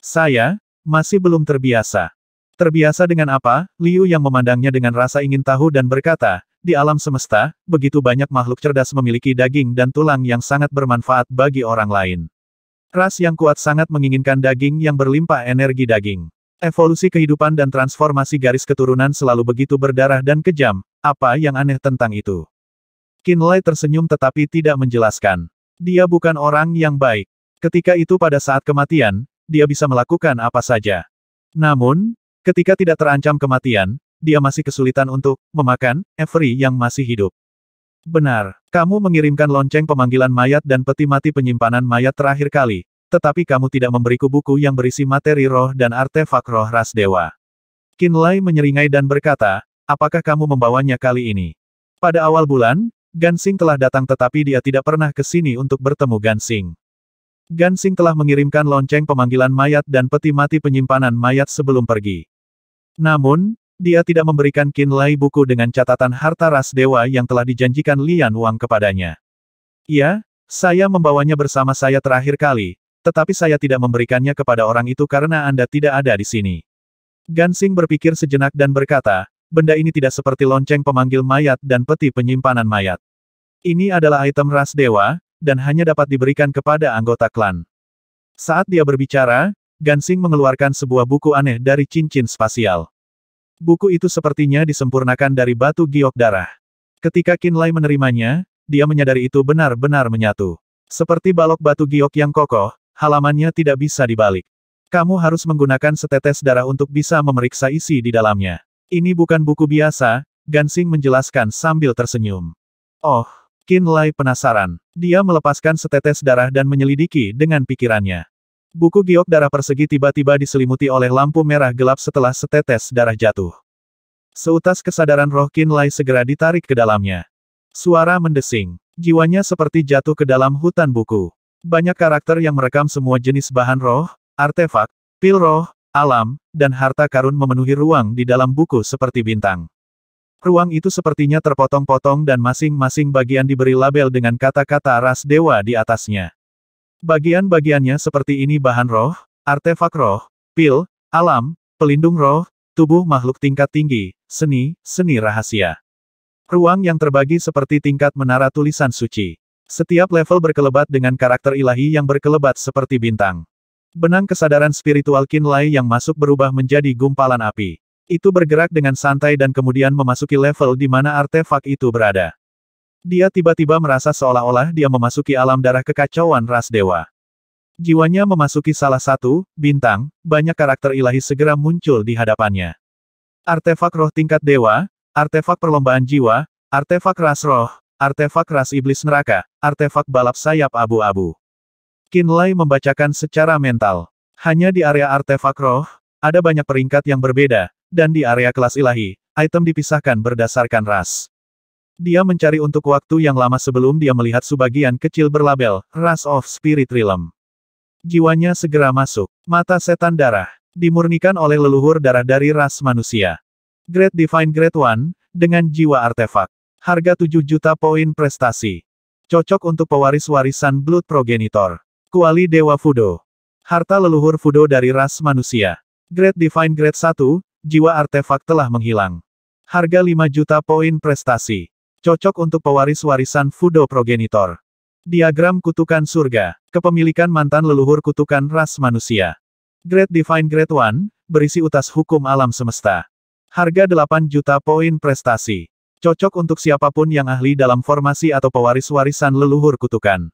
Saya masih belum terbiasa. Terbiasa dengan apa? Liu yang memandangnya dengan rasa ingin tahu dan berkata, di alam semesta, begitu banyak makhluk cerdas memiliki daging dan tulang yang sangat bermanfaat bagi orang lain. Ras yang kuat sangat menginginkan daging yang berlimpah energi daging. Evolusi kehidupan dan transformasi garis keturunan selalu begitu berdarah dan kejam, apa yang aneh tentang itu? Qin Lai tersenyum tetapi tidak menjelaskan. Dia bukan orang yang baik. Ketika itu pada saat kematian, dia bisa melakukan apa saja. Namun, ketika tidak terancam kematian, dia masih kesulitan untuk memakan Avery yang masih hidup. Benar, kamu mengirimkan lonceng pemanggilan mayat dan peti mati penyimpanan mayat terakhir kali. Tetapi kamu tidak memberiku buku yang berisi materi roh dan artefak roh ras dewa. Qin Lai menyeringai dan berkata, apakah kamu membawanya kali ini? Pada awal bulan, Gansing telah datang tetapi dia tidak pernah ke sini untuk bertemu Gansing. Gansing telah mengirimkan lonceng pemanggilan mayat dan peti mati penyimpanan mayat sebelum pergi. Namun, dia tidak memberikan Qin Lai buku dengan catatan harta ras dewa yang telah dijanjikan Lian Wang kepadanya. Ya, saya membawanya bersama saya terakhir kali. Tetapi saya tidak memberikannya kepada orang itu karena Anda tidak ada di sini. Gansing berpikir sejenak dan berkata, benda ini tidak seperti lonceng pemanggil mayat dan peti penyimpanan mayat. Ini adalah item ras dewa, dan hanya dapat diberikan kepada anggota klan. Saat dia berbicara, Gansing mengeluarkan sebuah buku aneh dari cincin spasial. Buku itu sepertinya disempurnakan dari batu giok darah. Ketika Qin Lai menerimanya, dia menyadari itu benar-benar menyatu. Seperti balok batu giok yang kokoh, halamannya tidak bisa dibalik. Kamu harus menggunakan setetes darah untuk bisa memeriksa isi di dalamnya. Ini bukan buku biasa, Gansing menjelaskan sambil tersenyum. Oh, Qin Lai penasaran. Dia melepaskan setetes darah dan menyelidiki dengan pikirannya. Buku giok darah persegi tiba-tiba diselimuti oleh lampu merah gelap setelah setetes darah jatuh. Seutas kesadaran roh Qin Lai segera ditarik ke dalamnya. Suara mendesing. Jiwanya seperti jatuh ke dalam hutan buku. Banyak karakter yang merekam semua jenis bahan roh, artefak, pil roh, alam, dan harta karun memenuhi ruang di dalam buku seperti bintang. Ruang itu sepertinya terpotong-potong dan masing-masing bagian diberi label dengan kata-kata ras dewa di atasnya. Bagian-bagiannya seperti ini: bahan roh, artefak roh, pil, alam, pelindung roh, tubuh makhluk tingkat tinggi, seni, seni rahasia. Ruang yang terbagi seperti tingkat menara tulisan suci. Setiap level berkelebat dengan karakter ilahi yang berkelebat seperti bintang. Benang kesadaran spiritual Qinlai yang masuk berubah menjadi gumpalan api. Itu bergerak dengan santai dan kemudian memasuki level di mana artefak itu berada. Dia tiba-tiba merasa seolah-olah dia memasuki alam darah kekacauan ras dewa. Jiwanya memasuki salah satu bintang, banyak karakter ilahi segera muncul di hadapannya. Artefak roh tingkat dewa, artefak perlombaan jiwa, artefak ras roh, artefak ras iblis neraka, artefak balap sayap abu-abu. Qinlai membacakan secara mental. Hanya di area artefak roh, ada banyak peringkat yang berbeda, dan di area kelas ilahi, item dipisahkan berdasarkan ras. Dia mencari untuk waktu yang lama sebelum dia melihat sebagian kecil berlabel, Ras of Spirit Realm. Jiwanya segera masuk. Mata setan darah. Dimurnikan oleh leluhur darah dari ras manusia. Grade Divine Grade 1, dengan jiwa artefak. Harga 7 juta poin prestasi. Cocok untuk pewaris warisan Blood Progenitor. Kuali Dewa Fudo. Harta leluhur Fudo dari ras manusia. Grade Divine Grade 1, jiwa artefak telah menghilang. Harga 5 juta poin prestasi. Cocok untuk pewaris warisan Fudo Progenitor. Diagram kutukan surga. Kepemilikan mantan leluhur kutukan ras manusia. Grade Divine Grade 1, berisi utas hukum alam semesta. Harga 8 juta poin prestasi. Cocok untuk siapapun yang ahli dalam formasi atau pewaris warisan leluhur kutukan.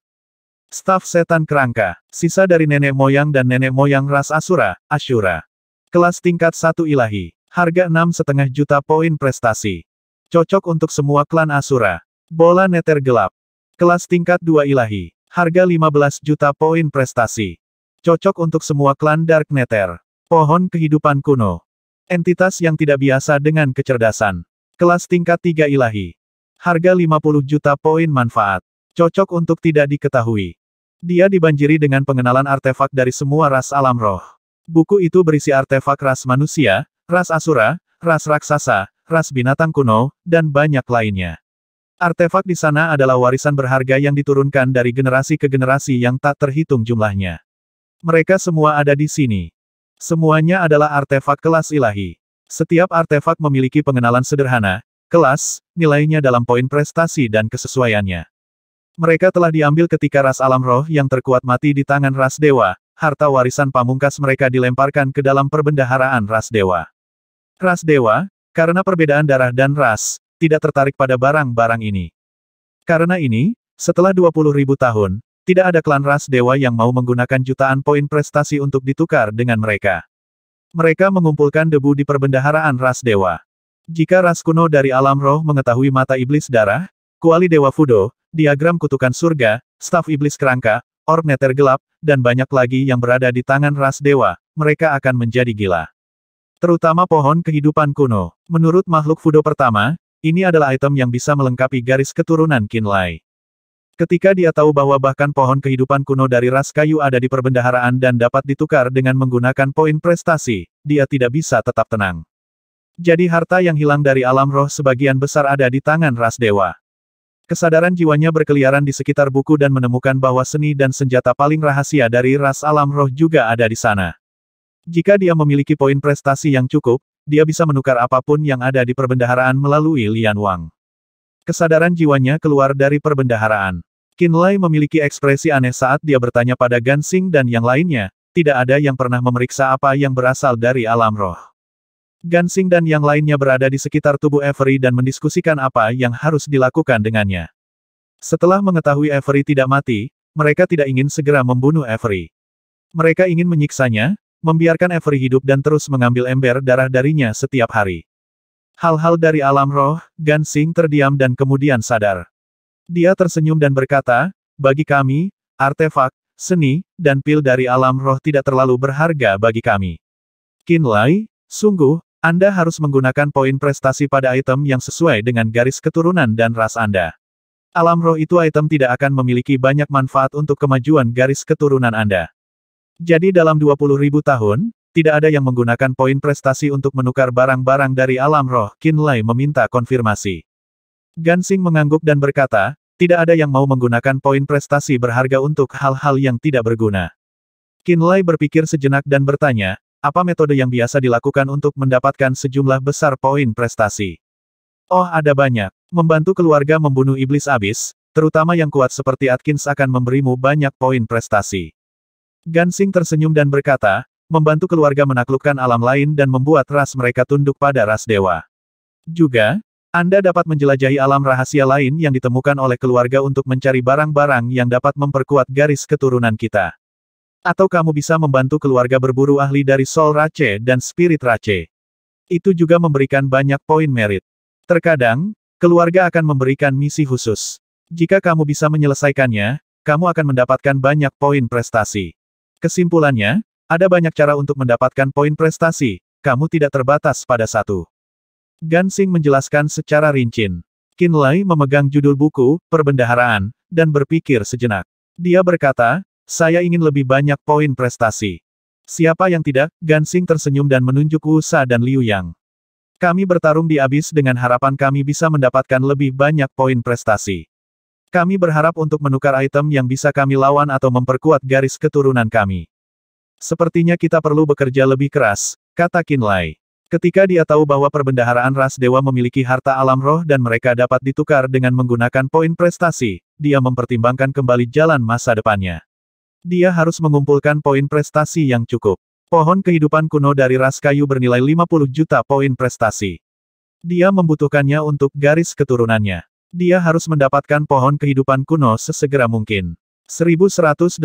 Staf setan kerangka. Sisa dari nenek moyang dan nenek moyang ras Asura, Ashura. Kelas tingkat 1 ilahi. Harga 6,5 juta poin prestasi. Cocok untuk semua klan Asura. Bola neter gelap. Kelas tingkat 2 ilahi. Harga 15 juta poin prestasi. Cocok untuk semua klan Dark Nether. Pohon kehidupan kuno. Entitas yang tidak biasa dengan kecerdasan. Kelas tingkat 3 ilahi. Harga 50 juta poin manfaat. Cocok untuk tidak diketahui. Dia dibanjiri dengan pengenalan artefak dari semua ras alam roh. Buku itu berisi artefak ras manusia, ras Asura, ras raksasa, ras binatang kuno, dan banyak lainnya. Artefak di sana adalah warisan berharga yang diturunkan dari generasi ke generasi yang tak terhitung jumlahnya. Mereka semua ada di sini. Semuanya adalah artefak kelas ilahi. Setiap artefak memiliki pengenalan sederhana, kelas, nilainya dalam poin prestasi dan kesesuaiannya. Mereka telah diambil ketika ras alam roh yang terkuat mati di tangan ras dewa, harta warisan pamungkas mereka dilemparkan ke dalam perbendaharaan ras dewa. Ras dewa, karena perbedaan darah dan ras, tidak tertarik pada barang-barang ini. Karena ini, setelah 20.000 tahun, tidak ada klan ras dewa yang mau menggunakan jutaan poin prestasi untuk ditukar dengan mereka. Mereka mengumpulkan debu di perbendaharaan ras dewa. Jika ras kuno dari alam roh mengetahui mata iblis darah, kuali dewa Fudo, diagram kutukan surga, staf iblis kerangka, orb neter gelap, dan banyak lagi yang berada di tangan ras dewa, mereka akan menjadi gila. Terutama pohon kehidupan kuno. Menurut makhluk Fudo pertama, ini adalah item yang bisa melengkapi garis keturunan Qinlai. Ketika dia tahu bahwa bahkan pohon kehidupan kuno dari ras kayu ada di perbendaharaan dan dapat ditukar dengan menggunakan poin prestasi, dia tidak bisa tetap tenang. Jadi harta yang hilang dari alam roh sebagian besar ada di tangan ras dewa. Kesadaran jiwanya berkeliaran di sekitar buku dan menemukan bahwa seni dan senjata paling rahasia dari ras alam roh juga ada di sana. Jika dia memiliki poin prestasi yang cukup, dia bisa menukar apapun yang ada di perbendaharaan melalui Lian Wang. Kesadaran jiwanya keluar dari perbendaharaan. Qinlai memiliki ekspresi aneh saat dia bertanya pada Gansing dan yang lainnya, tidak ada yang pernah memeriksa apa yang berasal dari alam roh. Gansing dan yang lainnya berada di sekitar tubuh Avery dan mendiskusikan apa yang harus dilakukan dengannya. Setelah mengetahui Avery tidak mati, mereka tidak ingin segera membunuh Avery. Mereka ingin menyiksanya, membiarkan Avery hidup dan terus mengambil ember darah darinya setiap hari. Hal-hal dari alam roh, Gansing terdiam dan kemudian sadar. Dia tersenyum dan berkata, bagi kami, artefak, seni, dan pil dari alam roh tidak terlalu berharga bagi kami. Qinlai, sungguh, Anda harus menggunakan poin prestasi pada item yang sesuai dengan garis keturunan dan ras Anda. Alam roh itu item tidak akan memiliki banyak manfaat untuk kemajuan garis keturunan Anda. Jadi dalam 20.000 tahun, tidak ada yang menggunakan poin prestasi untuk menukar barang-barang dari alam roh. Qinlai meminta konfirmasi. Gansing mengangguk dan berkata, Tidak ada yang mau menggunakan poin prestasi berharga untuk hal-hal yang tidak berguna. Qinlai berpikir sejenak dan bertanya, apa metode yang biasa dilakukan untuk mendapatkan sejumlah besar poin prestasi? Oh, ada banyak. Membantu keluarga membunuh iblis abis, terutama yang kuat seperti Atkins akan memberimu banyak poin prestasi. Gansing tersenyum dan berkata, membantu keluarga menaklukkan alam lain dan membuat ras mereka tunduk pada ras dewa. Juga, Anda dapat menjelajahi alam rahasia lain yang ditemukan oleh keluarga untuk mencari barang-barang yang dapat memperkuat garis keturunan kita. Atau kamu bisa membantu keluarga berburu ahli dari Soul Rache dan Spirit Rache. Itu juga memberikan banyak poin merit. Terkadang, keluarga akan memberikan misi khusus. Jika kamu bisa menyelesaikannya, kamu akan mendapatkan banyak poin prestasi. Kesimpulannya, ada banyak cara untuk mendapatkan poin prestasi, kamu tidak terbatas pada satu. Gansing menjelaskan secara rinci. Qinlai memegang judul buku, Perbendaharaan, dan berpikir sejenak. Dia berkata, saya ingin lebih banyak poin prestasi. Siapa yang tidak? Gansing tersenyum dan menunjuk Wu Sa dan Liu Yang. Kami bertarung di abis dengan harapan kami bisa mendapatkan lebih banyak poin prestasi. Kami berharap untuk menukar item yang bisa kami lawan atau memperkuat garis keturunan kami. Sepertinya kita perlu bekerja lebih keras, kata Qinlai. Ketika dia tahu bahwa perbendaharaan ras dewa memiliki harta alam roh dan mereka dapat ditukar dengan menggunakan poin prestasi, dia mempertimbangkan kembali jalan masa depannya. Dia harus mengumpulkan poin prestasi yang cukup. Pohon kehidupan kuno dari ras kayu bernilai 50 juta poin prestasi. Dia membutuhkannya untuk garis keturunannya. Dia harus mendapatkan pohon kehidupan kuno sesegera mungkin. 1180.